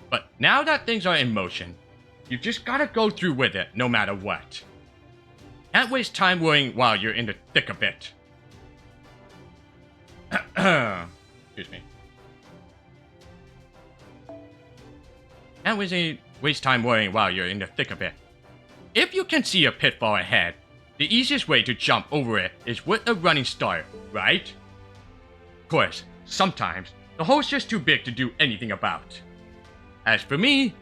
Speaker 1: But now that things are in motion, you just gotta go through with it no matter what. Can't waste time worrying while you're in the thick of it. Excuse me. Can't waste time worrying while you're in the thick of it. If you can see a pitfall ahead, the easiest way to jump over it is with a running start, right? Of course, sometimes the hole's just too big to do anything about. As for me,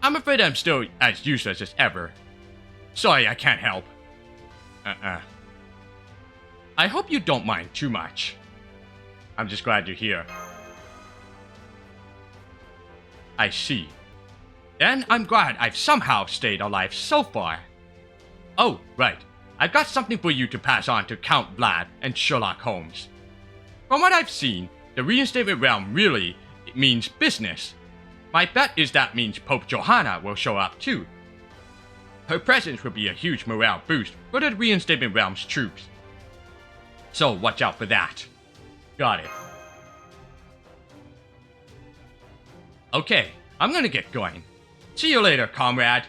Speaker 1: I'm afraid I'm still as useless as ever. Sorry, I can't help. I hope you don't mind too much. I'm just glad you're here. I see. Then I'm glad I've somehow stayed alive so far. Oh, right. I've got something for you to pass on to Count Vlad and Sherlock Holmes. From what I've seen, the reinstatement realm really means business. My bet is that means Pope Johanna will show up too. Her presence will be a huge morale boost for the Reinstatement Realm's troops. So watch out for that. Got it. Okay, I'm gonna get going. See you later, comrade.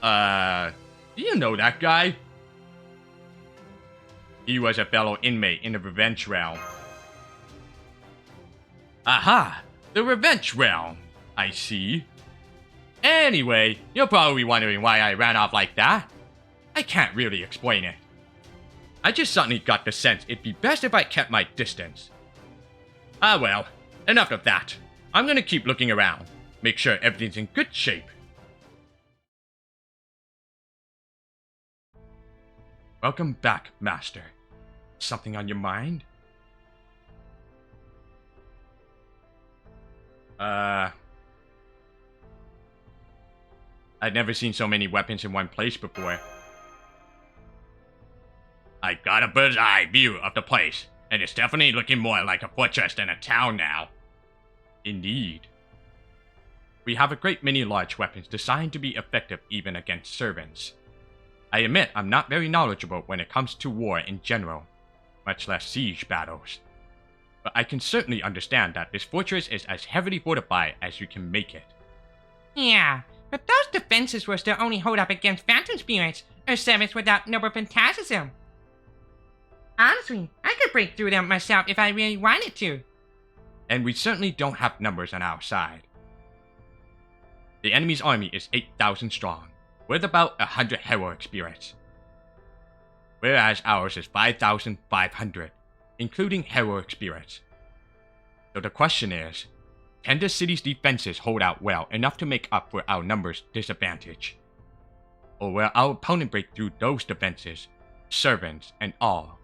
Speaker 1: Do you know that guy? He was a fellow inmate in the Revenge Realm. Aha! The Revenge Realm. I see. Anyway, you're probably wondering why I ran off like that. I can't really explain it. I just suddenly got the sense it'd be best if I kept my distance. Ah well, enough of that. I'm gonna keep looking around. Make sure everything's in good shape. Welcome back, Master. Something on your mind? I'd never seen so many weapons in one place before. I got a bird's eye view of the place, and it's definitely looking more like a fortress than a town now. Indeed. We have a great many large weapons designed to be effective even against servants. I admit I'm not very knowledgeable when it comes to war in general, much less siege battles. But I can certainly understand that this fortress is as heavily fortified as you can make it.
Speaker 2: Yeah, but those defenses will still only hold up against phantom spirits or servants without noble phantasm. Honestly, I could break through them myself if I really wanted to.
Speaker 1: And we certainly don't have numbers on our side. The enemy's army is 8,000 strong, with about 100 heroic spirits. Whereas ours is 5,500, including heroic spirits. So the question is, can the city's defenses hold out well enough to make up for our numbers disadvantage? Or will our opponent break through those defenses, servants and all?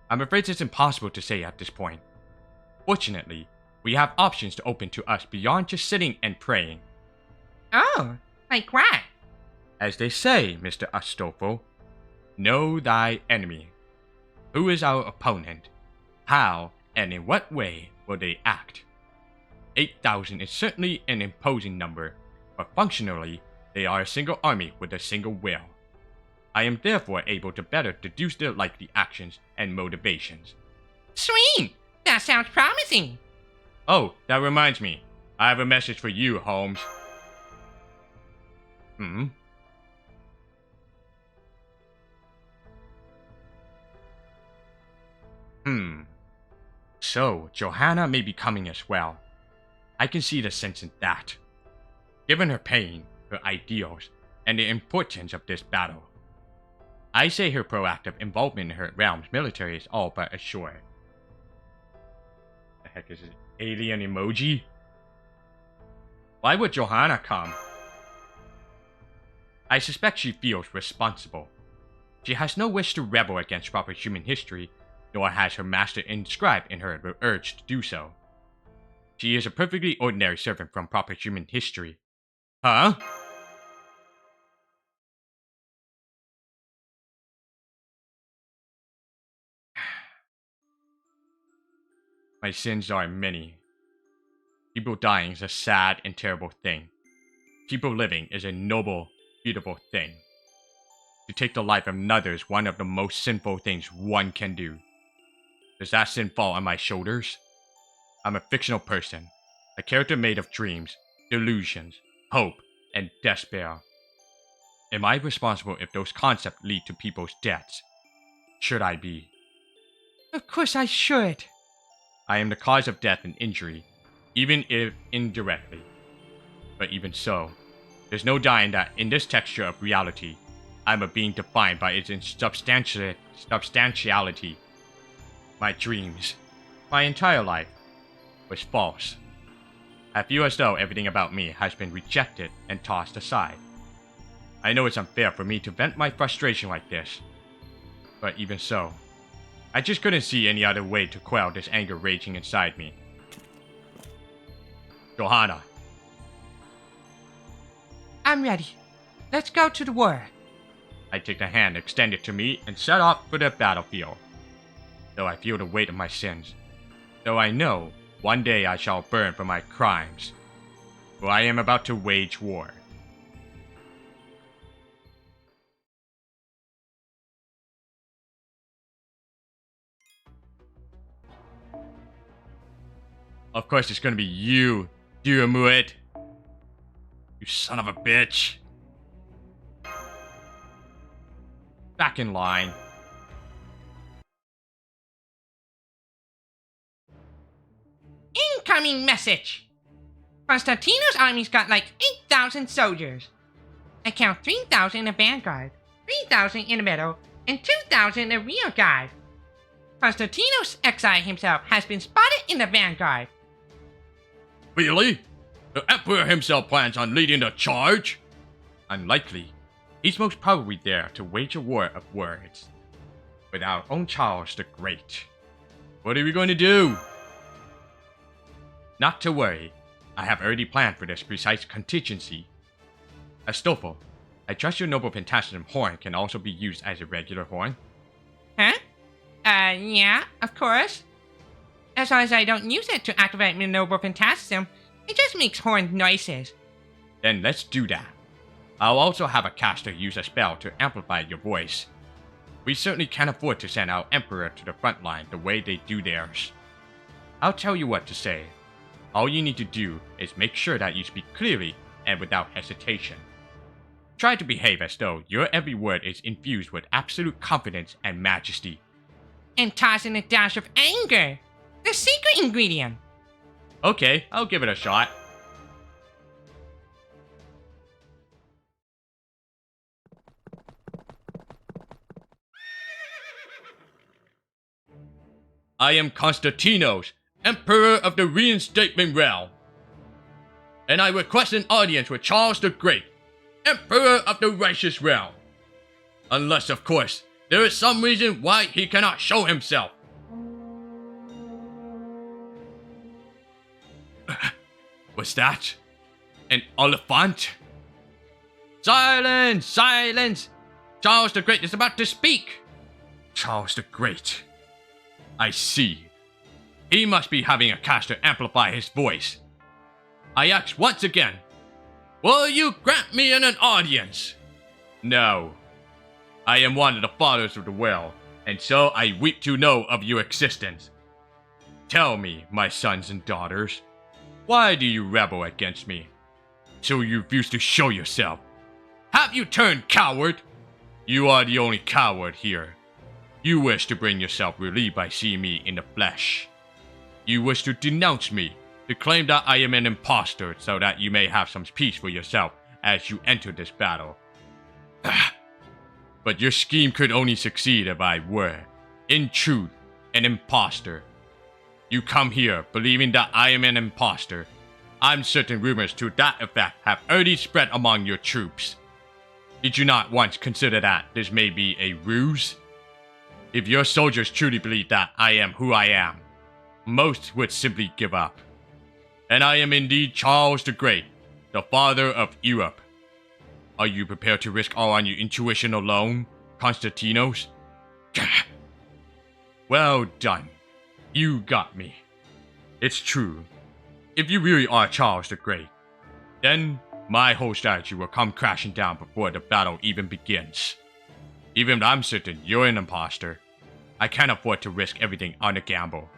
Speaker 1: I'm afraid it's impossible to say at this point. Fortunately, we have options to open to us beyond just sitting and praying.
Speaker 2: Oh, like what?
Speaker 1: As they say, Mr. Astolfo, know thy enemy. Who is our opponent? How and in what way will they act? 8,000 is certainly an imposing number, but functionally, they are a single army with a single will. I am therefore able to better deduce their likely actions and motivations.
Speaker 2: Sweet! That sounds promising!
Speaker 1: Oh, that reminds me. I have a message for you, Holmes. So, Johanna may be coming as well. I can see the sense in that. Given her pain, her ideals, and the importance of this battle, I say her proactive involvement in her realm's military is all but assured. The heck is this alien emoji? Why would Johanna come? I suspect she feels responsible. She has no wish to rebel against proper human history, nor has her master inscribed in her the urge to do so. She is a perfectly ordinary servant from proper human history. Huh? My sins are many. People dying is a sad and terrible thing. People living is a noble, beautiful thing. To take the life of another is one of the most sinful things one can do. Does that sin fall on my shoulders? I'm a fictional person, a character made of dreams, delusions, hope, and despair. Am I responsible if those concepts lead to people's deaths? Should I be?
Speaker 2: Of course I should.
Speaker 1: I am the cause of death and injury, even if indirectly. But even so, there's no denying that in this texture of reality, I'm a being defined by its substantiality. My dreams, my entire life, was false. I feel as though everything about me has been rejected and tossed aside. I know it's unfair for me to vent my frustration like this, but even so, I just couldn't see any other way to quell this anger raging inside me. Johanna.
Speaker 2: I'm ready. Let's go to the war.
Speaker 1: I take the hand extended to me and set off for the battlefield. Though I feel the weight of my sins, though I know one day I shall burn for my crimes, for I am about to wage war. Of course it's gonna be you, Duramuet. You son of a bitch. Back in line.
Speaker 2: Incoming message! Constantino's army's got like 8,000 soldiers. I count 3,000 in the vanguard, 3,000 in the middle, and 2,000 in the rear guard. Constantino's exile himself has been spotted in the vanguard.
Speaker 3: Really? The Emperor himself plans on leading the charge?
Speaker 1: Unlikely. He's most probably there to wage a war of words. With our own Charles the Great.
Speaker 3: What are we going to do?
Speaker 1: Not to worry. I have already planned for this precise contingency. Astolfo, I trust your Noble Phantasm horn can also be used as a regular horn.
Speaker 2: Huh? Yeah, of course. As long as I don't use it to activate my Noble Phantasm, it just makes horn noises.
Speaker 1: Then let's do that. I'll also have a caster use a spell to amplify your voice. We certainly can't afford to send our Emperor to the front line the way they do theirs. I'll tell you what to say. All you need to do is make sure that you speak clearly and without hesitation. Try to behave as though your every word is infused with absolute confidence and majesty.
Speaker 2: And toss in a dash of anger, the secret ingredient.
Speaker 1: Okay, I'll give it a shot.
Speaker 3: I am Constantinos, Emperor of the Reinstatement Realm. And I request an audience with Charles the Great, Emperor of the Righteous Realm. Unless, of course, there is some reason why he cannot show himself. What's that? An elephant?
Speaker 1: Silence! Silence! Charles the Great is about to speak!
Speaker 3: Charles the Great. I see. He must be having a caster amplify his voice. I ask once again, will you grant me an audience?
Speaker 1: No.
Speaker 3: I am one of the fathers of the well, and so I weep to know of your existence. Tell me, my sons and daughters, why do you rebel against me? So you refuse to show yourself. Have you turned coward? You are the only coward here. You wish to bring yourself relief by seeing me in the flesh. You wish to denounce me, to claim that I am an impostor so that you may have some peace for yourself as you enter this battle. But your scheme could only succeed if I were, in truth, an impostor. You come here believing that I am an impostor. I'm certain rumors to that effect have already spread among your troops. Did you not once consider that this may be a ruse? If your soldiers truly believe that I am who I am, most would simply give up. And I am indeed Charles the Great, the father of Europe. Are you prepared to risk all on your intuition alone, Constantinos? Well done. You got me. It's true. If you really are Charles the Great, then my whole strategy will come crashing down before the battle even begins. Even if I'm certain you're an imposter, I can't afford to risk everything on a gamble.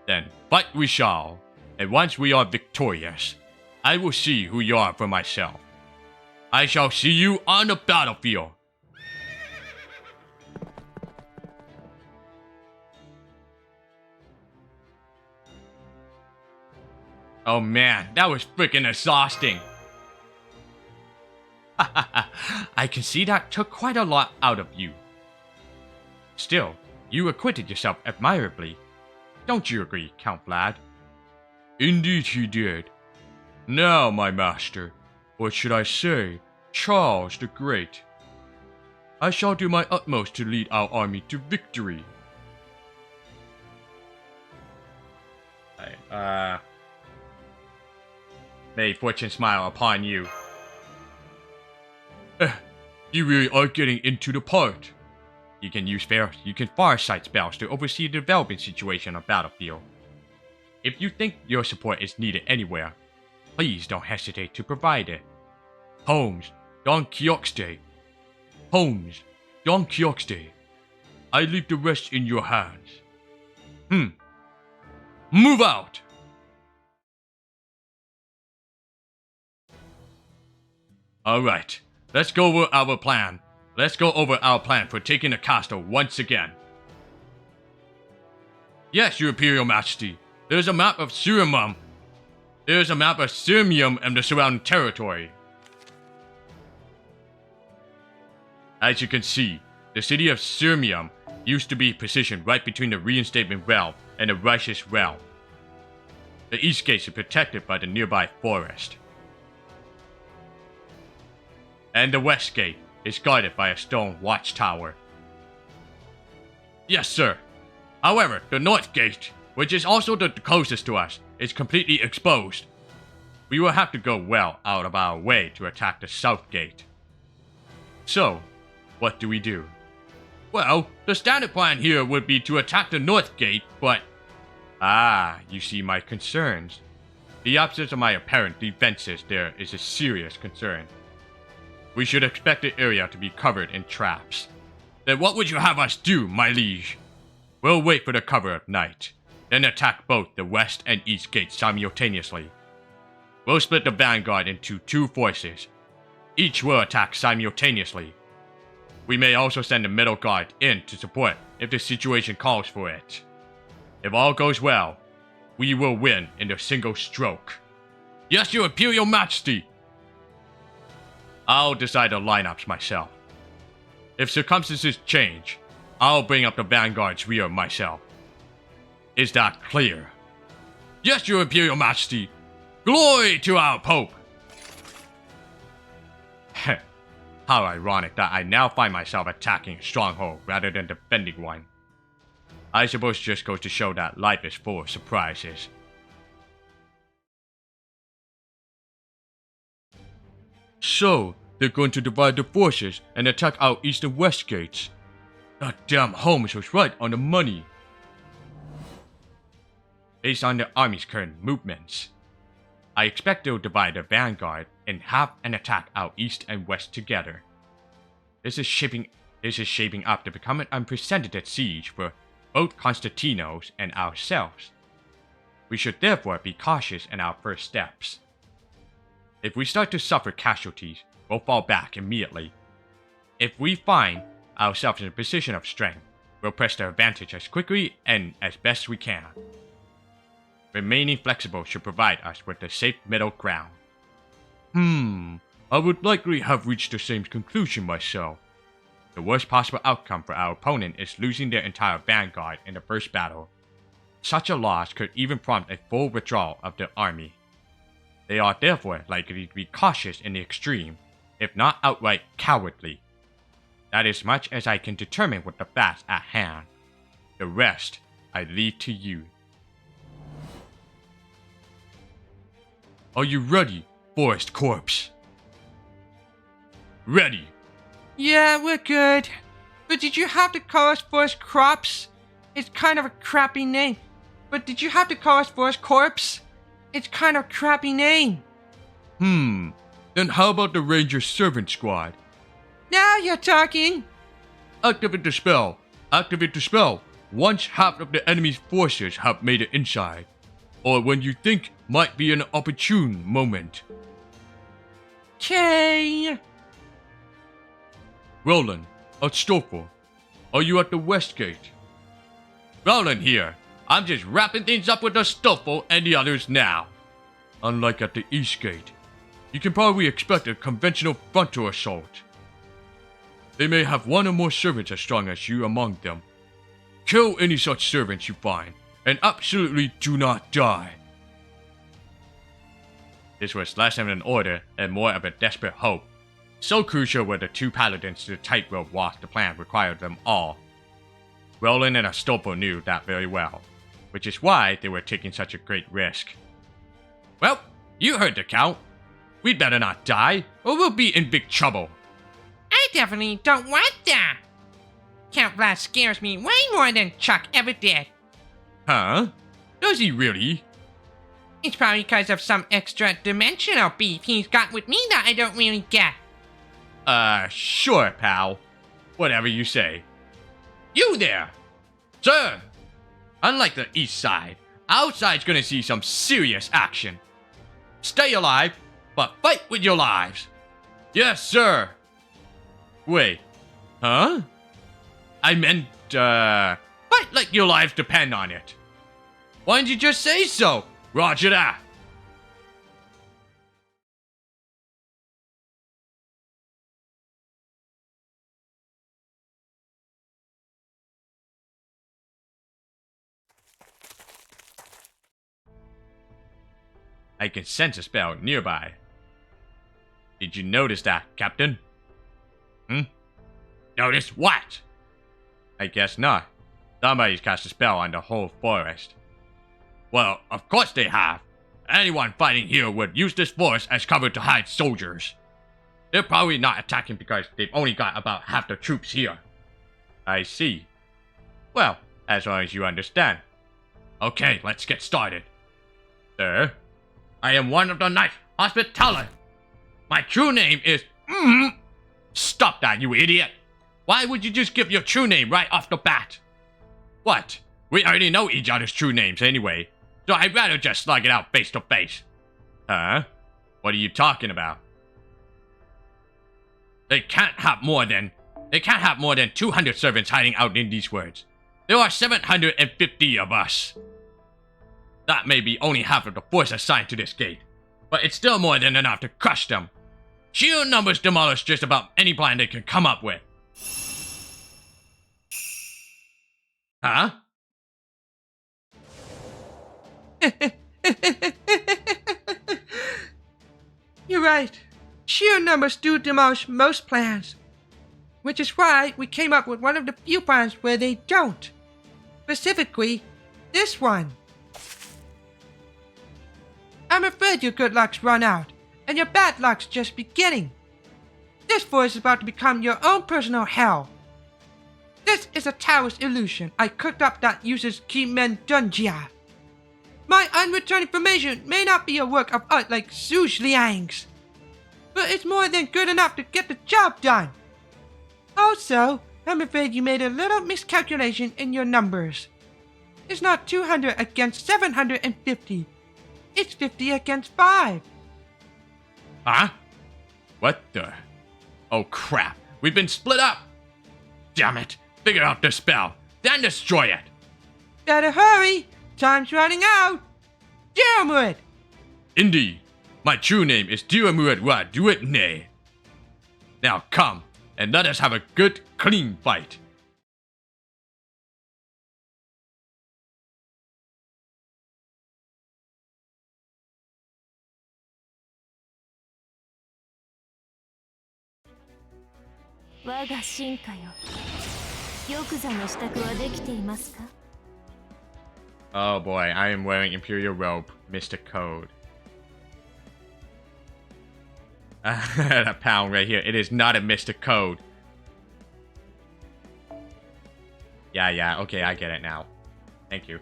Speaker 3: Then fight we shall, and once we are victorious, I will see who you are for myself. I shall see you on the battlefield.
Speaker 1: Oh man, that was freaking exhausting. I can see that took quite a lot out of you. Still, you acquitted yourself admirably. Don't you agree, Count Vlad?
Speaker 3: Indeed he did. Now, my master, or should I say, Charles the Great, I shall do my utmost to lead our army to victory.
Speaker 1: May fortune smile upon you.
Speaker 3: You really are getting into the part.
Speaker 1: You can farsight spells to oversee the development situation on battlefield. If you think your support is needed anywhere, please don't hesitate to provide it. Holmes, Don Quixote. Holmes, Don Quixote. I leave the rest in your hands. Move out! Alright, let's go over our plan. Let's go over our plan for taking the castle once again. Yes, Your Imperial Majesty. There's a map of Sirmium. There's a map of Sirmium and the surrounding territory. As you can see, the city of Sirmium used to be positioned right between the Reinstatement Realm and the Righteous Realm. The east gate is protected by the nearby forest. And the west gate is guarded by a stone watchtower. Yes, sir. However, the north gate, which is also the closest to us, is completely exposed. We will have to go well out of our way to attack the south gate. So, what do we do? Well, the standard plan here would be to attack the north gate, but... you see my concerns. The absence of my apparent defenses there is a serious concern. We should expect the area to be covered in traps. Then what would you have us do, my liege? We'll wait for the cover of night, then attack both the west and east gates simultaneously. We'll split the vanguard into two forces. Each will attack simultaneously. We may also send the middle guard in to support if the situation calls for it. If all goes well, we will win in a single stroke. Yes, Your Imperial Majesty! I'll decide the lineups myself. If circumstances change, I'll bring up the vanguard's rear myself. Is that clear? Yes, Your Imperial Majesty! Glory to our Pope! How ironic that I now find myself attacking a stronghold rather than defending one. I suppose it just goes to show that life is full of surprises. So, they're going to divide the forces and attack our east and west gates. That damn Holmes was right on the money. Based on the army's current movements, I expect they'll divide the vanguard in half and attack our east and west together. This is shaping up to become an unprecedented siege for both Constantinos and ourselves. We should therefore be cautious in our first steps. If we start to suffer casualties, we'll fall back immediately. If we find ourselves in a position of strength, we'll press the advantage as quickly and as best we can. Remaining flexible should provide us with a safe middle ground. I would likely have reached the same conclusion myself. The worst possible outcome for our opponent is losing their entire vanguard in the first battle. Such a loss could even prompt a full withdrawal of the army. They are therefore likely to be cautious in the extreme, if not outright cowardly. That is much as I can determine with the facts at hand. The rest I leave to you. Are you ready, Forest Corpse? Ready.
Speaker 2: Yeah, we're good. But did you have to call us Forest Crops? It's kind of a crappy name. But did you have to call us Forest Corpse? It's kind of a crappy name.
Speaker 3: Then how about the Ranger Servant Squad?
Speaker 2: Now you're talking.
Speaker 3: Activate the spell. Activate the spell once half of the enemy's forces have made it inside, or when you think might be an opportune moment.
Speaker 2: Okay.
Speaker 3: Roland, Astolfo, are you at the west gate?
Speaker 1: Roland here. I'm just wrapping things up with Astolfo and the others now.
Speaker 3: Unlike at the east gate, you can probably expect a conventional frontal assault. They may have one or more servants as strong as you among them. Kill any such servants you find, and absolutely do not die.
Speaker 1: This was less of an order and more of a desperate hope. So crucial were the two paladins to the tightrope walk the plan required them all. Roland and Astolfo knew that very well, which is why they were taking such a great risk. Well, you heard the count. We'd better not die, or we'll be in big trouble.
Speaker 2: I definitely don't want that. Count Vlad scares me way more than Chuck ever did.
Speaker 1: Huh? Does he really?
Speaker 2: It's probably because of some extra dimensional beef he's got with me that I don't really get.
Speaker 1: Sure, pal. Whatever you say. You there! Sir! Unlike the east side, outside's gonna see some serious action. Stay alive, but fight with your lives. Yes, sir! Wait. Huh? I meant, fight like your lives depend on it. Why didn't you just say so? Roger that. I can sense a spell nearby. Did you notice that, Captain? Notice what? I guess not. Somebody's cast a spell on the whole forest. Well, of course they have. Anyone fighting here would use this forest as cover to hide soldiers. They're probably not attacking because they've only got about half the troops here. I see. Well, as long as you understand. Okay, let's get started. Sir, I am one of the Knights Hospitaller. My true name is... Stop that, you idiot! Why would you just give your true name right off the bat? What? We already know each other's true names anyway, so I'd rather just slug it out face to face. Huh? What are you talking about? They can't have more than 200 servants hiding out in these woods. There are 750 of us. That may be only half of the force assigned to this gate, but it's still more than enough to crush them. Sheer numbers demolish just about any plan they can come up with. Huh?
Speaker 2: You're right. Sheer numbers do demolish most plans. Which is why we came up with one of the few plans where they don't. Specifically, this one. I'm afraid your good luck's run out, and your bad luck's just beginning. This forest is about to become your own personal hell. This is a Taoist illusion I cooked up that uses Kimendunjia. My unreturned information may not be a work of art like Zhu Liang's, but it's more than good enough to get the job done. Also, I'm afraid you made a little miscalculation in your numbers. It's not 200 against 750. It's 50 against 5.
Speaker 1: Huh? What the? Oh crap, we've been split up! Damn it, figure out the spell, then destroy it!
Speaker 2: Better hurry! Time's running out! Jermwood!
Speaker 1: Indeed, my true name is Diamurat Wa Duitne. Now come, and let us have a good, clean fight. Oh boy, I am wearing Imperial Robe, Mr. Code. That pound right here, it is not a Mr. Code. Yeah, okay, I get it now. Thank you.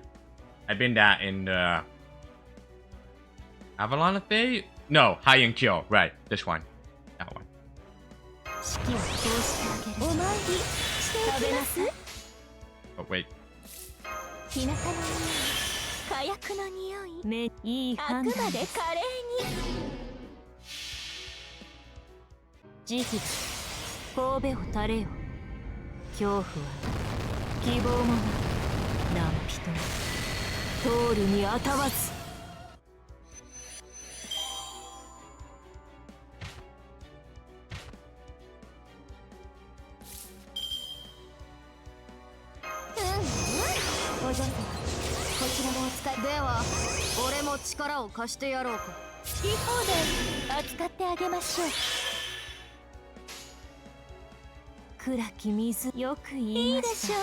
Speaker 1: I've been that in, Avalon of Bay? No, High Kill, right, this one. That one. Oh, wait.
Speaker 4: 日向の匂い火薬の匂いいい判断あくまで華麗に慈悲神戸を垂れよ恐怖は希望もな何人も通るにあたわずお嬢様こちらもお使いでは俺も力を貸してやろうか好き放題扱ってあげましょう暗き水よく言いましたいいでしょう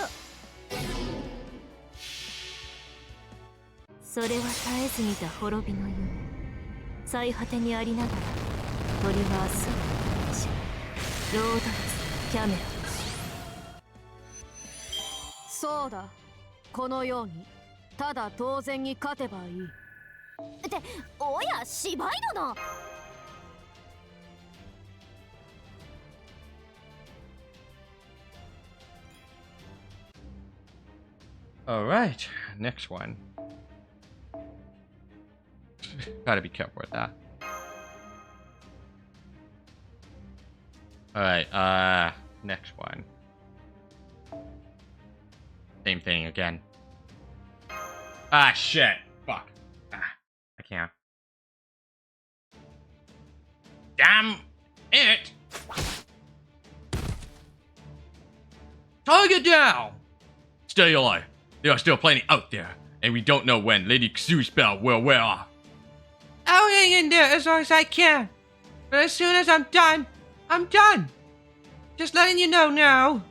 Speaker 4: それは絶えず見た滅びの夢最果てにありながらトリガースロードレスキャメラそうだこのようにただ当然に勝てばいいっておや芝居殿。
Speaker 1: Alright, next one. Gotta be careful with that. Alright, next one. Same thing again. Ah, shit. Fuck. Ah, I can't. Damn it! Target down! Stay alive. There are still plenty out there, and we don't know when Lady Lostbelt will wear off.
Speaker 2: I'll hang in there as long as I can. But as soon as I'm done, I'm done. Just letting you know now.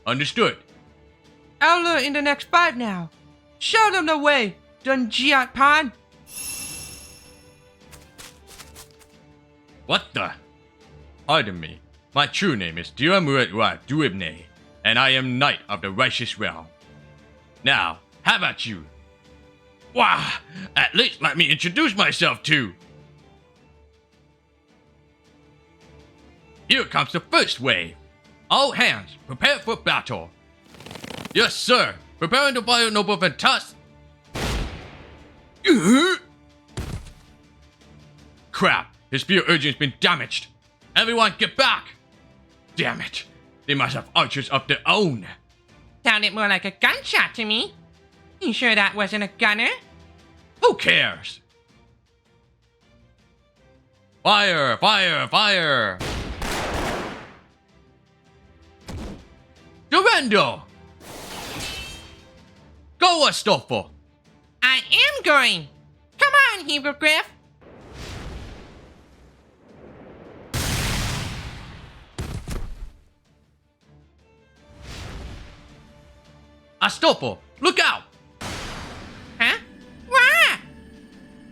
Speaker 3: Understood.
Speaker 2: I'll lure in the next 5 now. Show them the way, Dun Jiat Pan.
Speaker 3: What the? Pardon me. My true name is Diramuret Duibne, and I am Knight of the Righteous Realm. Now, how about you? Wah! At least let me introduce myself too. Here comes the first wave. All hands, prepare for battle. Yes, sir. Preparing to fire Noble Fantas. Crap. His spear urging's been damaged. Everyone get back. Damn it. They must have archers of their own.
Speaker 2: Sounded more like a gunshot to me. You sure that wasn't a gunner?
Speaker 3: Who cares? Fire! Fire! Fire! Durando! Go, Astolfo!
Speaker 2: I am going. Come on, Hippogriff.
Speaker 3: Astolfo, look out!
Speaker 2: Huh? Wah!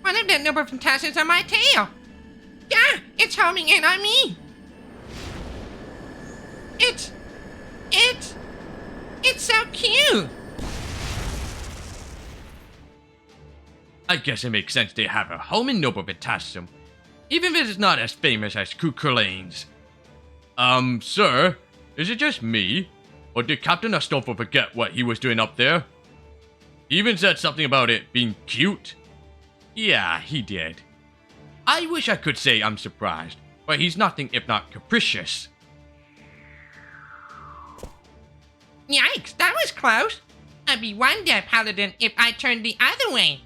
Speaker 2: One of the number of fantasins on my tail. Yeah, it's homing in on me. It's so cute.
Speaker 3: I guess it makes sense they have a home in Noble Fantastum, even if it's not as famous as Cucurlane's. Sir, is it just me? Or did Captain Astolfo forget what he was doing up there? He even said something about it being cute. Yeah, he did. I wish I could say I'm surprised, but he's nothing if not capricious.
Speaker 2: Yikes, that was close. I'd be one dead paladin if I turned the other way.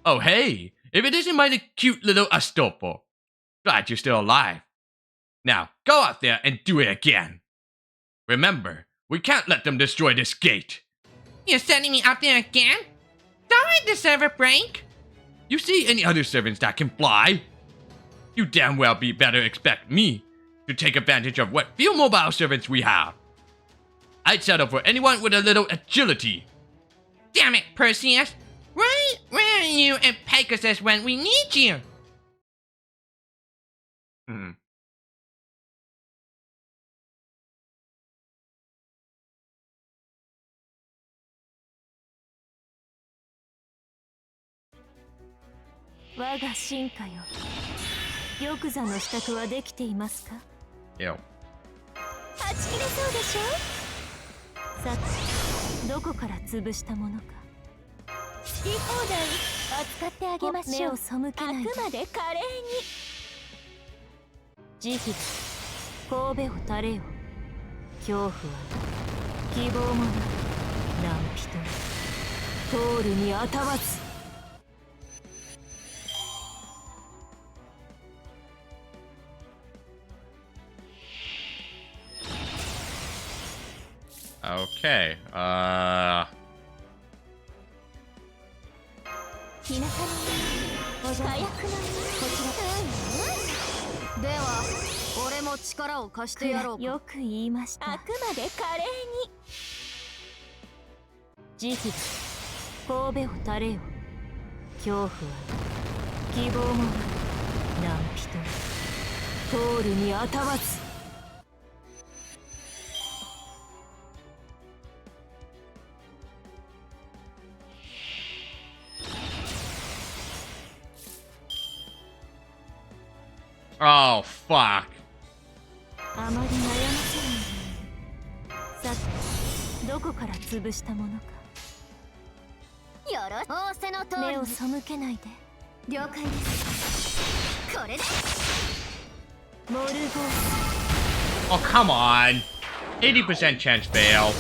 Speaker 3: Oh hey, if it isn't my cute little Astolfo. Glad you're still alive. Now, go out there and do it again. Remember, we can't let them destroy this gate.
Speaker 2: You're sending me out there again? Don't I deserve a break?
Speaker 3: You see any other servants that can fly? You damn well better expect me to take advantage of what few mobile servants we have. I'd settle for anyone with a little agility.
Speaker 2: Damn it, Perseus. Where are you and Pegasus when we need you?
Speaker 1: Ew.
Speaker 4: 断ち切れそうでしょ。さて、どこから潰したものか。好き放題扱ってあげましょう。目を背けないで。あくまで華麗に。慈悲、神戸を垂れよ。恐怖は希望もない。何人通るにあたわず。
Speaker 1: Okay,
Speaker 4: 日向の火薬のこちらでは俺も力を貸してやろうか。よく言いました。あくまで華麗に。慈悲、神戸を垂れよ。恐怖は希望もない。何人通るにあたわず。 日
Speaker 1: Oh, fuck.
Speaker 4: あまり悩ませない。さて、どこから潰したものか。よろ仰せの通り。目を背けないで。了解です。これで。モルゴース。
Speaker 1: Oh, come on. 80% chance fail.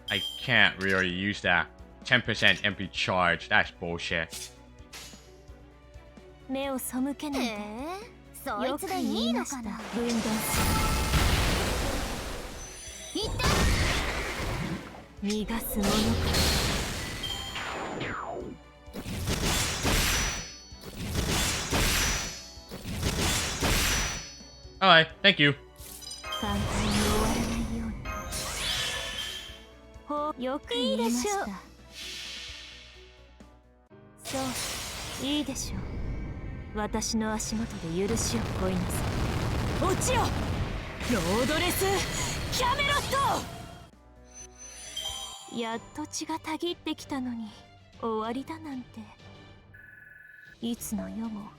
Speaker 1: I can't really use that 10% MP charge. That's bullshit.
Speaker 4: 目を背けないで。そいつでいいのかな。分断する。いった。逃がすものか。
Speaker 1: Alright, thank you.
Speaker 4: 簡単に終わらないように。ほう、よく言いました。そう、いいでしょう。私の足元で許しを乞いなさい。落ちよ、ロードレスキャメロット。やっと血がたぎってきたのに終わりだなんて。いつの世も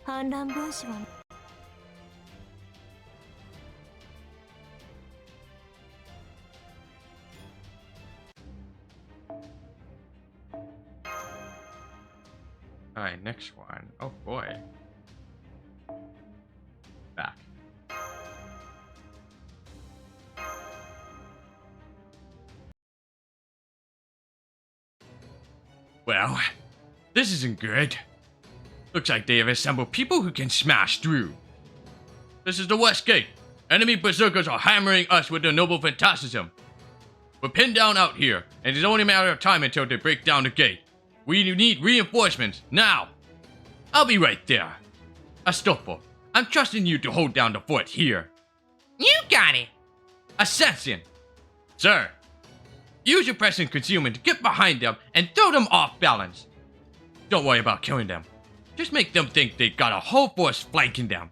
Speaker 4: 反乱分子は
Speaker 1: Alright, next one. Oh boy. Back. Well, this isn't good. Looks like they have assembled people who can smash through. This is the West Gate. Enemy berserkers are hammering us with their noble fanaticism. We're pinned down out here, and it's only a matter of time until they break down the gate. We need reinforcements, now! I'll be right there. Astolfo, I'm trusting you to hold down the fort here. You got it! Assassin! Sir, use your pressing concealment to get behind them and throw them off balance. Don't worry about killing them. Just make them think they got a whole force flanking them.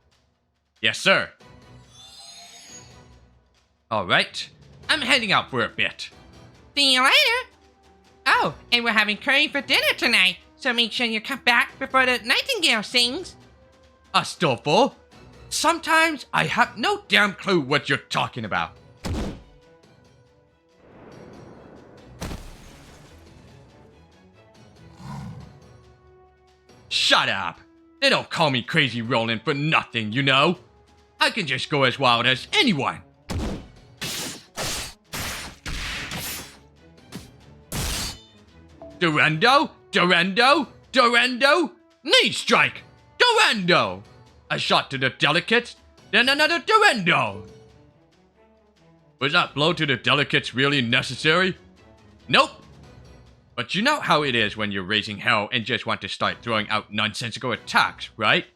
Speaker 1: Yes, sir. Alright, I'm heading out for a bit.
Speaker 2: See you later. Oh, and we're having curry for dinner tonight, so make sure you come back before the nightingale sings.
Speaker 1: Astolfo, sometimes I have no damn clue what you're talking about. Shut up! They don't call me Crazy Roland for nothing, you know? I can just go as wild as anyone. Durando, Durando, Durando, knee strike, Durando! A shot to the delicates, then another Durando! Was that blow to the delicates really necessary? Nope! But you know how it is when you're raising hell and just want to start throwing out nonsensical attacks, right?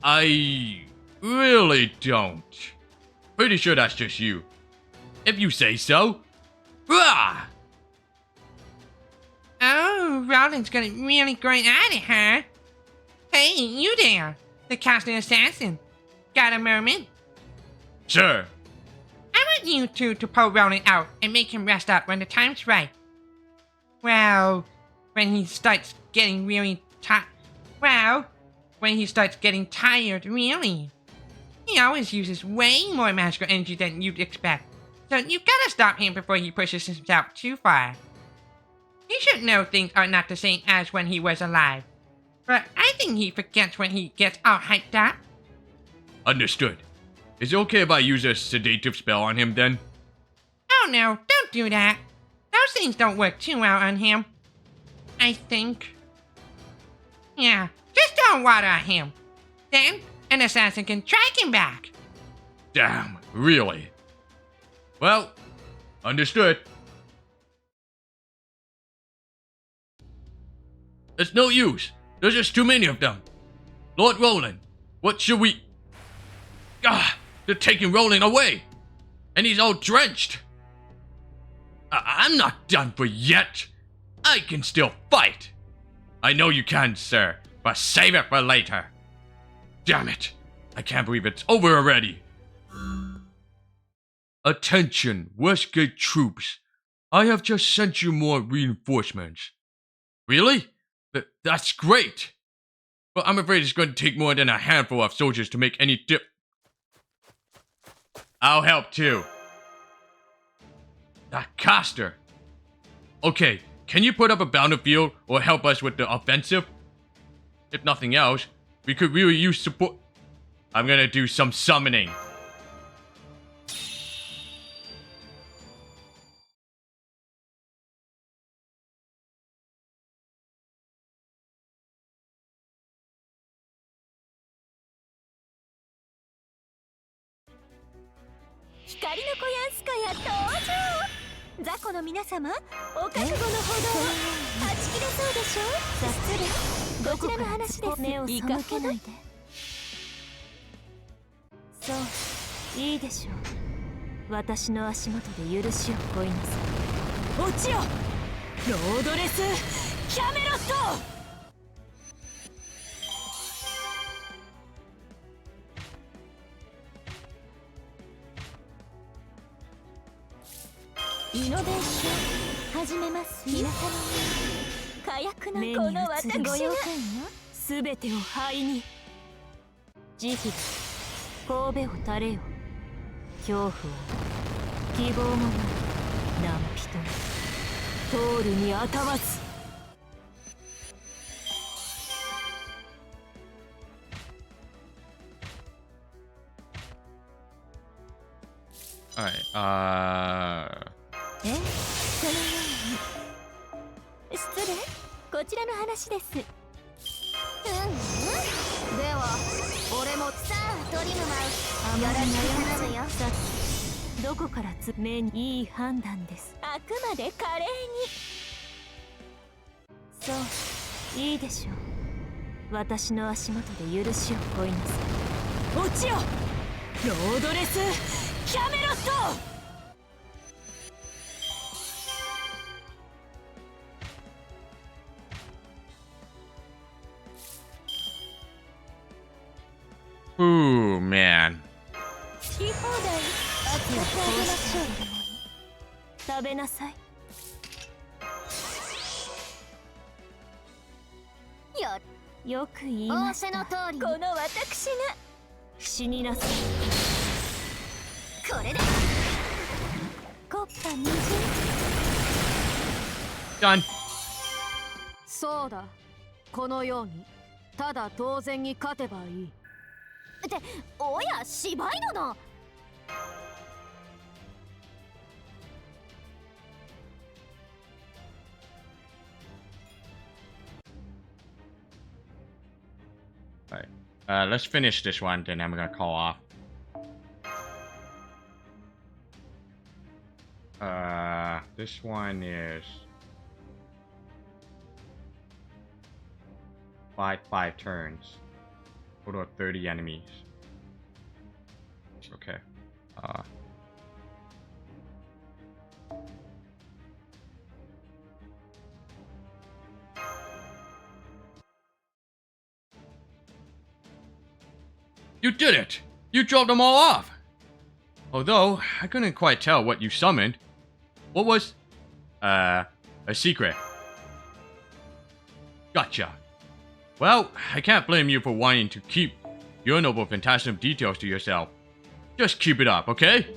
Speaker 1: I really don't. Pretty sure that's just you. If you say so. Rah!
Speaker 2: Oh, Roland's getting really great at it, huh? Hey, you there, the constant assassin. Got a moment?
Speaker 1: Sure.
Speaker 2: I want you two to pull Roland out and make him rest up when the time's right. Well, when he starts getting really when he starts getting tired, really. He always uses way more magical energy than you'd expect. So you gotta stop him before he pushes himself too far. He should know things are not the same as when he was alive. But I think he forgets when he gets all hyped up.
Speaker 1: Understood. Is it okay if I use a sedative spell on him then?
Speaker 2: Oh no, don't do that. Those things don't work too well on him. I think. Yeah, just don't water on him. Then, an assassin can track him back.
Speaker 1: Damn, really? Well, understood. It's no use. There's just too many of them. Lord Roland, what should we... Ah, they're taking Roland away. And he's all drenched. I'm not done for yet. I can still fight. I know you can, sir, but save it for later. Damn it. I can't believe it's over already. Attention, Westgate troops.
Speaker 3: I have just sent you more reinforcements. Really? That's great! But I'm afraid it's going to take more than a handful of soldiers to make any I'll help too. That caster! Okay, can you put up a battlefield or help us with the offensive? If nothing else, we could really use support. I'm gonna do some summoning.
Speaker 4: 光の子やんすかや登場。雑魚の皆様、お覚悟のほどをはち切れそうでしょ。失礼。こちらの話です。目を背けないで。そう、いいでしょう。私の足元で許しを乞いなさい。落ちよ、ロードレスキャメロット。イノベーション始めますよ。火薬なこの私が全てを灰に。慈悲神戸を垂れよ。恐怖は希望もない。何人も通るにあたわず。そのように。失礼、こちらの話です。では俺もさあトリムマウスよろしく頼むよ。さてどこから目にいい判断です。あくまで華麗に。そういいでしょう。私の足元で許しを乞いなさい。落ちよ、ロードレスキャメロット。
Speaker 1: Ooh, man.
Speaker 4: 好き放題あげましょう。食べなさい。よく言いました。この私が死になさい。これでコッパみじん。
Speaker 1: Done.
Speaker 6: そうだ、このようにただ当然に勝てばいい。
Speaker 4: っておや芝居殿。
Speaker 1: Alright. Let's finish this one, then I'm gonna call off. This one is 5 turns. Total of 30 enemies. Okay.
Speaker 3: You did it! You dropped them all off! Although, I couldn't quite tell what you summoned. What was...
Speaker 1: A secret.
Speaker 3: Gotcha. Well, I can't blame you for wanting to keep your noble fantastic details to yourself. Just keep it up, okay?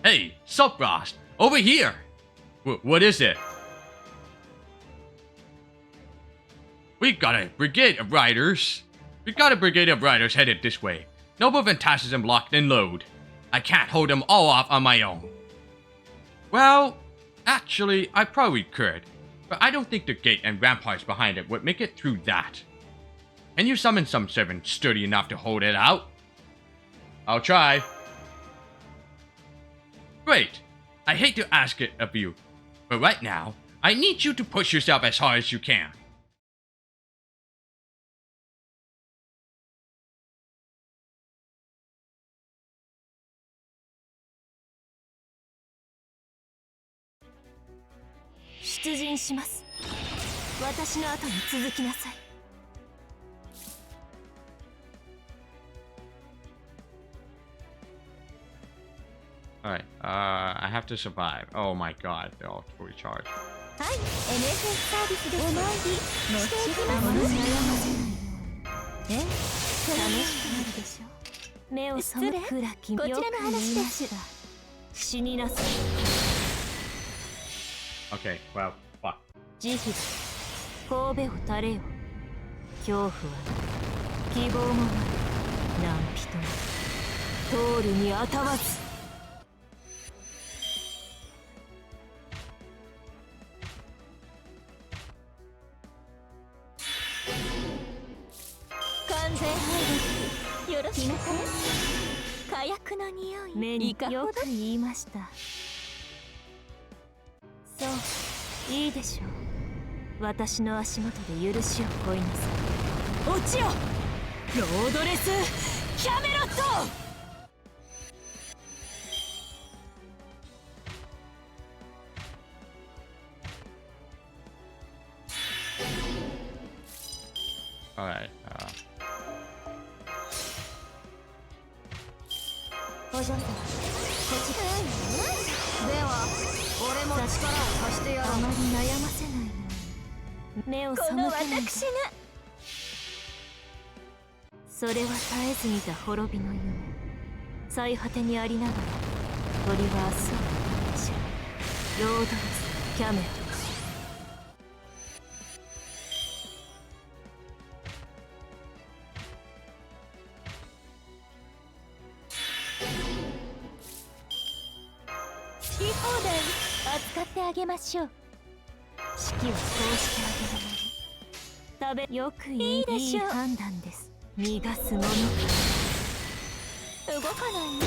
Speaker 3: Hey, sup, Ross? Over here!
Speaker 1: What is it?
Speaker 3: We've got a brigade of riders. We've got a brigade of riders headed this way. Noble Fantastism locked and load. I can't hold them all off on my own. Well, actually, I probably could. But I don't think the gate and ramparts behind it would make it through that. Can you summon some servant sturdy enough to hold it out?
Speaker 1: I'll try.
Speaker 3: Great. I hate to ask it of you, but right now, I need you to push yourself as hard as you can.
Speaker 4: Suijin します。私の後に続きなさい。
Speaker 1: Alright, I have to survive. Oh my god, they're all fully charged.
Speaker 4: はい NSS サービスですお参りしていきますえ楽しくなるでしょ目を背く暗きこちらの話です死になさい
Speaker 1: Okay, well, fuck.
Speaker 6: 慈悲神戸を垂れよ恐怖は希望もない何人も通るにあたわず
Speaker 4: 完全配慮よろしくね火薬の匂い
Speaker 6: 目によく言いましたそういいでしょう私の足元で許しを乞いなさい落ちよロードレスキャメロット
Speaker 1: Alright,
Speaker 4: お嬢様こちらでは俺も力を貸してやろうあまり悩ませないよ目を背けないこの私が
Speaker 6: それは絶えず見た滅びの夢最果てにありながら鳥は明日を迎えましょうロードレスキャメロット
Speaker 4: 好き放題扱ってあげましょう
Speaker 6: 式はこうしてあげるのに食べよくいい
Speaker 4: でしょう
Speaker 6: 判断です逃がすものか
Speaker 4: 動かないよ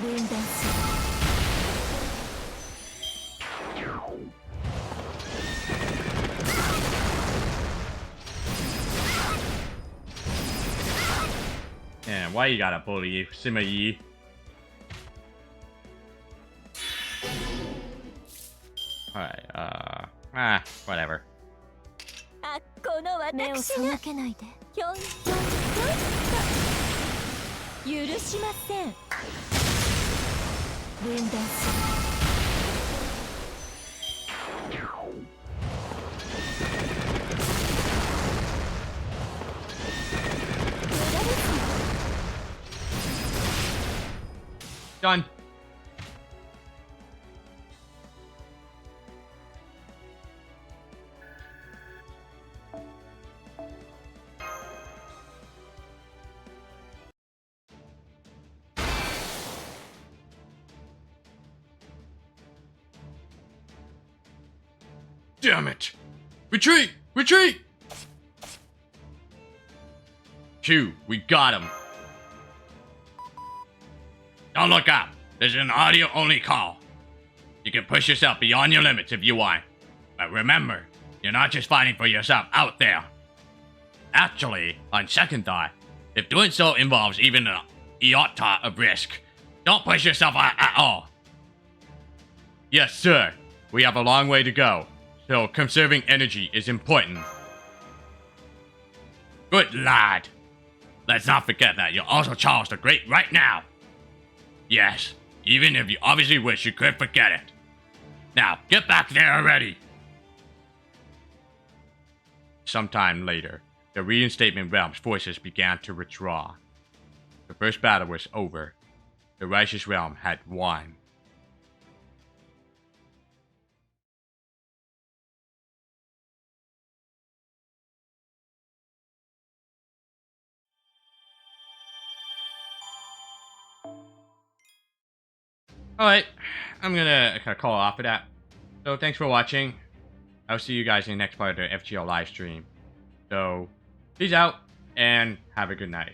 Speaker 6: 分断する
Speaker 1: man, why you gotta bully Sima Yi? Alright, whatever.
Speaker 4: あこの
Speaker 6: 目を
Speaker 4: 私が
Speaker 6: 背けないで
Speaker 4: ひょんひょんひょんと許しません
Speaker 6: 分断する
Speaker 1: Done.
Speaker 3: Damn it! Retreat! Retreat!
Speaker 1: Q, we got him. Don't look up. This is an audio-only call. You can push yourself beyond your limits if you want. But remember, you're not just fighting for yourself out there. Actually, on second thought, if doing so involves even an iota of risk, don't push yourself out at all. Yes, sir. We have a long way to go, so conserving energy is important. Good lad. Let's not forget that you're also Charles the Great right now. Yes, even if you obviously wish you could forget it. Now, get back there already! Sometime later, the Reinstatement Realm's forces began to withdraw. The first battle was over. The Righteous Realm had won. Alright, I'm gonna call off of that. So thanks for watching. I'll see you guys in the next part of the FGL live stream. So, peace out, and have a good night.